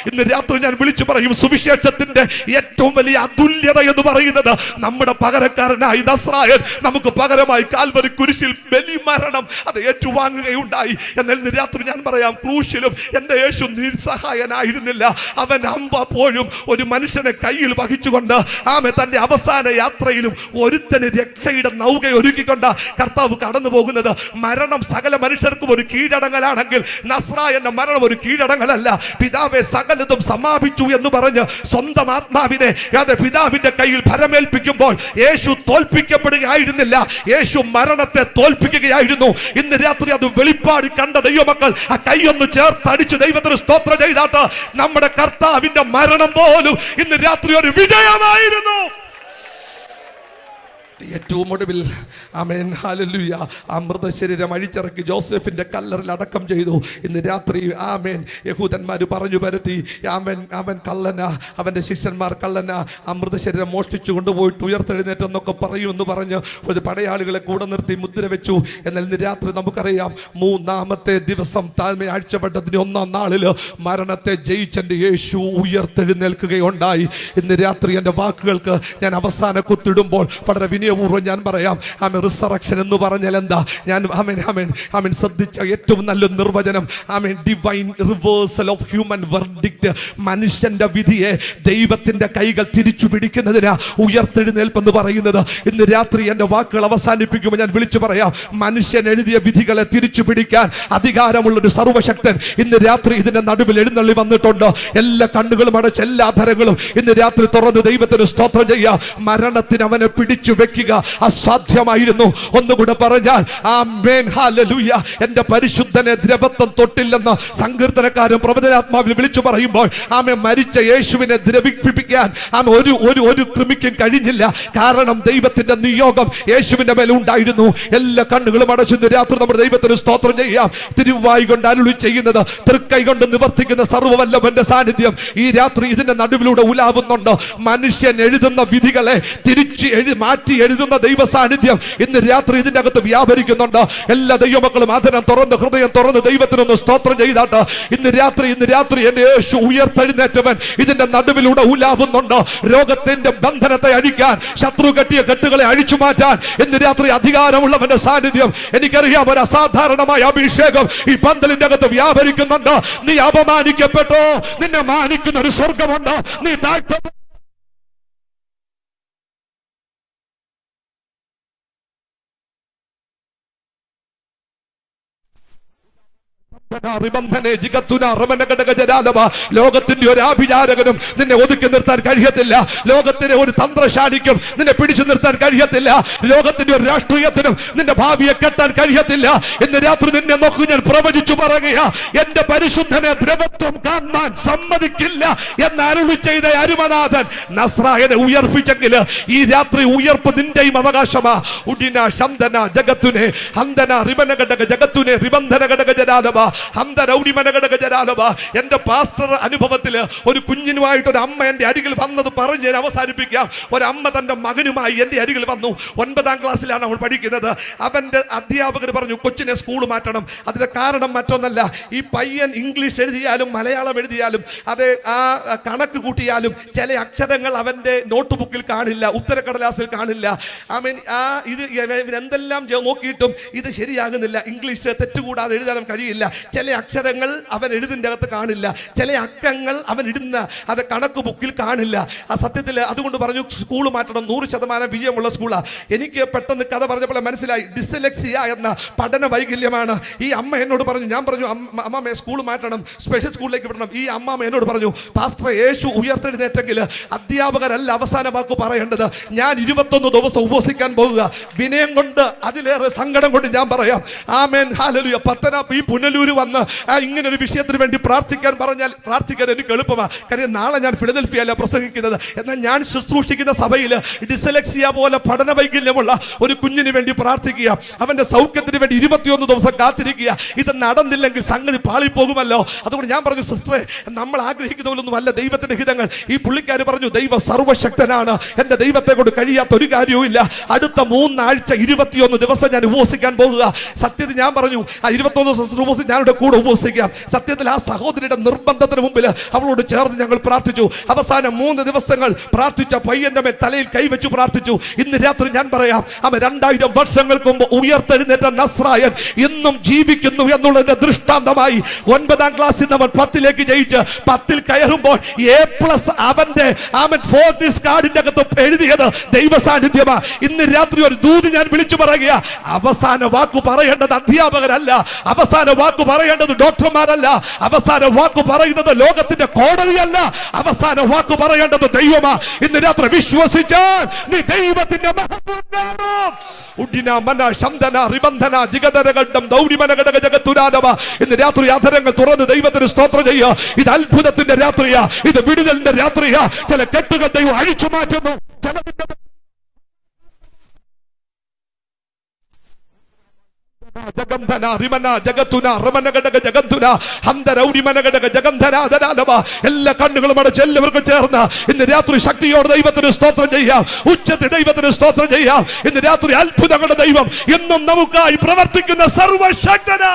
S1: ഇന്ന് രാത്രി ഞാൻ വിളിച്ചു പറയും, സുവിശേഷത്തിന്റെ ഏറ്റവും വലിയ അതുല്യത എന്ന് പറയുന്നത് നമ്മുടെ പകരക്കാരനായി നസ്രായൻ നമുക്ക് പകരമായി കാൽവരി കുരിശിൽ ബലിമരണം അത് ഏറ്റുവാങ്ങുകയുണ്ടായി. എന്നാൽ ഇന്ന് രാത്രി ഞാൻ പറയാം, ക്രൂശിലും എന്റെ യേശു നിസ്സഹായനായിരുന്നില്ല. അവൻ അമ്പപ്പോഴും ഒരു മനുഷ്യനെ കയ്യിൽ വഹിച്ചുകൊണ്ട് തന്റെ അവസാന യാത്രയിലും ഒരുത്തന് രക്ഷയുടെ നൗക ഒരുക്കിക്കൊണ്ട് കർത്താവ് കടന്നു പോകുന്നത്. മരണം സകല മനുഷ്യർക്കും ഒരു കീഴടങ്ങലാണെങ്കിൽ നസ്രായന്റെ മരണം ഒരു കീഴടങ്ങലല്ല. പിതാവെ സകലതും സമാപിച്ചു എന്ന് പറഞ്ഞ് സ്വന്തം ആത്മാവിനെ പിതാവിന്റെ കയ്യിൽ ഭരമേൽപ്പിക്കുമ്പോൾ യേശു തോൽപ്പിക്കപ്പെടുകയായിരുന്നില്ല, യേശു മരണത്തെ തോൽപ്പിക്കുകയായിരുന്നു. ഇന്ന് രാത്രി അത് വെളിപ്പാട് കണ്ട ദൈവമക്കൾ ആ കൈയൊന്ന് ചേർത്തടിച്ച് ദൈവത്തിന് സ്തോത്രം ചെയ്താട്ട് നമ്മുടെ കർത്താവിന്റെ മരണം പോലും ഇന്ന് രാത്രി ഒരു വിജയമായിരുന്നു. ഏറ്റവും ഒടുവിൽ ആമേൻ ഹല്ലേലൂയ ആ മൃതശരീരം അഴിച്ചിറക്കി ജോസഫിന്റെ കല്ലറിൽ അടക്കം ചെയ്തു. ഇന്ന് രാത്രി ആമേൻ യഹൂദന്മാർ പറഞ്ഞു പരത്തി അവൻ കള്ളനാ, അവന്റെ ശിഷ്യന്മാർ കള്ളനാ, ആ മൃതശരീരം മോഷ്ടിച്ചു കൊണ്ടുപോയിട്ട് ഉയർത്തെഴുന്നേറ്റെന്നൊക്കെ പറയുമെന്ന് പറഞ്ഞ് ഒരു പടയാളികളെ കൂടെ നിർത്തി മുദ്ര വെച്ചു. എന്നാൽ ഇന്ന് രാത്രി നമുക്കറിയാം, മൂന്നാമത്തെ ദിവസം താഴ്മ ആഴ്ചപ്പെട്ടതിന് ഒന്നാം നാളില് മരണത്തെ ജയിച്ചെന്റെ യേശു ഉയർത്തെഴുന്നേൽക്കുകയുണ്ടായി. ഇന്ന് രാത്രി എൻ്റെ വാക്കുകൾക്ക് ഞാൻ അവസാന കുത്തിടുമ്പോൾ വളരെ വിനയപൂർവ്വം ഞാൻ പറയാം, റിസറക്ഷൻ എന്ന് പറഞ്ഞാൽ എന്താ? ഞാൻ ശ്രദ്ധിച്ച ഏറ്റവും നല്ല നിർവചനം, divine reversal of human verdict. മനുഷ്യന്റെ വിധിയെ ദൈവത്തിന്റെ കൈകൾ തിരിച്ചു പിടിക്കുന്നതിനാ ഉയർത്തെഴുന്നേൽപ്പെന്ന് പറയുന്നത്. ഇന്ന് രാത്രി എൻ്റെ വാക്കുകൾ അവസാനിപ്പിക്കുമ്പോൾ ഞാൻ വിളിച്ചു പറയാം, മനുഷ്യൻ എഴുതിയ വിധികളെ തിരിച്ചു പിടിക്കാൻ അധികാരമുള്ള ഒരു സർവശക്തൻ ഇന്ന് രാത്രി ഇതിന്റെ നടുവിൽ എഴുന്നള്ളി വന്നിട്ടുണ്ട്. എല്ലാ കണ്ണുകളും അടച്ച് എല്ലാ ധരങ്ങളും ഇന്ന് രാത്രി തുറന്ന് ദൈവത്തിന് സ്തോത്രം ചെയ്യാം. മരണത്തിന് അവനെ പിടിച്ചു വെക്കുക അസാധ്യമായിരുന്നു. ഒന്നുകൂടെ പറഞ്ഞാൽ ആമേൻ ഹല്ലേലൂയ. എന്റെ പരിശുദ്ധനെ ദ്രവത്വം തൊട്ടില്ലെന്ന് സങ്കീർത്തനക്കാരൻ പ്രവചനാത്മാവിൽ വിളിച്ചു പറയുമ്പോൾ മരിച്ച യേശുവിനെ ദ്രവിപ്പിക്കാൻ ഒരു കൃമിക്കും കഴിഞ്ഞില്ല. കാരണം ദൈവത്തിന്റെ നിയോഗം യേശുവിന്റെ മേലെ ഉണ്ടായിരുന്നു. എല്ലാ കണ്ണുകളും അടച്ചു രാത്രി നമ്മുടെ ദൈവത്തിന് സ്തോത്രം ചെയ്യാം. തിരുവായി കൊണ്ട് അരുളി ചെയ്യുന്നത്, തൃക്കൈ കൊണ്ട് നിവർത്തിക്കുന്ന സർവ്വവല്ലഭന്റെ സാന്നിധ്യം ഈ രാത്രി ഇതിന്റെ നടുവിലൂടെ ഉലാവുന്നുണ്ട്. മനുഷ്യൻ എഴുതുന്ന വിധികളെ തിരിച്ച് മാറ്റി എഴുതുന്ന ദൈവ സാന്നിധ്യം ഇന്ന് രാത്രി ഇതിന്റെ അകത്ത് വ്യാപരിക്കുന്നുണ്ട്. എല്ലാ ദൈവമക്കളും ആദരം തുറന്ന് ഹൃദയം തുറന്ന് ദൈവത്തിനൊന്ന് സ്തോത്രം ചെയ്താട്ട് ഇന്ന് രാത്രി എന്റെ യേശു ഉയർത്തെഴുന്നേറ്റവൻ ഇതിന്റെ നടുവിലൂടെ ഉലാവുന്നുണ്ട്. രോഗത്തിന്റെ ബന്ധനത്തെ അഴിക്കാൻ, ശത്രു കെട്ടിയ കെട്ടുകളെ അഴിച്ചു മാറ്റാൻ ഇന്ന് രാത്രി അധികാരമുള്ളവന്റെ സാന്നിധ്യം. എനിക്കറിയാം, ഒരു അസാധാരണമായ അഭിഷേകം ഈ പന്തലിന്റെ അകത്ത് വ്യാപരിക്കുന്നുണ്ട്. നീ അപമാനിക്കപ്പെട്ടോ, നിന്നെ മാനിക്കുന്ന ഒരു സ്വർഗമുണ്ട്. നീ ലോകത്തിന്റെ ഒരു ആഭിചാരകനും നിന്നെ ഒതുക്കി നിർത്താൻ കഴിയത്തില്ല. ലോകത്തിന്റെ ഒരു തന്ത്രശാലിക്കും നിന്നെ പിടിച്ചു നിർത്താൻ കഴിയത്തില്ല. ലോകത്തിന്റെ ഒരു രാഷ്ട്രീയത്തിനും നിന്റെ ഭാവിയെ കെട്ടാൻ കഴിയത്തില്ല. ഇന്ന് രാത്രി നിന്നെ നോക്കൂ, ഞാൻ പ്രവചിച്ചു പറയുക, എന്റെ പരിശുദ്ധനെ ദ്രവത്വം കാണാൻ സമ്മതിക്കില്ല എന്ന് അരുളി ചെയ്ത അരുമനാഥൻ നസ്രായനെ ഉയർപ്പിച്ചെങ്കിൽ ഈ രാത്രി ഉയർപ്പ് നിന്റെയും അവകാശമാ. ഉഡിന ശന്തന ജഗത്തുനെ ഹന്തന റിബനഘടക ജഗത്തുനെ റിബന്ധന ഘടക ജനാലവ ഹന്തന ഉഡിമനഘടക ജനാലവ. എന്റെ പാസ്റ്റർ അനുഭവത്തിൽ ഒരു കുഞ്ഞിനുമായിട്ട് ഒരു അമ്മ എന്റെ അരികിൽ വന്നത് പറഞ്ഞ് ഞാൻ അവസാനിപ്പിക്കാം. ഒരമ്മ തന്റെ മകനുമായി എന്റെ അരികിൽ വന്നു. 9ാം ക്ലാസ്സിലാണ് അവൾ പഠിക്കുന്നത്. അവന്റെ അധ്യാപകർ പറഞ്ഞു, കൊച്ചിനെ സ്കൂൾ മാറ്റണം. അതിന്റെ കാരണം മറ്റൊന്നല്ല, ഈ പയ്യൻ ഇംഗ്ലീഷ് എഴുതിയാലും മലയാളം എഴുതിയാലും അത് ആ കണക്ക് കൂട്ടിയാലും ചില അക്ഷരങ്ങൾ അവന്റെ നോട്ട് ബുക്കിൽ കാണില്ല, ഉത്തരക്കടലാസിൽ കാണില്ല. ഇത് എന്തെല്ലാം നോക്കിയിട്ടും ഇത് ശരിയാകുന്നില്ല. ഇംഗ്ലീഷ് തെറ്റുകൂടാതെ എഴുതാനും കഴിയില്ല. ചില അക്ഷരങ്ങൾ അവൻ എഴുതിൻ്റെ അകത്ത് കാണില്ല, ചില അക്കങ്ങൾ അവൻ ഇടുന്ന അത് കണക്ക് ബുക്കിൽ കാണില്ല. ആ സത്യത്തിൽ അതുകൊണ്ട് പറഞ്ഞു സ്കൂൾ മാറ്റണം, 100% വിജയമുള്ള സ്കൂളാണ്. എനിക്ക് പെട്ടെന്ന് കഥ പറഞ്ഞപ്പോൾ മനസ്സിലായി, ഡിസ്ലെക്സിയ എന്ന പഠന വൈകല്യമാണ്. ഈ അമ്മ എന്നോട് പറഞ്ഞു, ഞാൻ പറഞ്ഞു അമ്മമ്മ സ്കൂൾ മാറ്റണം, സ്പെഷ്യൽ സ്കൂളിലേക്ക് വിടണം. ഈ അമ്മമ്മ എന്നോട് പറഞ്ഞു, പാസ്റ്റർ യേശു ഉയർത്തെഴുന്നേറ്റെങ്കിൽ അധ്യാപകരല്ല അവസാന വാക്ക് പറയേണ്ടത്. ഞാൻ 21 ദിവസം ഉപവസിക്കാൻ പോകുക. വിനയം കൊണ്ട് അതിലേറെ സങ്കടം കൊണ്ട് ഞാൻ പറയാം, ആമേൻ ഹല്ലേലൂയ. ഈ പുനലൂര് വന്ന് ഇങ്ങനെ ഒരു വിഷയത്തിന് വേണ്ടി പ്രാർത്ഥിക്കാൻ പറഞ്ഞാൽ പ്രാർത്ഥിക്കാൻ എനിക്ക് എളുപ്പമാണ്. കാര്യം നാളെ ഞാൻ ഫിലദൽഫിയല്ല പ്രസംഗിക്കുന്നത്. എന്നാൽ ഞാൻ ശുശ്രൂഷിക്കുന്ന സഭയിൽ ഡിസ്ലെക്സിയ പോലെ പഠന വൈകല്യമുള്ള ഒരു കുഞ്ഞിന് വേണ്ടി പ്രാർത്ഥിക്കുക, അവന്റെ സൗഖ്യത്തിന് വേണ്ടി 21 ദിവസം കാത്തിരിക്കുക. ഇത് നടന്നില്ലെങ്കിൽ സംഗതി പാളിപ്പോകുമല്ലോ. അതുകൊണ്ട് ഞാൻ പറഞ്ഞു, സിസ്റ്ററെ, നമ്മൾ ആഗ്രഹിക്കുന്ന പോലൊന്നും അല്ല ദൈവത്തിന്റെ ഹിതങ്ങൾ. ഈ പുള്ളിക്കാർ പറഞ്ഞു, ദൈവം സർവശക്തനാണ്, എന്റെ ദൈവത്തെ കൊണ്ട് കഴിയാത്ത ഒരു കാര്യവും ഇല്ല. അടുത്ത 3 ആഴ്ച 21 ദിവസം ഞാൻ ഉപവസിക്കാൻ പോകുക. സത്യത്തിൽ ഞാൻ പറഞ്ഞു, ആ 21 ദിവസം ഉപവസിച്ച് ഞാനിവിടെ കൂടെ ഉപവസിക്കാം. സത്യത്തിൽ ആ സഹോദരിയുടെ നിർബന്ധത്തിന് മുമ്പിൽ അവളോട് ചേർന്ന് ഞങ്ങൾ പ്രാർത്ഥിച്ചു. അവസാനം 3 ദിവസങ്ങൾ പ്രാർത്ഥിച്ച പയ്യന്റെ മേൽ തലയിൽ കൈവച്ചു പ്രാർത്ഥിച്ചു. ഇന്ന് രാത്രി ഞാൻ പറയാം, അവൻ 2000 വർഷങ്ങൾക്ക് മുമ്പ് ഉയർത്തെഴുന്നേറ്റ നസ്രായൻ ഇന്നും ജീവിക്കുന്നു എന്നുള്ളതിന്റെ ദൃഷ്ടാന്തമായി 9ാം ക്ലാസ്സിൽ അവൻ 10ലേക്ക് ജയിച്ച് 10ൽ കയറുമ്പോൾ A+ അവന്റെ ഫോർട്ടിസ് കാർഡിന്റെ അകത്ത് എഴുതിയത് ദൈവ സാന്നിധ്യമാ. ഇന്ന് രാത്രി ഒരു ദൂത് ഞാൻ വിളിച്ചു പറയുക, അവസാന വാക്കു പറയേണ്ടത് അധ്യാപകരല്ല, അവസാന വാക്കു പറയേണ്ടത് ഡോക്ടർമാരല്ല, അവസാന വാക്കു പറയുന്നത് ലോകത്തിന്റെ കോടതിയല്ല, അവസാന വാക്കു പറയേണ്ടത് ദൈവമാ. ഇന്ന് രാത്രി വിശ്വസിച്ചാൽ നീ ദൈവത്തിന്റെ മഹത്വം കാണും. ഇന്ന് രാത്രി അധരങ്ങൾ തുറന്ന് ദൈവത്തിന് സ്തോത്രം ചെയ്യുക. ഇത് അത്ഭുതത്തിന്റെ രാത്രിയാ, ഇത് വിടുതലിന്റെ രാത്രിയാ. ചില കെട്ടുകൾ ദൈവം അഴിച്ചു മാറ്റുന്നു. എല്ലാ കണ്ണുകളും അടച്ച് എല്ലാവർക്കും ചേർന്ന് ഇന്ന് രാത്രി ശക്തിയോടെ ദൈവത്തിന് സ്തോത്രം ചെയ്യാം, ഉച്ചത്തിൽ ദൈവത്തിന് സ്തോത്രം ചെയ്യാം. ഇന്ന് രാത്രി അത്ഭുതങ്ങളുടെ ദൈവം എന്നും നമുക്കായി പ്രവർത്തിക്കുന്ന സർവശക്തനാ.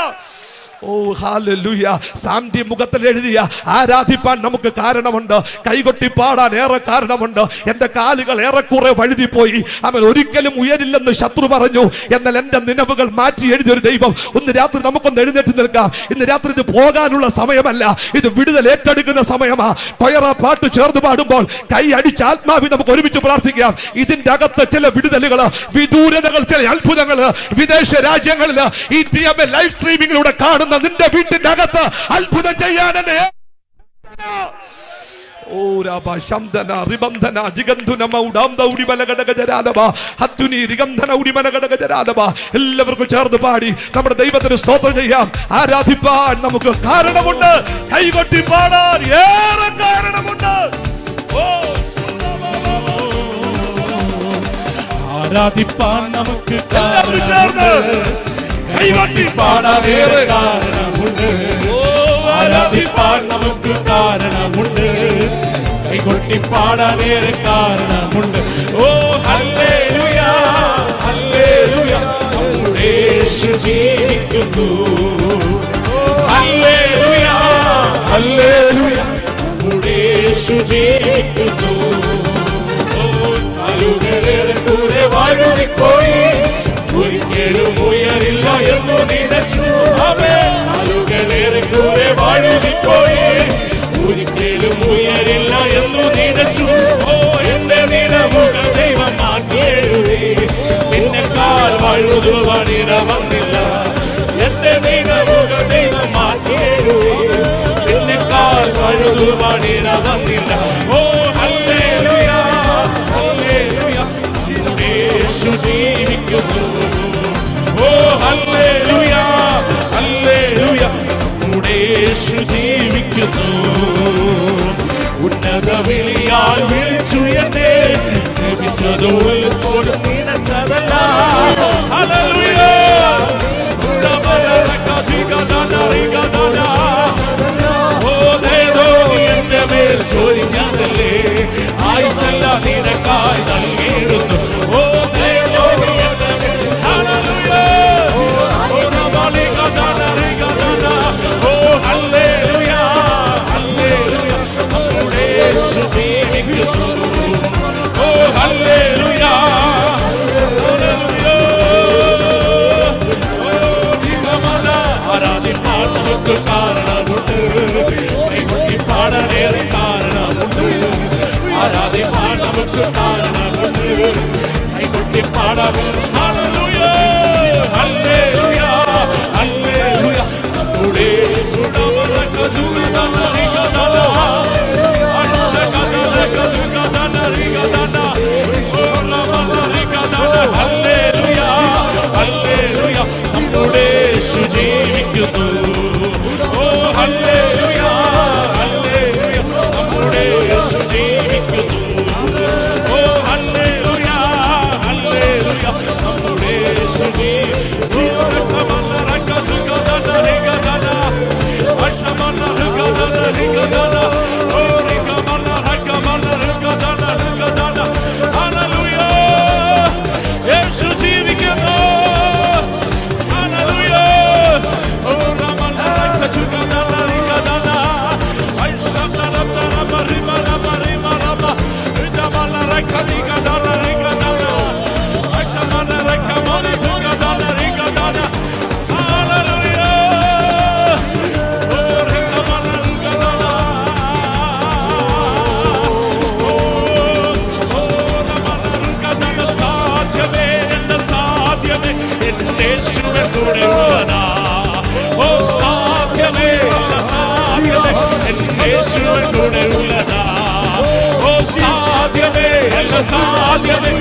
S1: ഓ ഹല്ലേലൂയ. സാംഡി മുഖത്തിൽ എഴുതിയ ആരാധിപ്പാൻ നമുക്ക് കാരണമുണ്ട്, കൈകൊട്ടി പാടാൻ ഏറെ കാരണമുണ്ട്. എന്റെ കാലുകൾ ഏറെക്കുറെ വഴുതിപ്പോയി, അവൻ ഒരിക്കലും ഉയരില്ലെന്ന് ശത്രു പറഞ്ഞു. എന്നാൽ എന്റെ നിലവുകൾ മാറ്റി എഴുതിയൊരു ദൈവം. ഇന്ന് രാത്രി നമുക്കൊന്ന് എഴുന്നേറ്റ് നിൽക്കാം. ഇന്ന് രാത്രി ഇത് പോകാനുള്ള സമയമല്ല, ഇത് വിടുതൽ ഏറ്റെടുക്കുന്ന സമയമാ. കൊയറ പാട്ട് ചേർന്ന് പാടുമ്പോൾ കൈ അടിച്ച് ആത്മാവി നമുക്ക് ഒരുമിച്ച് പ്രാർത്ഥിക്കാം. ഇതിന്റെ അകത്ത് ചില വിടുതലുകൾ, വിദൂരതകൾ, ചില അത്ഭുതങ്ങൾ വിദേശ രാജ്യങ്ങളിൽ ഈ ലൈവ് സ്ട്രീമിങ്ങിലൂടെ കാണുന്ന നിന്റെ വീട്ടിന്റെ അകത്ത് അത്ഭുതം ചെയ്യാൻ എല്ലാവർക്കും ചേർന്ന് പാടി നമ്മുടെ ദൈവത്തിന് സ്തോത്രം ചെയ്യാം. ആരാധിപ്പാൻ നമുക്ക് കാരണമുണ്ട്, കൈകൊട്ടി പാടാൻ ഏറെ കാരണമുണ്ട്.
S3: ആരാധിപ്പാൻ നമുക്ക് ചേർന്ന് കൈകൊട്ടി പാടാൻ ഏറെ കാരണമുണ്ട്. ആരാധിപ്പാൻ നമുക്ക് കാരണമുണ്ട്, കൈകൊട്ടി പാടാൻ ഏറെ കാരണമുണ്ട്. ഓ ഹല്ലേലൂയ, ഹല്ലേലൂയ, നമ്മുടെ യേശു ജീവിക്കുന്നു. ഹല്ലേലൂയ, ഹല്ലേലൂയ, നമ്മുടെ യേശു ജീവിക്കുന്നു. ഓ കാലുകളേറെ കൂടെ വാഴുതിപ്പോയി, ഒരിക്കലും ഉയരില്ല എന്ന് നിനച്ചു. കാലുകളേറെ കൂടെ വാഴുതിപ്പോയി, ഒരിക്കലും ഉയരില്ല എന്ന് നിനച്ചു. ഓ എന്റെ നിലവുകൾ ദൈവം മാറ്റിയെഴുതി, നിന്നെക്കാൾ വഴുതുവാനിട വന്നില്ല. എന്റെ നിലവുകൾ ദൈവം മാറ്റി ഹല്ലേലൂയ ഹല്ലേലൂയ നമ്മുടെ യേശു ജീവിക്കുന്നു ഉന്നത വിളിയാൽ വിളിച്ചുയർന്നേ ലഭിച്ചതോട് നിനച്ചതല്ല ഹല്ലേലൂയ എന്റെ മേൽ ചോദിക്കാതല്ലേ ആയുസല്ല നിനക്കായി നൽകിയിരുന്നു ഓ കാരണമുണ്ട് പാടാനേറെ കാരണമുണ്ട് ആരാധിപ്പാൻ നമുക്ക് കാരണമുണ്ട് കൈകൊട്ടി പാടാൻ ഹല്ലേലൂയ ഹല്ലേലൂയ ഹല്ലേലൂയ നമ്മുടെ ഹല്ലേലൂയ ഹല്ലേലൂയ നമ്മുടെ യേശു ജീവിക്കുന്നു ഹല്ലേലൂയ ഹല്ലേലൂയ നമ്മുടെ യേശു ജീവിക്കുന്നു ഓ ഹല്ലേലൂയ ഹല്ലേലൂയ നമ്മുടെ യേശു ജീവിക്കുന്നു യേശു ജീവിക്കുന്നു ഹല്ലേലൂയ സാധ്യമേ യേശുവിലൂടെ ഉള്ളതാ ഓ സാധ്യമേ സാധ്യമേ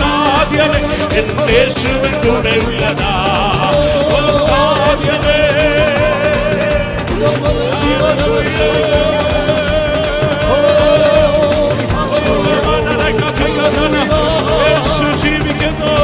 S3: സാധ്യമേ യേശുവിലൂടെ ഉള്ളതാ ഓ സാധ്യമേ യേശു ജീവിക്കുന്നു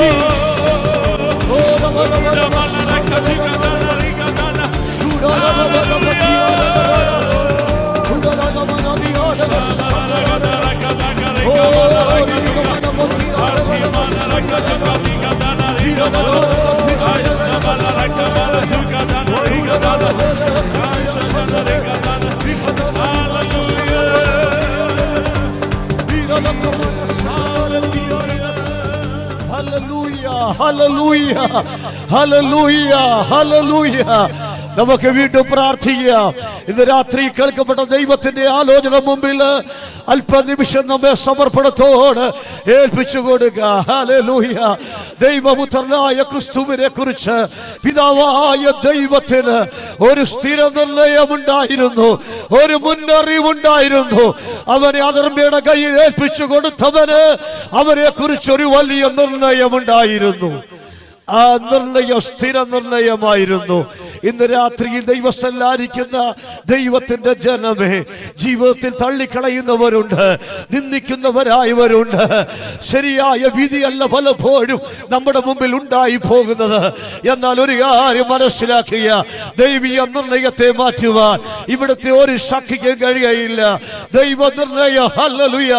S4: ഹല്ലേലൂയ ഹല്ലേലൂയ ഹല്ലേലൂയ നമുക്ക് വീണ്ടും പ്രാർത്ഥിക്കാം. ഇന്ന് രാത്രി കേൾക്കപ്പെട്ട ദൈവത്തിന്റെ ആലോചന മുമ്പിൽ അല്പനിമിഷം നമ്മെ സമർപ്പണത്തോട് ഏൽപ്പിച്ചു കൊടുക്കുക. ഹല്ലേലൂയ. ദൈവപുത്രനായ ക്രിസ്തുവിനെ കുറിച്ച് പിതാവായ ദൈവത്തിന് ഒരു സ്ഥിര നിർണയമുണ്ടായിരുന്നു, ഒരു മുന്നറിവുണ്ടായിരുന്നു. അവനെ അധർമ്മയുടെ കയ്യിൽ ഏൽപ്പിച്ചു കൊടുത്തവന് അവരെ കുറിച്ച് ഒരു വലിയ നിർണയമുണ്ടായിരുന്നു. ആ നിർണയം സ്ഥിര നിർണയമായിരുന്നു. ഇന്ന് രാത്രിയിൽ ദൈവസ്ഥലായിരിക്കുന്ന ദൈവത്തിന്റെ ജനമേ, ജീവിതത്തിൽ തള്ളിക്കളയുന്നവരുണ്ട്, നിന്ദിക്കുന്നവരായവരുണ്ട്. ശരിയായ വിധിയല്ല പലപ്പോഴും നമ്മുടെ മുമ്പിൽ ഉണ്ടായി പോകുന്നത്. എന്നാൽ ഒരു കാര്യം മനസ്സിലാക്കുക, ദൈവീയ നിർണയത്തെ മാറ്റുവാൻ ഇവിടുത്തെ ഒരു ശക്തിക്ക് കഴിയയില്ല. ദൈവ നിർണയം ഹല്ലേലൂയ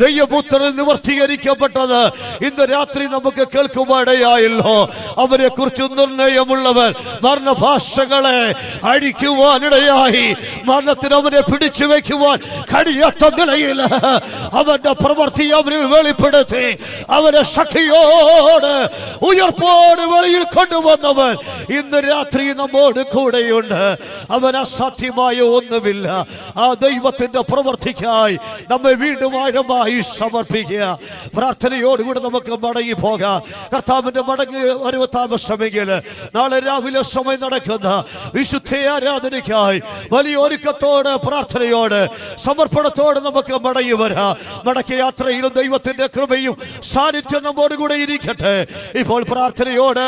S4: ദൈവപുത്രൻ നിവർത്തീകരിക്കപ്പെട്ടത് ഇന്ന് രാത്രി നമുക്ക് കേൾക്കുവാനിടയായല്ലോ. അവരെ കുറിച്ച് നിർണയമുള്ളവൻ മരണഭാഷകളെ അഴിക്കുവാനിടയായി. മരണത്തിന് അവനെ പിടിച്ചു വെക്കുവാൻ കഴിയാത്ത നിലയിൽ അവന്റെ പ്രവൃത്തി അവരിൽ വെളിപ്പെടുത്തി അവരെ ശക്തിയോട് ഉയർപ്പോട് വെളിയിൽ കൊണ്ടുവന്നവൻ ഇന്ന് രാത്രി നമ്മോട് കൂടെയുണ്ട്. അവൻ അസാധ്യമായ ഒന്നുമില്ല. ആ ദൈവത്തിന്റെ പ്രവൃത്തിക്കായി നമ്മെ വീണ്ടും ആഴമായി സമർപ്പിക്കുക. പ്രാർത്ഥനയോടുകൂടി നമുക്ക് മടങ്ങി പോകാം. കർത്താവിന്റെ മടങ്ങി വരവ് താമസമെങ്കിൽ നാളെ രാവിലെ സമയം നടക്കുന്ന നടക്കുന്ന വിശുദ്ധ ആരാധനയ്ക്കായി വലിയ ഒരുക്കത്തോട്, പ്രാർത്ഥനയോട്, സമർപ്പണത്തോട് നമുക്ക് മടങ്ങി വരാം. മടക്കിയ യാത്രയിലും ദൈവത്തിന്റെ കൃപയും സാന്നിധ്യം നമ്മോട് കൂടെ ഇരിക്കട്ടെ. ഇപ്പോൾ പ്രാർത്ഥനയോട്,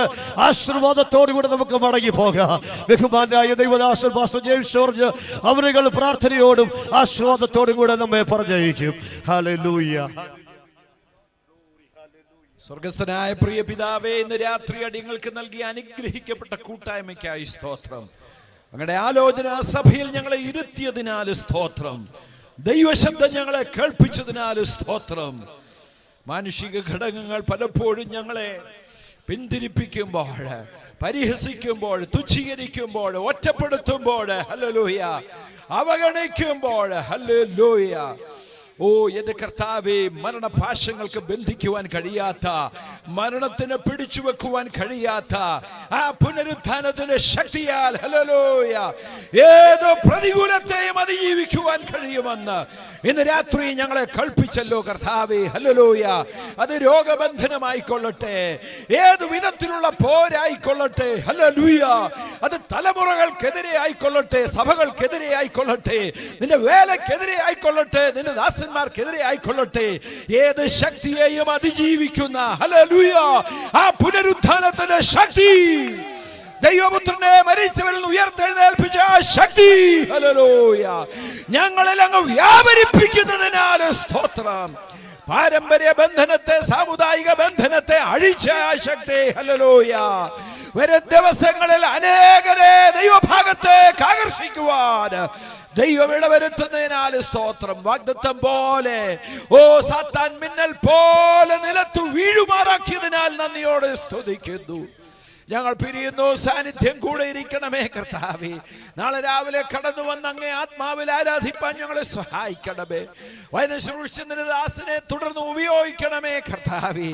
S4: ആശീർവാദത്തോടു കൂടെ നമുക്ക് മടങ്ങി പോകാം. ബഹുമാനായ ദൈവദാസൻ പാസ്റ്റർ ജെയിംസ് ജോർജ് അവരുകൾ പ്രാർത്ഥനയോടും ആശീർവാദത്തോടും കൂടെ നമ്മെ പറഞ്ഞയക്കും. ഹല്ലേലൂയ.
S5: സ്വർഗസ്ഥനായ പ്രിയ പിതാവേ, ഇന്ന് രാത്രി അടിയങ്ങൾക്ക് നൽകിയ അനുഗ്രഹിക്കപ്പെട്ട കൂട്ടായ്മയ്ക്കായി സ്തോത്രം. അങ്ങയുടെ ആലോചന സഭയിൽ ഞങ്ങളെ ഇരുത്തിയതിനാൽ സ്തോത്രം. ദൈവശബ്ദം ഞങ്ങളെ കേൾപ്പിച്ചതിനാൽ സ്തോത്രം. മാനുഷിക ഘടകങ്ങൾ പലപ്പോഴും ഞങ്ങളെ പിന്തിരിപ്പിക്കുമ്പോൾ, പരിഹസിക്കുമ്പോൾ, തുച്ഛീകരിക്കുമ്പോൾ, ഒറ്റപ്പെടുത്തുമ്പോൾ, ഹല്ലേലൂയ, അവഗണിക്കുമ്പോൾ, ഹല്ലേലൂയ, ഓ എന്റെ കർത്താവേ, മരണപാശങ്ങൾക്ക് ബന്ധിക്കുവാൻ കഴിയാത്ത, മരണത്തിന് പിടിച്ചു വെക്കുവാൻ കഴിയാത്ത ആ പുനരുത്ഥാനത്തിന്റെ ശക്തിയാൽ, ഹല്ലേലൂയ, ഏതോ പ്രതികൂലത്തെയും അതിജീവിക്കുവാൻ കഴിയുമെന്ന് ഇന്ന് രാത്രി ഞങ്ങളെ കൽപ്പിച്ചല്ലോ കർത്താവേ. ഹല്ലേലൂയ. അത് രോഗബന്ധനമായിക്കൊള്ളട്ടെ, ഏതു വിധത്തിലുള്ള പോരായിക്കൊള്ളട്ടെ, ഹല്ലേലൂയ, അത് തലമുറകൾക്കെതിരെ ആയിക്കൊള്ളട്ടെ, സഭകൾക്കെതിരെ ആയിക്കൊള്ളട്ടെ, നിന്റെ വേലക്കെതിരെ ആയിക്കൊള്ളട്ടെ, നിന്റെ ദാസന്മാർക്കെതിരെ ആയിക്കൊള്ളട്ടെ, ഏത് ശക്തിയെയും അതിജീവിക്കുന്ന, ഹല്ലേലൂയ, ആ പുനരുത്ഥാനത്തിന്റെ ശക്തി, ദൈവപുത്രനെ മരിച്ചവരിൽ നിന്ന് ഉയർത്തെഴുന്നേൽപ്പിച്ച ആ ശക്തി, ഹല്ലേലൂയ, ഞങ്ങളിൽ അങ്ങ് വ്യാപരിപ്പിക്കുന്നതിനാൽ സ്തോത്രം. പാരമ്പര്യ ബന്ധനത്തെ, സാമുദായിക ബന്ധനത്തെ അഴിച്ച ആ ശക്തി, ഹല്ലേലൂയ, വരും ദിവസങ്ങളിൽ അനേകരെ ദൈവഭാഗത്തേക്ക് ആകർഷിക്കുവാൻ ദൈവം ഇടവരുത്തുന്നതിനാൽ സ്തോത്രം. വാഗ്ദത്തം പോലെ, ഓ സാത്താൻ മിന്നൽ പോലെ നിലത്തു വീഴുമാറാക്കിയതിനാൽ നന്ദിയോടെ സ്തുതിക്കുന്നു. ഞങ്ങൾ പിരിയുന്നു. സാന്നിധ്യം കൂടെ ഇരിക്കണമേ കർത്താവേ. നാളെ രാവിലെ കടന്നു വന്ന് അങ്ങേ ആത്മാവിൽ ആരാധിപ്പാൻ ഞങ്ങളെ സഹായിക്കണമേ. വചനശ്രൂഷത്തിന്റെ ദാസനെ തുടർന്ന് ഉപയോഗിക്കണമേ കർത്താവേ.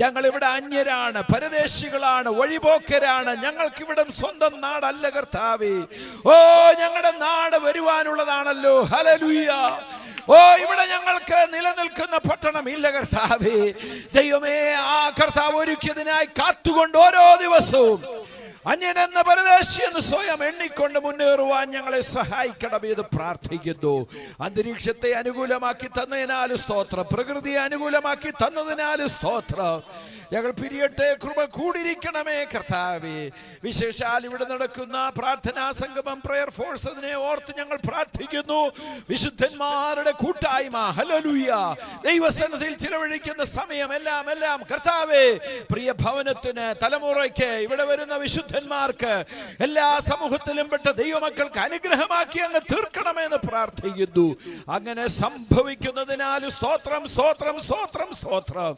S5: ഞങ്ങൾ ഇവിടെ അന്യരാണ്, പരദേശികളാണ്, വഴിപോക്കരാണ്. ഞങ്ങൾക്കിവിടം സ്വന്തം നാടല്ല കർത്താവേ. ഓ ഞങ്ങളുടെ നാട് വരുവാനുള്ളതാണല്ലോ. ഹല്ലേലൂയ. ഓ ഇവിടെ ഞങ്ങൾക്ക് നിലനിൽക്കുന്ന പട്ടണം ഇല്ല കർത്താവേ. ദൈവമേ, ആ കർത്താവ് ഒരുക്കിയതിനായി കാത്തുകൊണ്ട് ഓരോ ദിവസവും അന്യനെന്ന പരദേശി എന്ന് സ്വയം എണ്ണിക്കൊണ്ട് മുന്നേറുവാൻ ഞങ്ങളെ സഹായിക്കണമേ എന്ന് പ്രാർത്ഥിക്കുന്നു. അന്തരീക്ഷത്തെ അനുകൂലമാക്കി തന്നതിനാൽ സ്തോത്രം. പ്രകൃതിയെ അനുകൂലമാക്കി തന്നതിനാൽ സ്തോത്രം. ഞങ്ങൾ പിരിയട്ടെ, കൃപ കൂടിയിരിക്കണമേ കർത്താവേ. വിശേഷാൽ ഇവിടെ നടക്കുന്ന പ്രാർത്ഥനാ സംഗമം, പ്രയർ ഫോഴ്സ്, അതിനെ ഓർത്ത് ഞങ്ങൾ പ്രാർത്ഥിക്കുന്നു. വിശുദ്ധന്മാരുടെ കൂട്ടായ്മ, ഹല്ലേലൂയ, ദൈവസന്നിധിയിൽ ചിലവഴിക്കുന്ന സമയം എല്ലാം കർത്താവേ, പ്രിയ ഭവനത്തിന്, തലമുറയ്ക്ക്, ഇവിടെ വരുന്ന വിശുദ്ധന്മാർക്ക്, എല്ലാ സമൂഹത്തിലും പെട്ട ദൈവമക്കൾക്ക് അനുഗ്രഹമാക്കി അങ്ങ് തീർക്കണമെന്ന് പ്രാർത്ഥിക്കുന്നു. അങ്ങനെ സംഭവിക്കുന്നതിനാൽ സ്തോത്രം, സ്തോത്രം, സ്തോത്രം, സ്തോത്രം.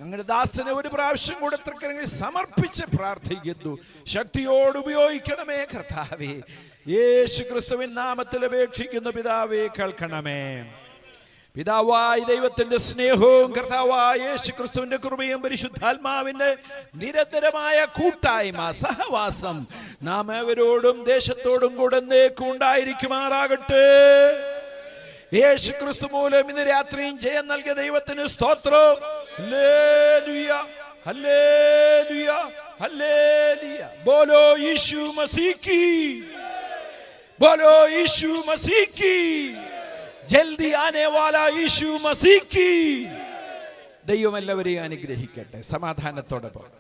S5: അങ്ങനെ ദാസനെ ഒരു പ്രാവശ്യം കൂടെ തൃക്കരങ്ങളിൽ സമർപ്പിച്ച് പ്രാർത്ഥിക്കുന്നു. ശക്തിയോട് ഉപയോഗിക്കണമേ കർത്താവേ. യേശു ക്രിസ്തുവിൻ നാമത്തിൽ അപേക്ഷിക്കുന്നു പിതാവേ, കേൾക്കണമേ. പിതാവായ ദൈവത്തിന്റെ സ്നേഹവും കർത്താവായ യേശു ക്രിസ്തുവിന്റെ കൃപയും പരിശുദ്ധാത്മാവിന്റെ നിരന്തരമായ കൂട്ടായ്മ, സഹവാസം നാം അവരോടും ദേശത്തോടും കൂടെ എന്നേക്കും ഉണ്ടായിരിക്കുമാറാകട്ടെ. യേശു ക്രിസ്തു മൂലം ഇന്ന് രാത്രിയും ജയം നൽകിയ ദൈവത്തിന് സ്തോത്രം. Hallelujah, hallelujah, hallelujah. ബോലോ യേശു മസീഹ് കി, ബോലോ യേശു മസീഹ് കി, ജൽദി ആനെ വാല യേശു മസീഹ് കി. ദൈവം എല്ലാവരെയും അനുഗ്രഹിക്കട്ടെ. സമാധാനത്തോടെ പോകാം.